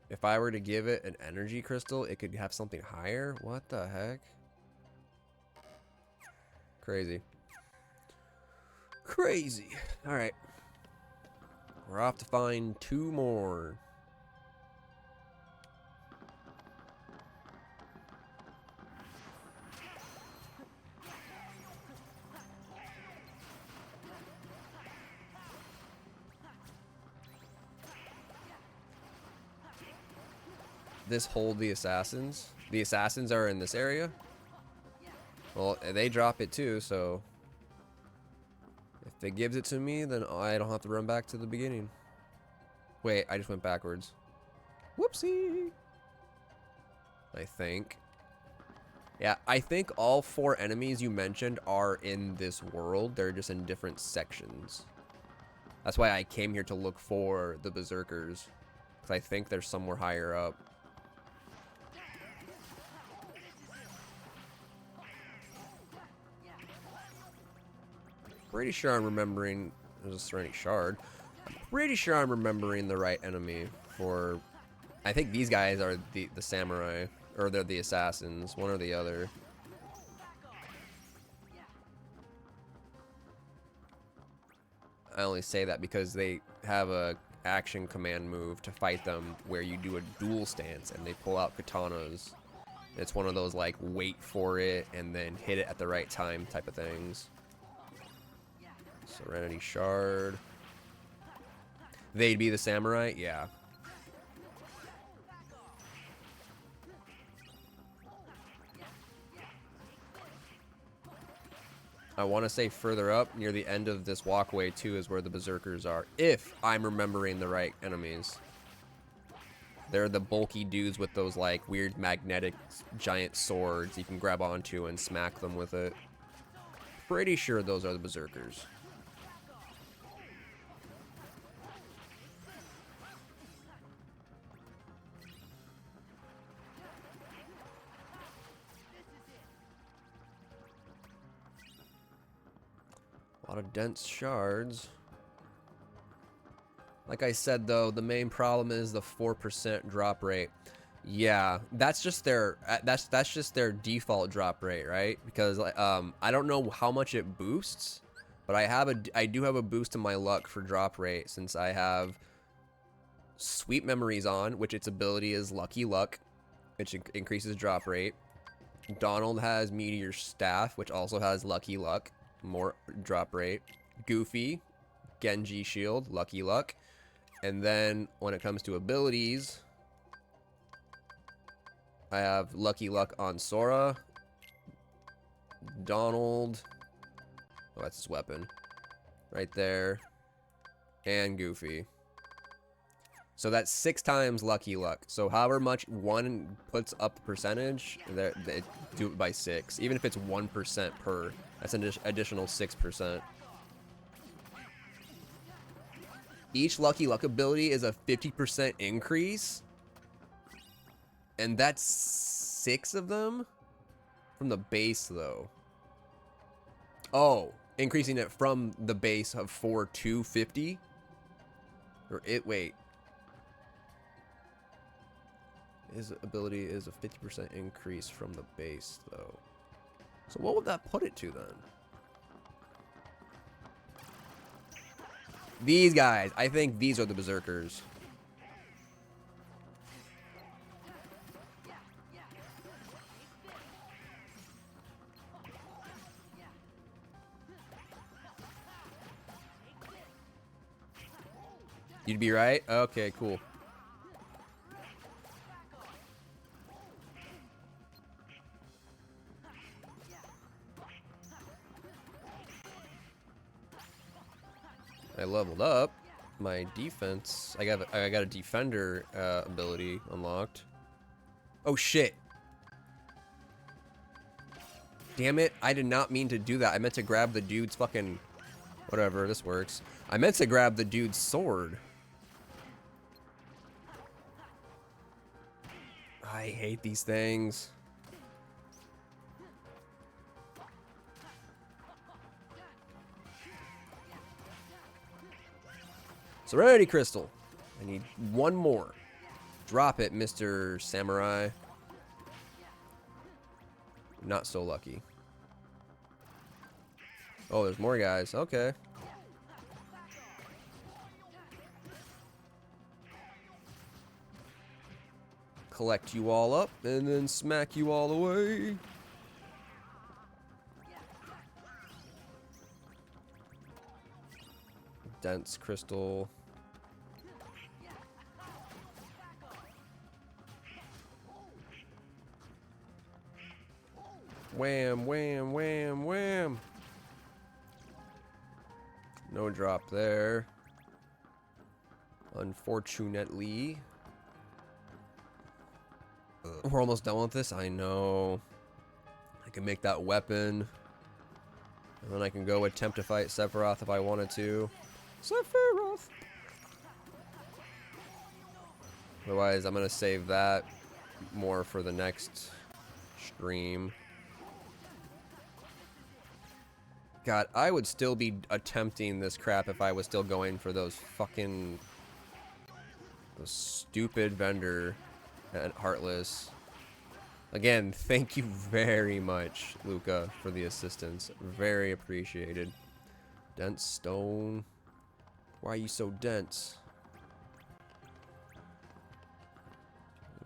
If I were to give it an energy crystal, it could have something higher? What the heck? Crazy. Crazy. Alright. We're off to find 2 more. This hold the assassins. The assassins are in this area. Well, they drop it too, so if it gives it to me, then I don't have to run back to the beginning. Wait, I just went backwards. Whoopsie. I think. Yeah, I think all 4 enemies you mentioned are in this world. They're just in different sections. That's why I came here to look for the berserkers. Because I think they're somewhere higher up. Pretty sure I'm remembering. There's a Serenity Shard. I'm pretty sure I'm remembering the right enemy for. I think these guys are the samurai, or they're the assassins, one or the other. I only say that because they have a action command move to fight them where you do a dual stance and they pull out katanas. It's one of those like wait for it and then hit it at the right time type of things. Serenity Shard. They'd be the samurai? Yeah. I want to say further up near the end of this walkway too is where the berserkers are, if I'm remembering the right enemies. They're the bulky dudes with those like weird magnetic giant swords you can grab onto and smack them with it. Pretty sure those are the berserkers. A lot of dense shards. Like I said though, the main problem is the 4% drop rate. Yeah, that's just their that's just their default drop rate, right? Because I don't know how much it boosts, but I do have a boost in my luck for drop rate since I have Sweet Memories on, which its ability is Lucky Luck, which increases drop rate. Donald has Meteor Staff, which also has Lucky Luck, more drop rate. Goofy, Genji Shield, Lucky Luck. And then when it comes to abilities, I have Lucky Luck on Sora, Donald, oh that's his weapon, right there, and Goofy. So that's 6 times Lucky Luck. So however much one puts up the percentage, they do it by 6. Even if it's 1% per, that's an additional 6%. Each Lucky Luck ability is a 50% increase. And that's 6 of them from the base, though. Oh, increasing it from the base of 4 to 50? Or wait. His ability is a 50% increase from the base, though. So what would that put it to, then? These guys. I think these are the berserkers. You'd be right? Okay, cool. I leveled up my defense. I got a defender ability unlocked. Oh shit. Damn it, I did not mean to do that. I meant to grab the dude's fucking whatever, this works. I meant to grab the dude's sword. I hate these things. Serenity Crystal. I need one more. Drop it, Mr. Samurai. Not so lucky. Oh, there's more guys. Okay. collect you all up and then smack you all away. Dense crystal. Wham, wham, wham, wham. No drop there. Unfortunately. We're almost done with this. I know. I can make that weapon. And then I can go attempt to fight Sephiroth if I wanted to. Sephiroth! Otherwise, I'm going to save that more for the next stream. God, I would still be attempting this crap if I was still going for those fucking... those stupid vendor at Heartless. Again, thank you very much, Luca, for the assistance. Very appreciated. Dense stone. Why are you so dense?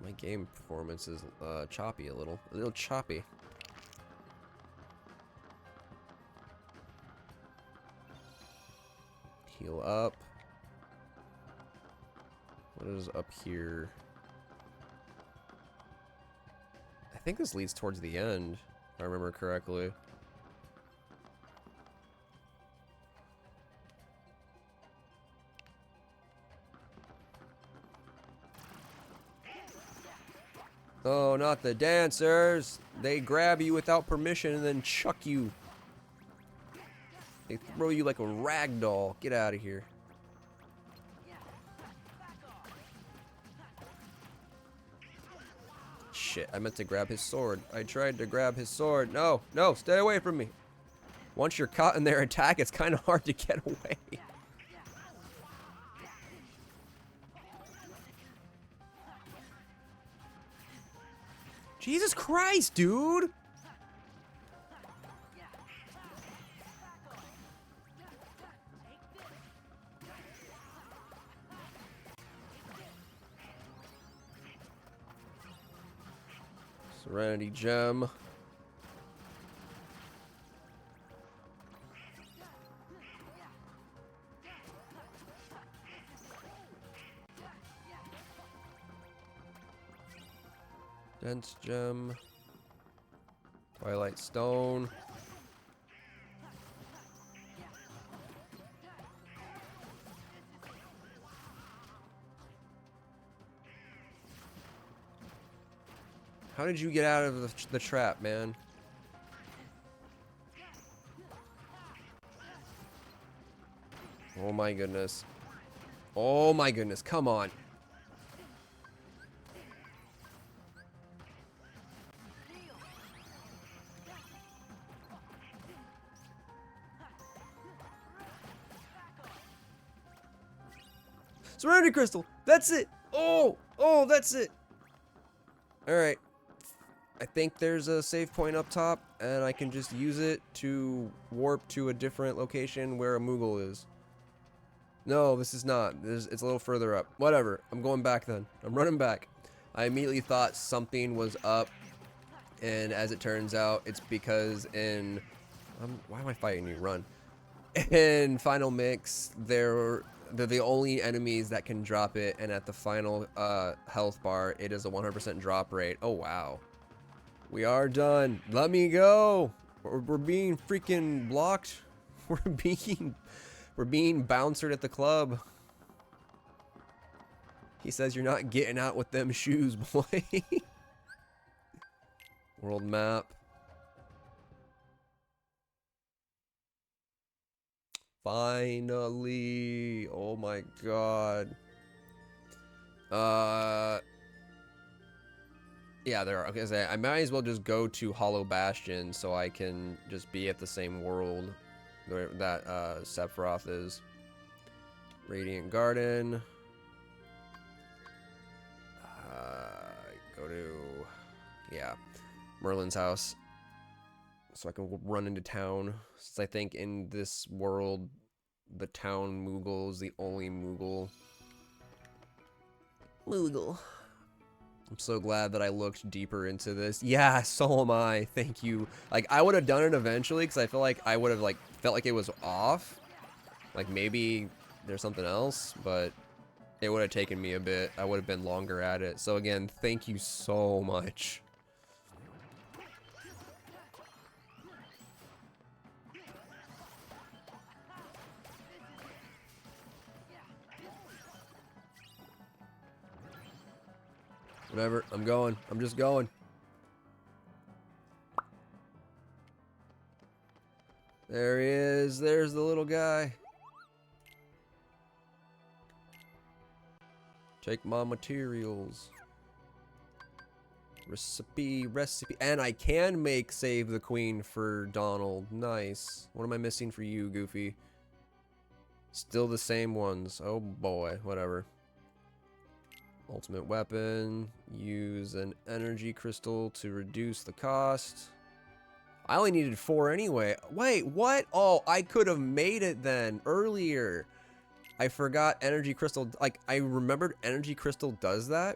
My game performance is choppy a little choppy. Heal up. What is up here? I think this leads towards the end, if I remember correctly. Oh, not the dancers! They grab you without permission and then chuck you. They throw you like a rag doll. Get out of here. Shit, I meant to grab his sword. I tried to grab his sword. No, no, stay away from me. Once you're caught in their attack, it's kind of hard to get away. Jesus Christ, dude! Serenity Gem. Dense Gem. Twilight Stone. How did you get out of the trap, man? Oh my goodness. Oh my goodness, come on. Serenity Crystal! That's it! Oh! Oh, that's it! Alright. I think there's a save point up top, and I can just use it to warp to a different location where a Moogle is. No, this is not. It's a little further up. Whatever. I'm going back then. I'm running back. I immediately thought something was up, and as it turns out, it's because in... why am I fighting you? Run. In Final Mix, they're the only enemies that can drop it, and at the final health bar, it is a 100% drop rate. Oh, wow. We are done. Let me go. We're being freaking blocked. We're being bouncered at the club. He says you're not getting out with them shoes, boy. World map. Finally. Oh my god. Yeah, there are. Okay, I might as well just go to Hollow Bastion so I can just be at the same world that Sephiroth is. Radiant Garden. Go to, yeah, Merlin's house. So I can run into town. Since I think in this world, the town Moogle is the only Moogle. Moogle. I'm so glad that I looked deeper into this. Yeah, so am I. Thank you. Like, I would have done it eventually because I feel like I would have, like, felt like it was off. Like, maybe there's something else, but it would have taken me a bit. I would have been longer at it. So, again, thank you so much. Whatever. I'm going. I'm just going. There he is. There's the little guy. Take my materials. Recipe. And I can make Save the Queen for Donald. Nice. What am I missing for you, Goofy? Still the same ones. Oh boy. Whatever. Ultimate weapon. Use an energy crystal to reduce the cost. I only needed 4 anyway. Wait, what? Oh, I could have made it then earlier. I forgot energy crystal. Like, I remembered energy crystal does that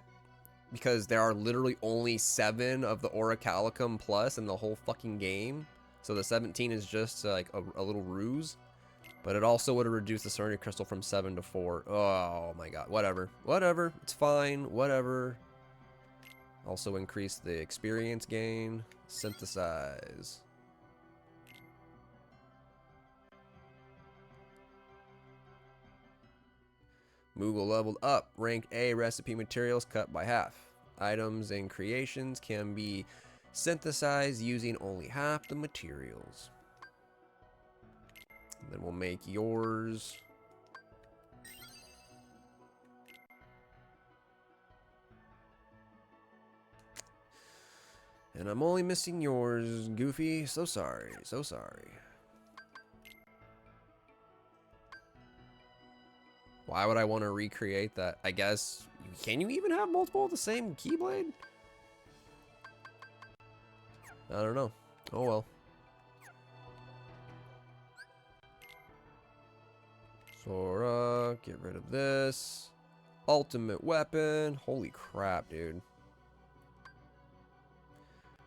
because there are literally only 7 of the Auracalicum plus in the whole fucking game. So the 17 is just like a little ruse. But it also would have reduced the Serenity Crystal from 7 to 4. Oh my god. Whatever. Whatever. It's fine. Whatever. Also increase the experience gain. Synthesize. Moogle leveled up. Ranked A recipe materials cut by half. Items and creations can be synthesized using only half the materials. And then we'll make yours. And I'm only missing yours, Goofy. So sorry. So sorry. Why would I want to recreate that? I guess. Can you even have multiple of the same Keyblade? I don't know. Oh well. Sora, get rid of this. Ultimate weapon. Holy crap, dude.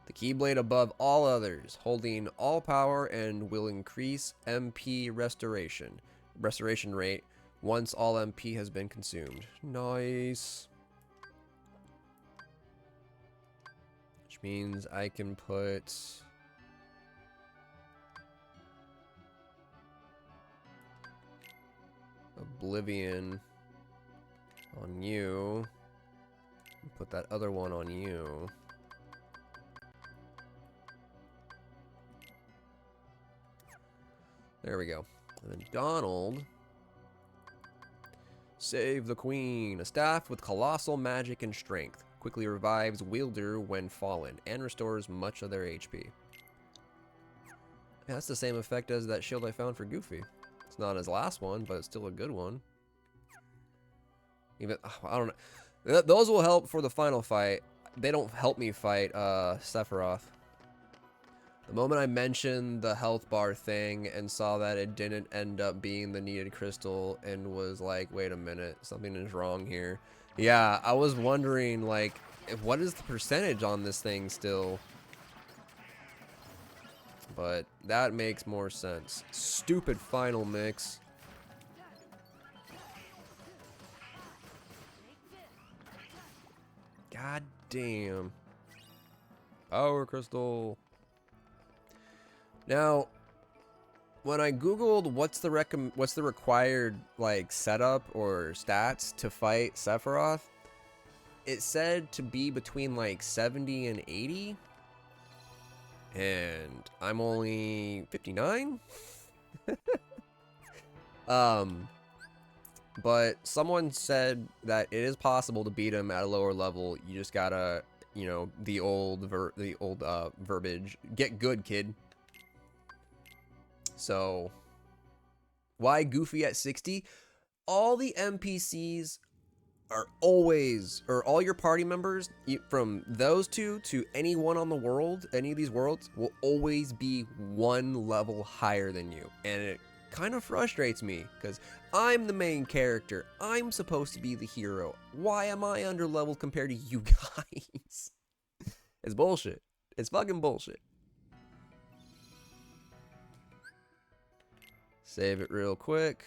The Keyblade above all others, holding all power and will increase MP restoration rate once all MP has been consumed. Nice. Which means I can put Oblivion on you. And put that other one on you. There we go. And then Donald. Save the Queen. A staff with colossal magic and strength. Quickly revives wielder when fallen and restores much of their HP. Yeah, that's the same effect as that shield I found for Goofy. It's not his last one, but it's still a good one. Even, I don't know. Those will help for the final fight. They don't help me fight Sephiroth. The moment I mentioned the health bar thing and saw that it didn't end up being the needed crystal and was like, wait a minute, something is wrong here. Yeah, I was wondering, like, what is the percentage on this thing still? But that makes more sense. Stupid final mix. God damn. Power crystal. Now, when I googled what's the required like setup or stats to fight Sephiroth, it said to be between like 70 and 80, and I'm only 59. But someone said that it is possible to beat him at a lower level. You just gotta, you know, the old verbiage. Get good, kid. So, why Goofy at 60? All the NPCs are always, or all your party members, from those two to anyone on the world, any of these worlds, will always be one level higher than you. And kind of frustrates me because I'm the main character. I'm supposed to be the hero. Why am I underleveled compared to you guys? It's bullshit. It's fucking bullshit. Save it real quick.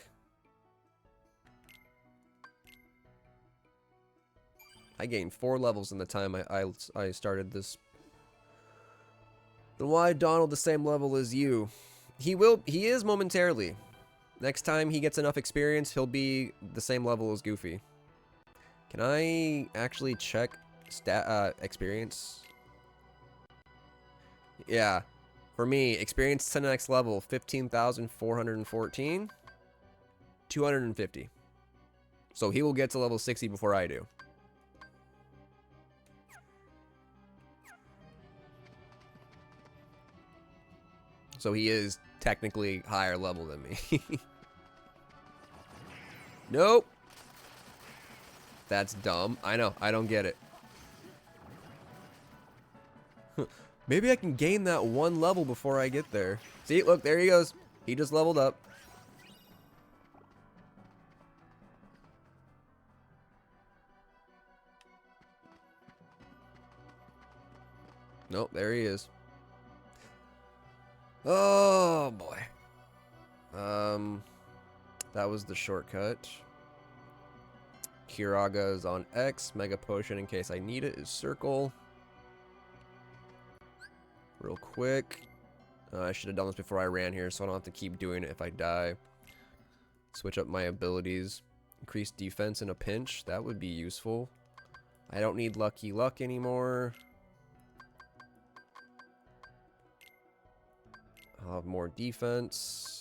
I gained 4 levels in the time I started this. Then why Donald the same level as you? He is momentarily. Next time he gets enough experience, he'll be the same level as Goofy. Can I actually check experience? Yeah. For me, experience to the next level, 15,414. 250. So he will get to level 60 before I do. So he is technically higher level than me. Nope. That's dumb. I know. I don't get it. Maybe I can gain that 1 level before I get there. See, look, there he goes. He just leveled up. Nope, there he is. Oh, boy. That was the shortcut. Kiraga is on X. Mega Potion, in case I need it, is circle. Real quick. I should have done this before I ran here, so I don't have to keep doing it if I die. Switch up my abilities. Increase defense in a pinch. That would be useful. I don't need Lucky Luck anymore. I'll have more defense.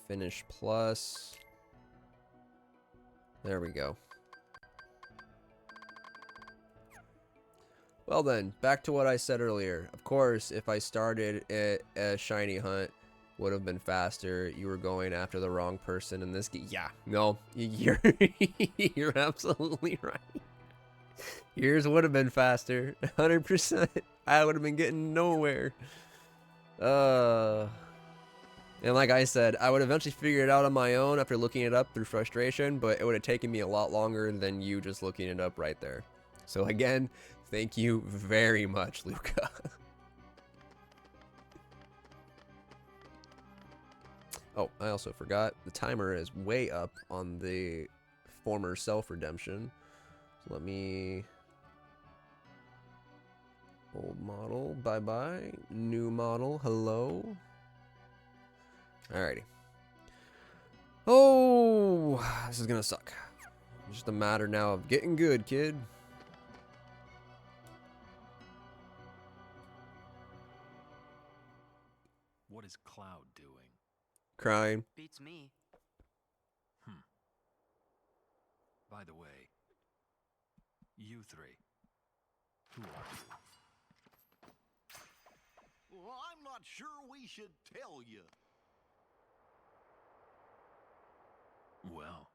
Finish plus. There we go. Well then, back to what I said earlier. Of course, if I started a shiny hunt, would have been faster. You were going after the wrong person in this game. Yeah, no, you're you're absolutely right. Yours would have been faster, 100%. I would have been getting nowhere. And like I said, I would eventually figure it out on my own after looking it up through frustration, but it would have taken me a lot longer than you just looking it up right there. So again, thank you very much, Luca. Oh, I also forgot, the timer is way up on the former self-redemption. So let me... Old model, bye-bye. New model, hello. Alrighty. Oh, this is gonna suck. It's just a matter now of getting good, kid. What is Cloud doing? Crying. Beats me. By the way, you three, who are you? Well, I'm not sure we should tell you. Well,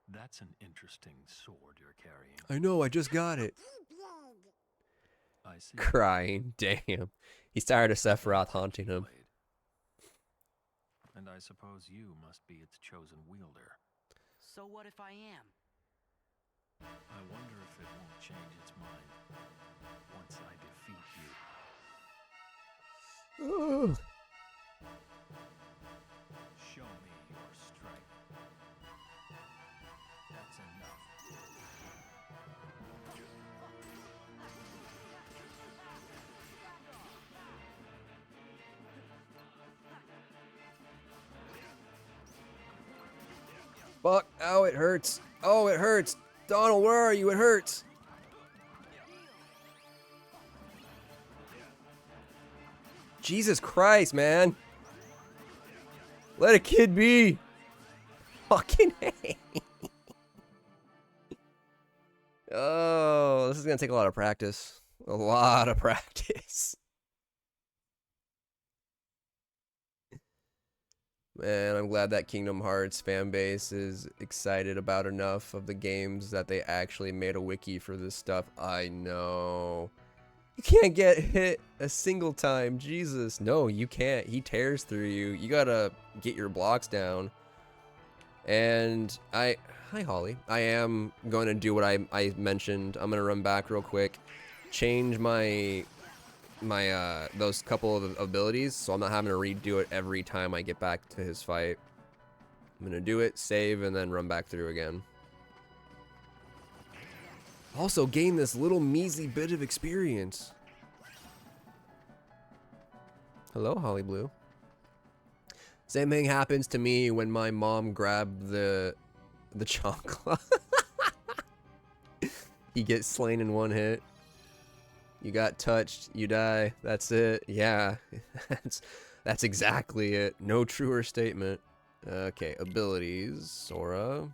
that's an interesting sword you're carrying. I know, I just got it. I see. Crying, damn. He's tired of Sephiroth haunting him. Blade. And I suppose you must be its chosen wielder. So what if I am? I wonder if it won't change its mind once I defeat you. Oh. Show me your strength. That's enough. Fuck, ow, it hurts. Oh, it hurts. Donald, where are you? It hurts. Jesus Christ, man. Let a kid be. Fucking hey. Oh, this is gonna take a lot of practice. A lot of practice. Man, I'm glad that Kingdom Hearts fan base is excited about enough of the games that they actually made a wiki for this stuff. I know. You can't get hit a single time. Jesus. No, you can't. He tears through you. You gotta get your blocks down. And hi Holly. I am going to do what I mentioned. I'm gonna run back real quick, change my those couple of abilities, so I'm not having to redo it every time I get back to his fight. I'm gonna do it, save, and then run back through again. Also gain this little measly bit of experience. Hello, Holly Blue. Same thing happens to me when my mom grabbed the chancla. You get slain in one hit. You got touched, you die. That's it. Yeah, that's exactly it. No truer statement. Okay, abilities. Sora.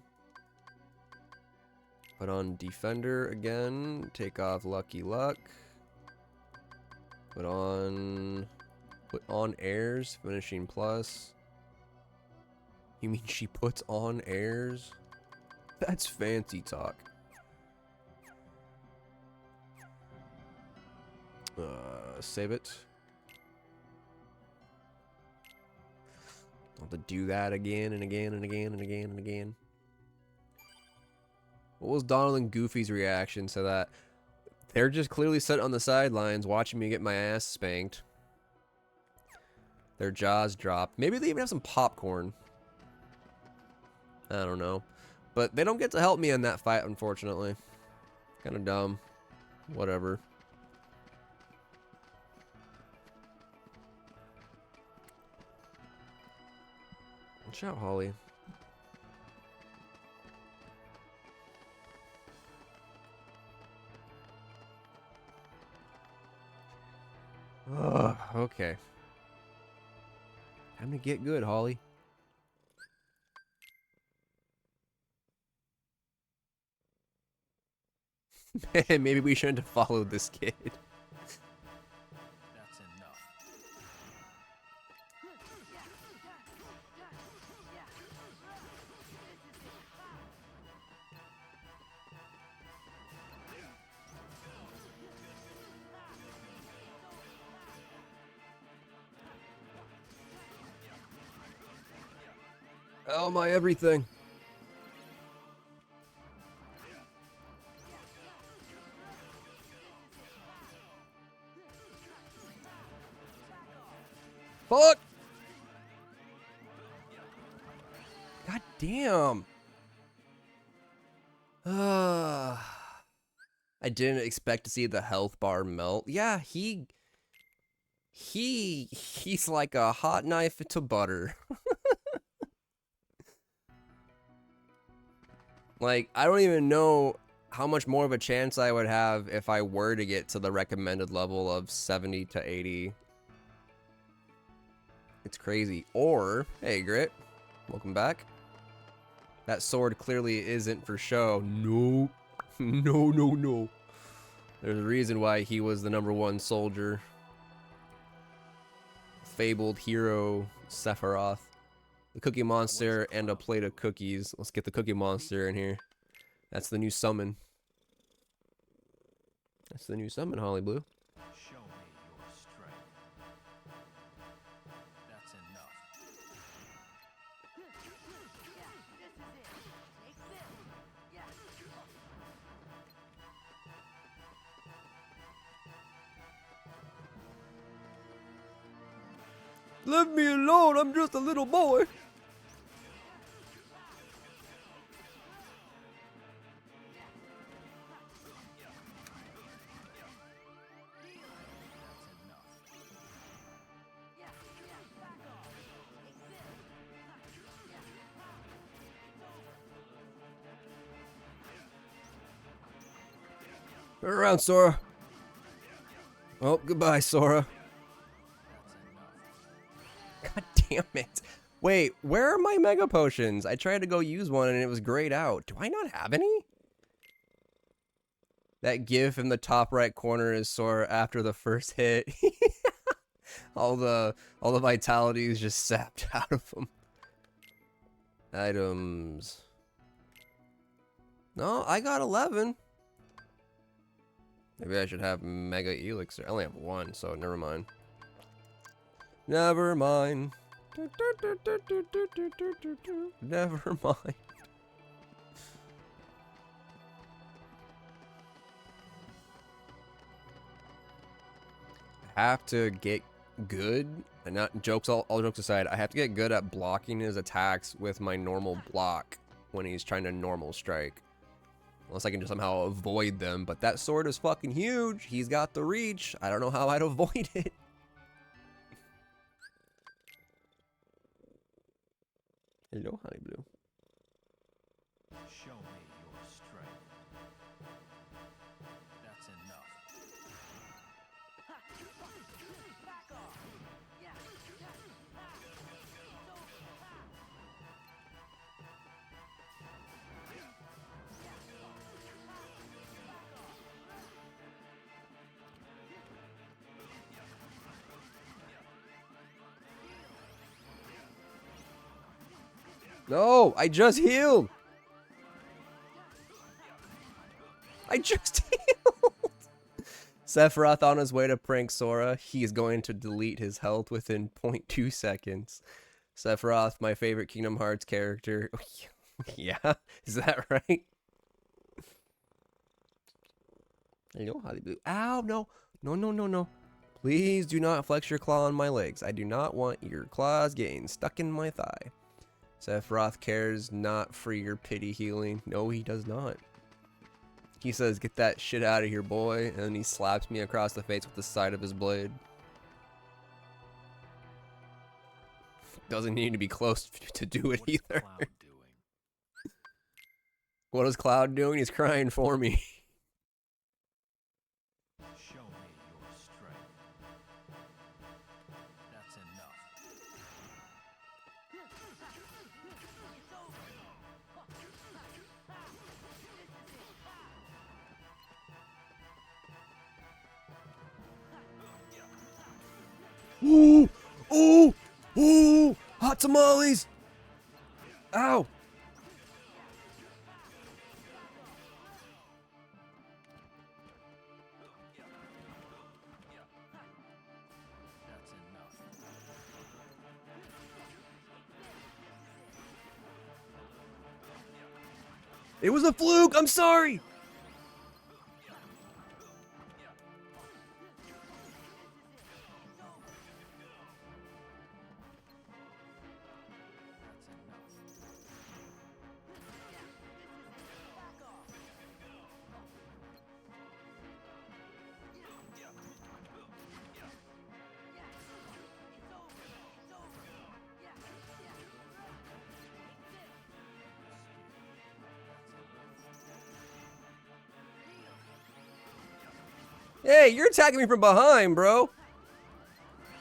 Put on Defender again. Take off Lucky Luck. Put on Airs. Finishing Plus. You mean she puts on Airs? That's fancy talk. Save it. I'll have to do that again and again and again and again and again. What was Donald and Goofy's reaction to that? They're just clearly sitting on the sidelines watching me get my ass spanked. Their jaws dropped. Maybe they even have some popcorn. I don't know. But they don't get to help me in that fight, unfortunately. Kind of dumb. Whatever. Watch out, Holly. Ugh, okay. Time to get good, Holly. Maybe we shouldn't have followed this kid. That's enough. Oh, my everything. Fuck! God damn. I didn't expect to see the health bar melt. Yeah, he's like a hot knife to butter. Like, I don't even know how much more of a chance I would have if I were to get to the recommended level of 70 to 80. It's crazy. Or, hey, Grit, welcome back. That sword clearly isn't for show. No. No, no, no. There's a reason why he was the #1 soldier. Fabled hero Sephiroth. The Cookie Monster and a plate of cookies. Let's get the Cookie Monster in here. That's the new summon. That's the new summon, Holly Blue. Show me your strength. That's enough. Leave me alone, I'm just a little boy. Turn around, Sora. Oh, goodbye, Sora. God damn it. Wait, where are my Mega Potions? I tried to go use one and it was grayed out. Do I not have any? That gif in the top right corner is Sora after the first hit. all the vitality is just sapped out of him. Items. No, I got 11. Maybe I should have Mega Elixir. I only have one, so never mind. Never mind. Never mind. I have to get good, and not jokes. All jokes aside, I have to get good at blocking his attacks with my normal block when he's trying to normal strike. Unless I can just somehow avoid them, but that sword is fucking huge. He's got the reach. I don't know how I'd avoid it. Hello, Honey Blue. Show me your strength. That's enough. Back off. Yeah. No, I just healed. I just healed. Sephiroth on his way to prank Sora. He is going to delete his health within 0.2 seconds. Sephiroth, my favorite Kingdom Hearts character. Yeah, is that right? Hello, Holly Blue. Ow, no. No, no, no, no. Please do not flex your claw on my legs. I do not want your claws getting stuck in my thigh. Sephiroth cares not for your pity healing. No, he does not. He says, get that shit out of here, boy. And then he slaps me across the face with the side of his blade. Doesn't need to be close to do it What is either. Cloud doing? What is Cloud doing? He's crying for me. Show me your strength. That's enough. Ooh! Ooh! Ooh! Hot tamales! Ow! That's enough. It was a fluke! I'm sorry! That's enough. Hey, you're attacking me from behind, bro.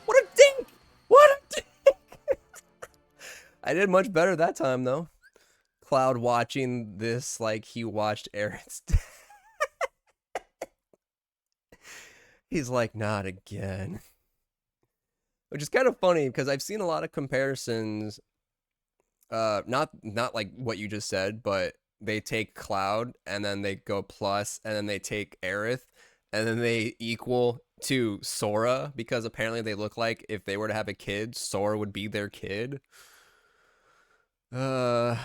What a dink! What a dink! I did much better that time, though. Cloud watching this like he watched Aerith's death. He's like, not again. Which is kind of funny because I've seen a lot of comparisons. Not like what you just said, but they take Cloud and then they go plus and then they take Aerith and then they equal to Sora because apparently they look like if they were to have a kid, Sora would be their kid. So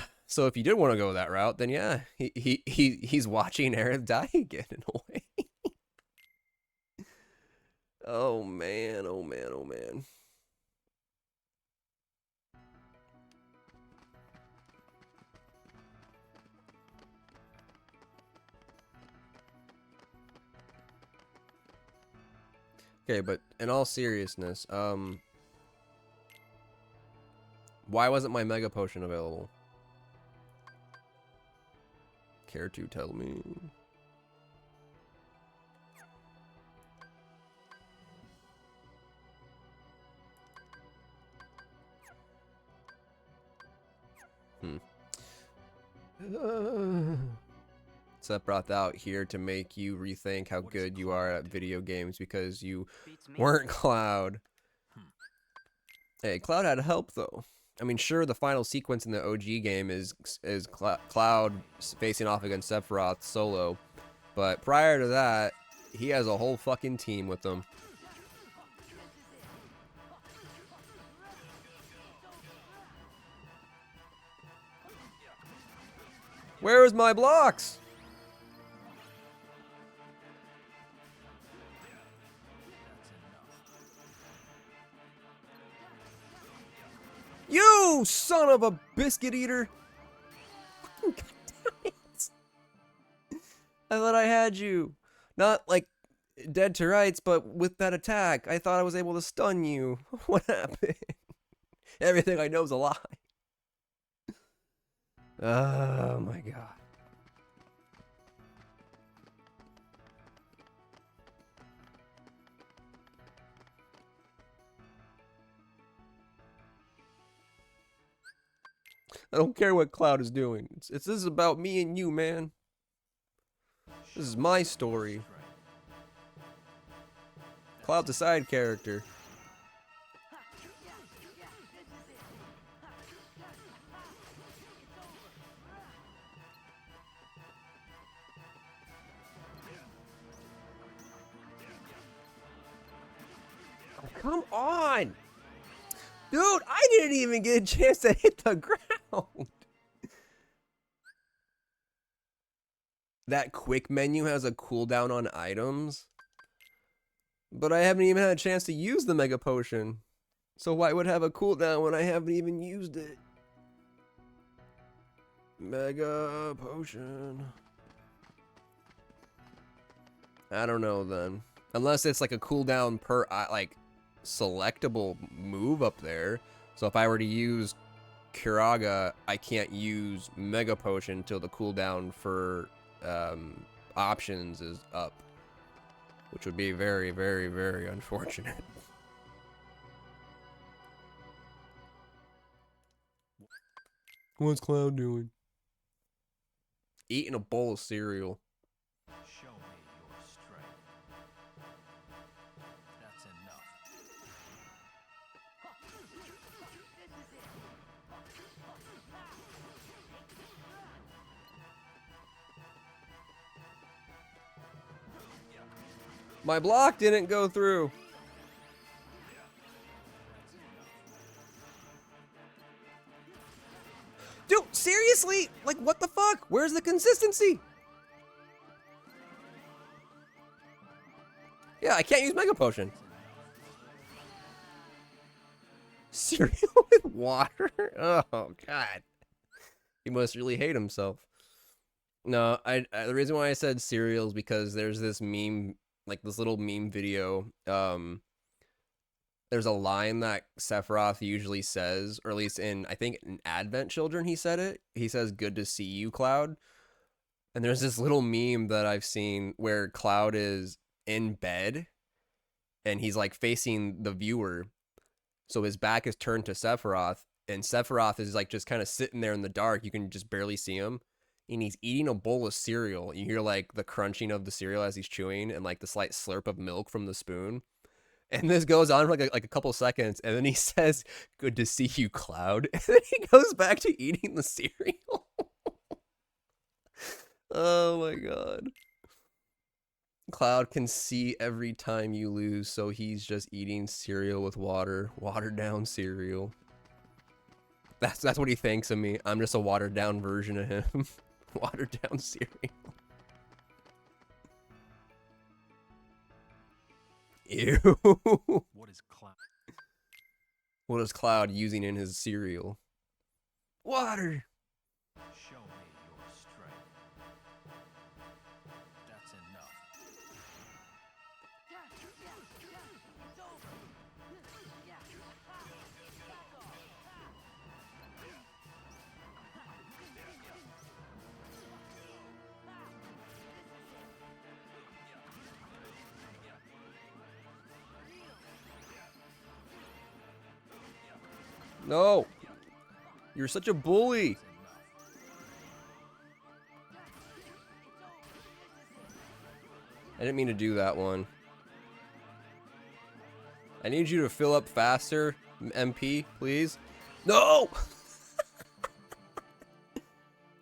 if you did want to go that route, then yeah, he's watching Aerith die again in a way. Oh man, oh man, oh man. Okay, but in all seriousness, why wasn't my Mega Potion available? Care to tell me? Sephiroth out here to make you rethink how What is good you are Cloud at doing? video games because you Beats me. weren't Cloud. Hmm. Hey, Cloud had help though. I mean, sure, the final sequence in the OG game is Cloud facing off against Sephiroth solo, but prior to that, He has a whole fucking team with him. Where is my blocks? You son of a biscuit eater! God damn it. I thought I had you. Not like dead to rights, but with that attack, I thought I was able to stun you. What happened? Everything I know is a lie. Oh my god. I don't care what Cloud is doing. This is about me and you, man. This is my story. Cloud's a side character. Oh, come on! Dude, I didn't even get a chance to hit the ground. That quick menu has a cooldown on items, but I haven't even had a chance to use the Mega Potion. So why would it have a cooldown when I haven't even used it? Mega Potion. I don't know then. Unless it's like a cooldown per like selectable move up there. So if I were to use Curaga, I can't use Mega Potion until the cooldown for options is up, which would be very, very, very unfortunate. What's Cloud doing? Eating a bowl of cereal. Show me your strength. That's enough. My block didn't go through. Dude, seriously? Like, what the fuck? Where's the consistency? Yeah, I can't use Mega Potion. Cereal with water? Oh, God. He must really hate himself. No, the reason why I said cereal is because there's this meme, like this little meme video. There's a line that Sephiroth usually says, or at least I think in Advent Children he said it. He says, "Good to see you, Cloud." And there's this little meme that I've seen where Cloud is in bed and he's like facing the viewer. So his back is turned to Sephiroth, and Sephiroth is like just kind of sitting there in the dark. You can just barely see him. And he's eating a bowl of cereal. You hear like the crunching of the cereal as he's chewing and like the slight slurp of milk from the spoon. And this goes on for like a couple seconds, and then he says, "Good to see you, Cloud." And then he goes back to eating the cereal. Oh my god. Cloud can see every time you lose, so he's just eating cereal with water, watered down cereal. That's what he thinks of me. I'm just a watered down version of him. Watered down cereal. Ew. What is Cloud? What is Cloud using in his cereal? Water. Show me your strength. That's enough. It's over. No. You're such a bully. I didn't mean to do that one. I need you to fill up faster, MP, please. No!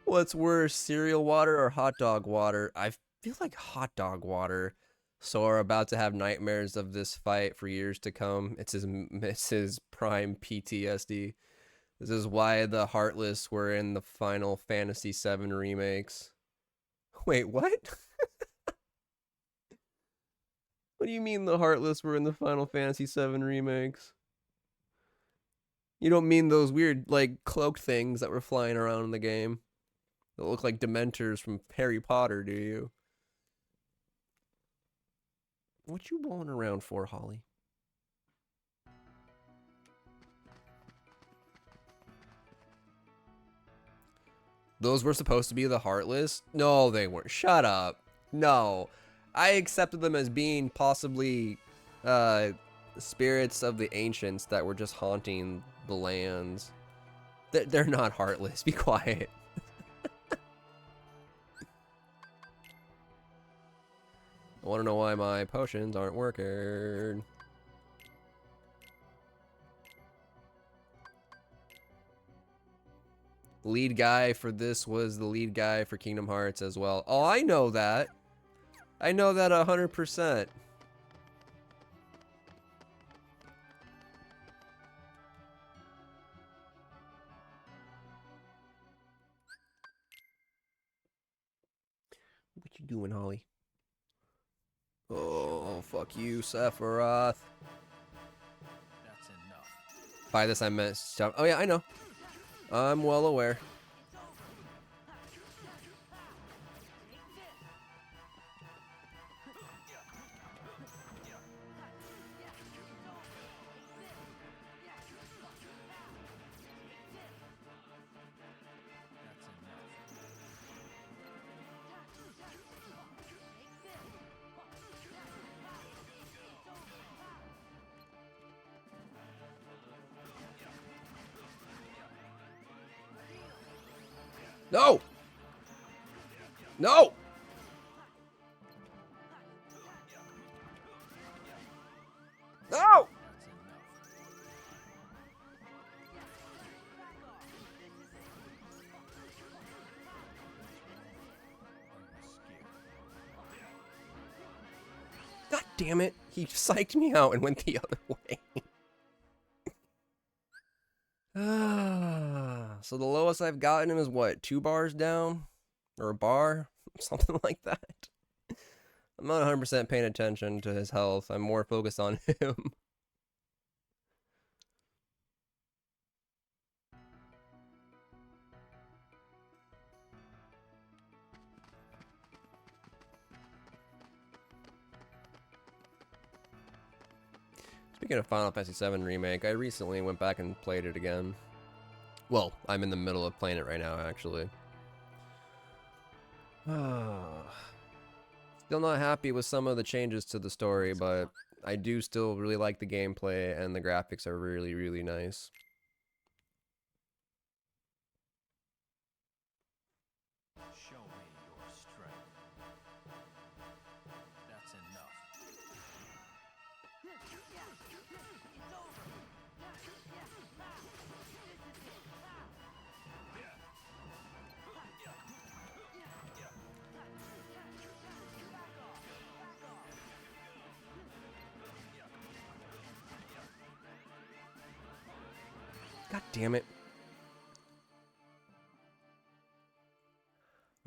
What's worse, cereal water or hot dog water? I feel like hot dog water. Sora about to have nightmares of this fight for years to come. It's his prime PTSD. This is why the Heartless were in the Final Fantasy VII remakes. Wait, what? What do you mean the Heartless were in the Final Fantasy VII remakes? You don't mean those weird, like, cloaked things that were flying around in the game that look like Dementors from Harry Potter, do you? What you rolling around for, Holly? Those were supposed to be the Heartless? No, they weren't. Shut up. No. I accepted them as being possibly spirits of the ancients that were just haunting the lands. They're not Heartless. Be quiet. I want to know why my potions aren't working. Lead guy for this was the lead guy for Kingdom Hearts as well. Oh, I know that. I know that 100%. What you doing, Holly? Oh, fuck you, Sephiroth. That's enough. By this I meant stuff. Oh yeah, I know. I'm well aware. No! No! No! God damn it. He psyched me out and went the other way. So the lowest I've gotten him is what, 2 bars down? Or a bar? Something like that. I'm not 100% paying attention to his health. I'm more focused on him. Speaking of Final Fantasy VII Remake, I recently went back and played it again. Well, I'm in the middle of playing it right now, actually. Still not happy with some of the changes to the story, but I do still really like the gameplay, and the graphics are really, really nice. Show me your strength. That's enough. God damn it.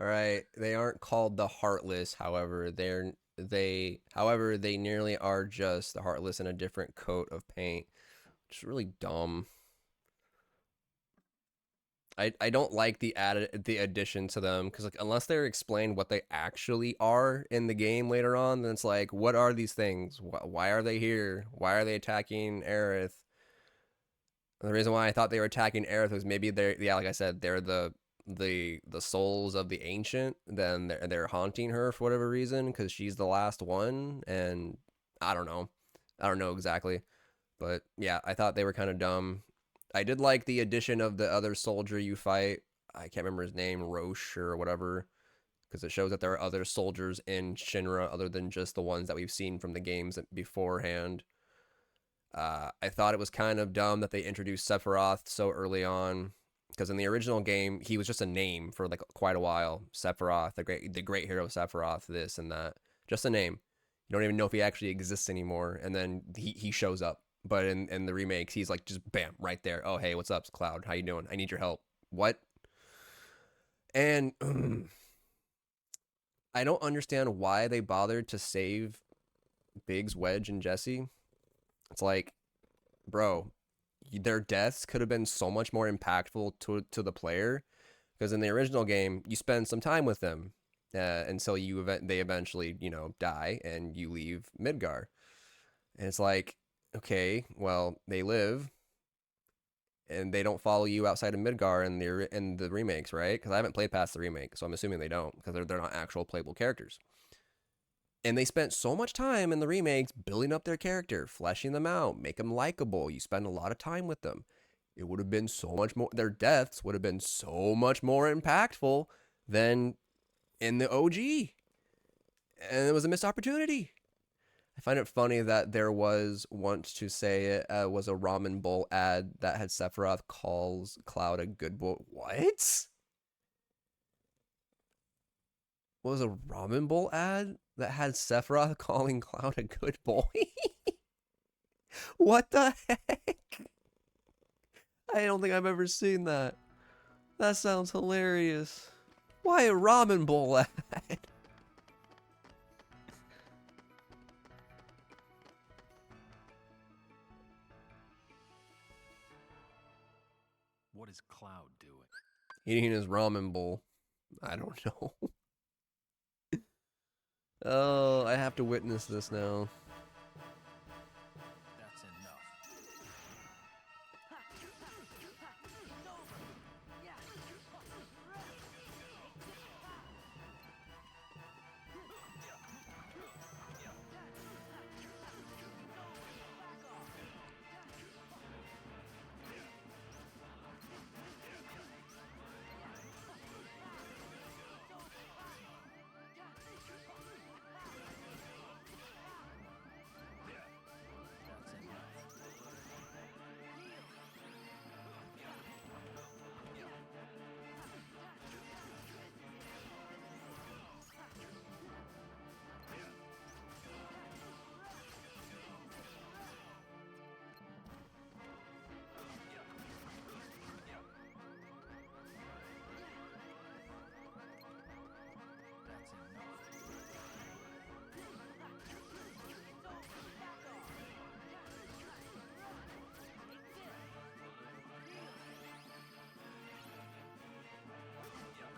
Alright, they aren't called the Heartless, however, they nearly are just the Heartless in a different coat of paint. Which is really dumb. I don't like the addition to them, because like unless they're explained what they actually are in the game later on, then it's like, what are these things? Why are they here? Why are they attacking Aerith? And the reason why I thought they were attacking Aerith was maybe they're, yeah, like I said, they're the souls of the ancient. Then they're haunting her for whatever reason, because she's the last one, and I don't know exactly, but yeah, I thought they were kind of dumb. I did like the addition of the other soldier you fight. I can't remember his name, Roche or whatever, because it shows that there are other soldiers in Shinra other than just the ones that we've seen from the games beforehand. I thought it was kind of dumb that they introduced Sephiroth so early on, because in the original game he was just a name for like quite a while. Sephiroth, the great hero Sephiroth, this and that, just a name. You don't even know if he actually exists anymore, and then he shows up. But in the remakes, he's like just bam right there. Oh hey, what's up, Cloud? How you doing? I need your help. What? And I don't understand why they bothered to save Biggs, Wedge, and Jesse. It's like, bro, their deaths could have been so much more impactful to the player, because in the original game you spend some time with them until they eventually die and you leave Midgar, and it's like, okay, well, they live and they don't follow you outside of Midgar in the remakes, right? Because I haven't played past the remake, so I'm assuming they don't, because they're not actual playable characters. And they spent so much time in the remakes building up their character, fleshing them out, make them likable. You spend a lot of time with them. It would have been so much more, their deaths would have been so much more impactful than in the OG. And it was a missed opportunity. I find it funny that there was, once to say it, was a ramen bowl ad that had Sephiroth calls Cloud a good boy. What? What was a ramen bowl ad that had Sephiroth calling Cloud a good boy? What the heck? I don't think I've ever seen that. That sounds hilarious. Why a ramen bowl ad? What is Cloud doing? Eating his ramen bowl. I don't know. Oh, I have to witness this now. That's enough.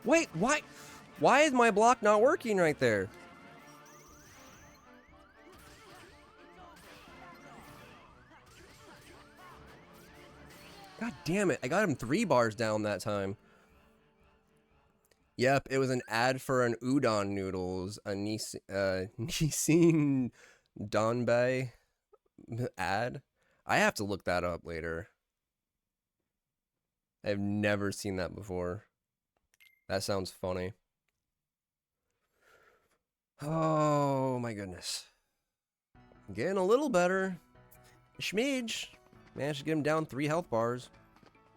Wait, why? Why is my block not working right there? God damn it. I got him 3 bars down that time. Yep, it was an ad for an udon noodles, a Nissin Donbei ad. I have to look that up later. I've never seen that before. That sounds funny. Oh my goodness. Getting a little better. Schmidge managed to get him down 3 health bars.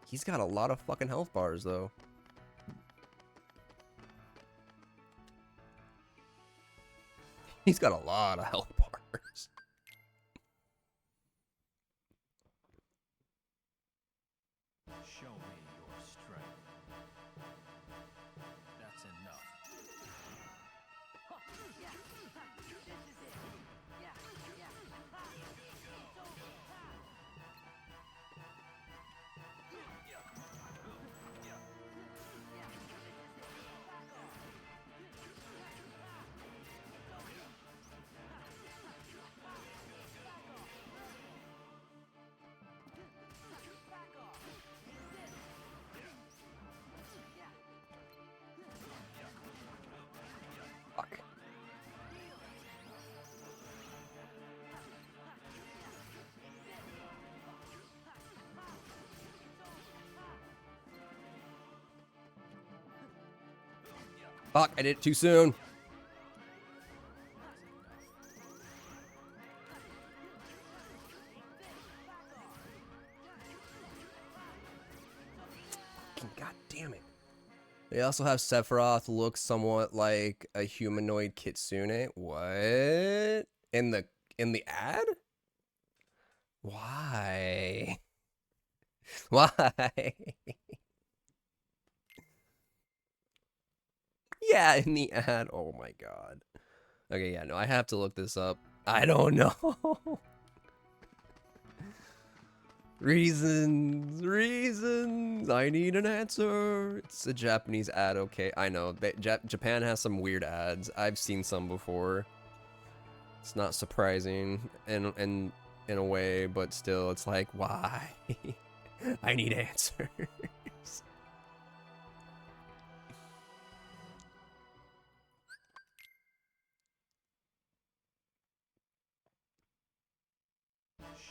He's got a lot of fucking health bars though. He's got a lot of health bars. Show me your strength. That's enough. Fuck. Fuck, I did it too soon. God damn it. They also have Sephiroth look somewhat like a humanoid kitsune. What? In the ad? Why? Why? Yeah, in the ad. Oh my god. Okay, yeah, no, I have to look this up. I don't know. Reasons. I need an answer. It's a Japanese ad. Okay, I know. Japan has some weird ads. I've seen some before. It's not surprising in a way, but still, it's like, why? I need answers.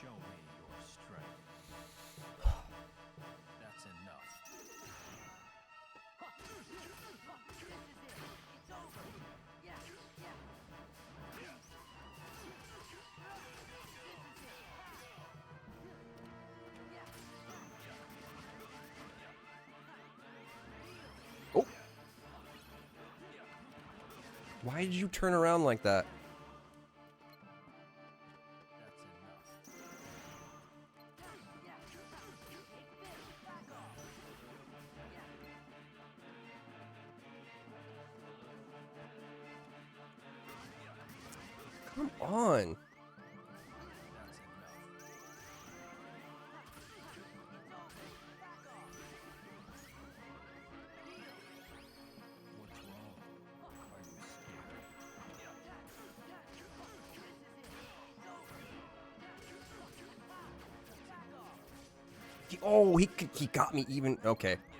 Show me your strength. That's enough. This is it. It's over. Yeah, yeah. This is it. Yeah. Oh. Why did you turn around like that? That's enough. Yeah. Back off. Yeah. Come on. That's enough. It's over. Back off. What's wrong? Are you scared? This is it. It's over. Back off. Oh, he got me even. Okay. That's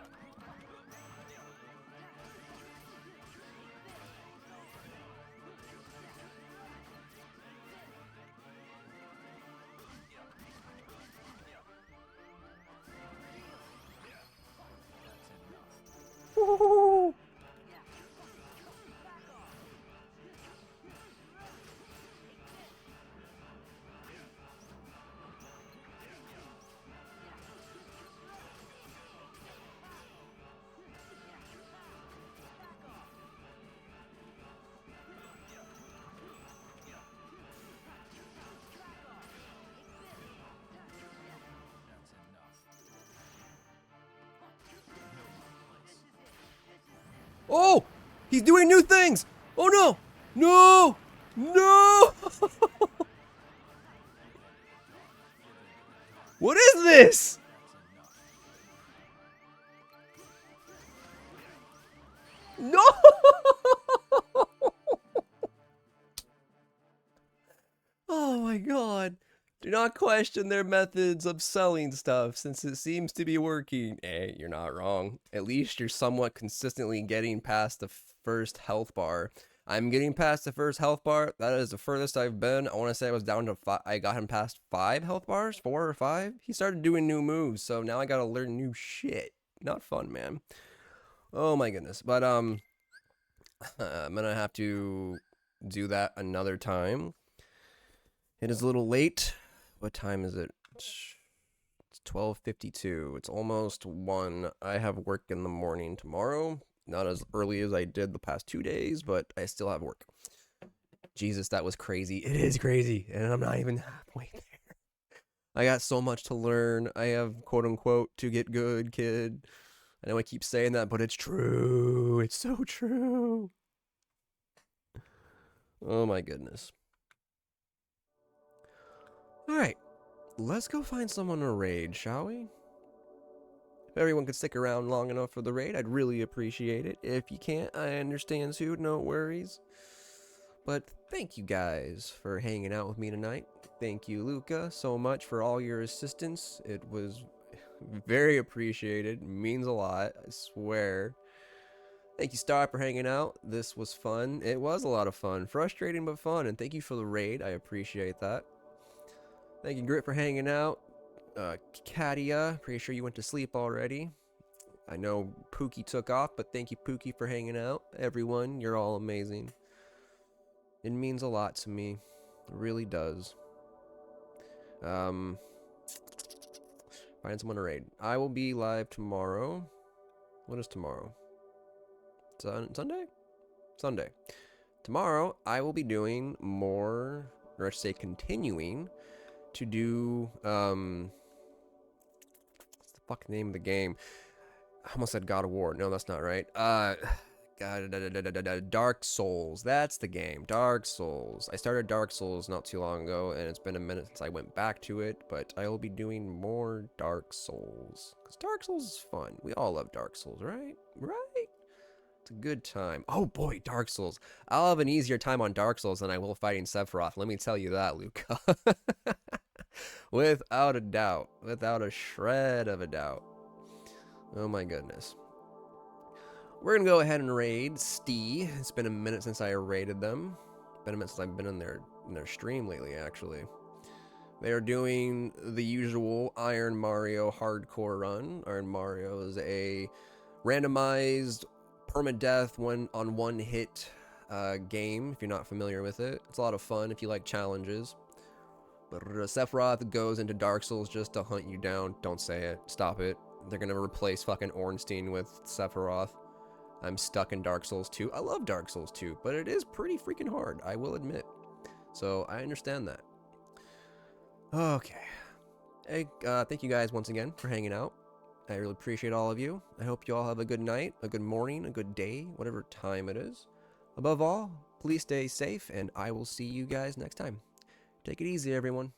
enough. Woo. Yeah. Back off. That's enough. Know my place. Oh, he's doing new things. Oh no, no, no. What is this? No. Oh my god. Do not question their methods of selling stuff since it seems to be working. Hey, you're not wrong. At least you're somewhat consistently getting past the first health bar. I'm getting past the first health bar. That is the furthest I've been. I want to say I was down to 5. I got him past 5 health bars, 4 or 5. He started doing new moves, so now I got to learn new shit. Not fun, man. Oh my goodness. But I'm going to have to do that another time. It is a little late. What time is it? It's 12:52. It's almost 1. I have work in the morning tomorrow. Not as early as I did the past 2 days, but I still have work. Jesus, that was crazy. It is crazy, and I'm not even halfway there. I got so much to learn. I have, quote unquote, to get good, kid. I know I keep saying that, but it's true. It's so true. Oh my goodness. Alright, let's go find someone to raid, shall we? If everyone could stick around long enough for the raid, I'd really appreciate it. If you can't, I understand too, no worries. But thank you guys for hanging out with me tonight. Thank you, Luca, so much for all your assistance. It was very appreciated. It means a lot, I swear. Thank you, Star, for hanging out. This was fun. It was a lot of fun. Frustrating, but fun. And thank you for the raid. I appreciate that. Thank you, Grit, for hanging out. Katia, pretty sure you went to sleep already. I know Pookie took off, but thank you, Pookie, for hanging out. Everyone, you're all amazing. It means a lot to me. It really does. Find someone to raid. I will be live tomorrow. What is tomorrow? Sunday? Sunday. Tomorrow, I will be doing more or I should say continuing to do, what's the fucking name of the game? I almost said God of War. No, that's not right. Dark Souls. That's the game. Dark Souls. I started Dark Souls not too long ago, and it's been a minute since I went back to it, but I will be doing more Dark Souls. Because Dark Souls is fun. We all love Dark Souls, right? Right? It's a good time. Oh boy, Dark Souls. I'll have an easier time on Dark Souls than I will fighting Sephiroth. Let me tell you that, Luca. Without a doubt. Without a shred of a doubt. Oh my goodness. We're going to go ahead and raid Stee. It's been a minute since I raided them. Been a minute since I've been in their stream lately, actually. They are doing the usual Iron Mario hardcore run. Iron Mario is a randomized permadeath one hit game, if you're not familiar with it. It's a lot of fun if you like challenges. But Sephiroth goes into Dark Souls just to hunt you down. Don't say it. Stop it. They're going to replace fucking Ornstein with Sephiroth. I'm stuck in Dark Souls 2. I love Dark Souls 2, but it is pretty freaking hard, I will admit. So I understand that. Okay. Hey, thank you guys once again for hanging out. I really appreciate all of you. I hope you all have a good night, a good morning, a good day, whatever time it is. Above all, please stay safe, and I will see you guys next time. Take it easy, everyone.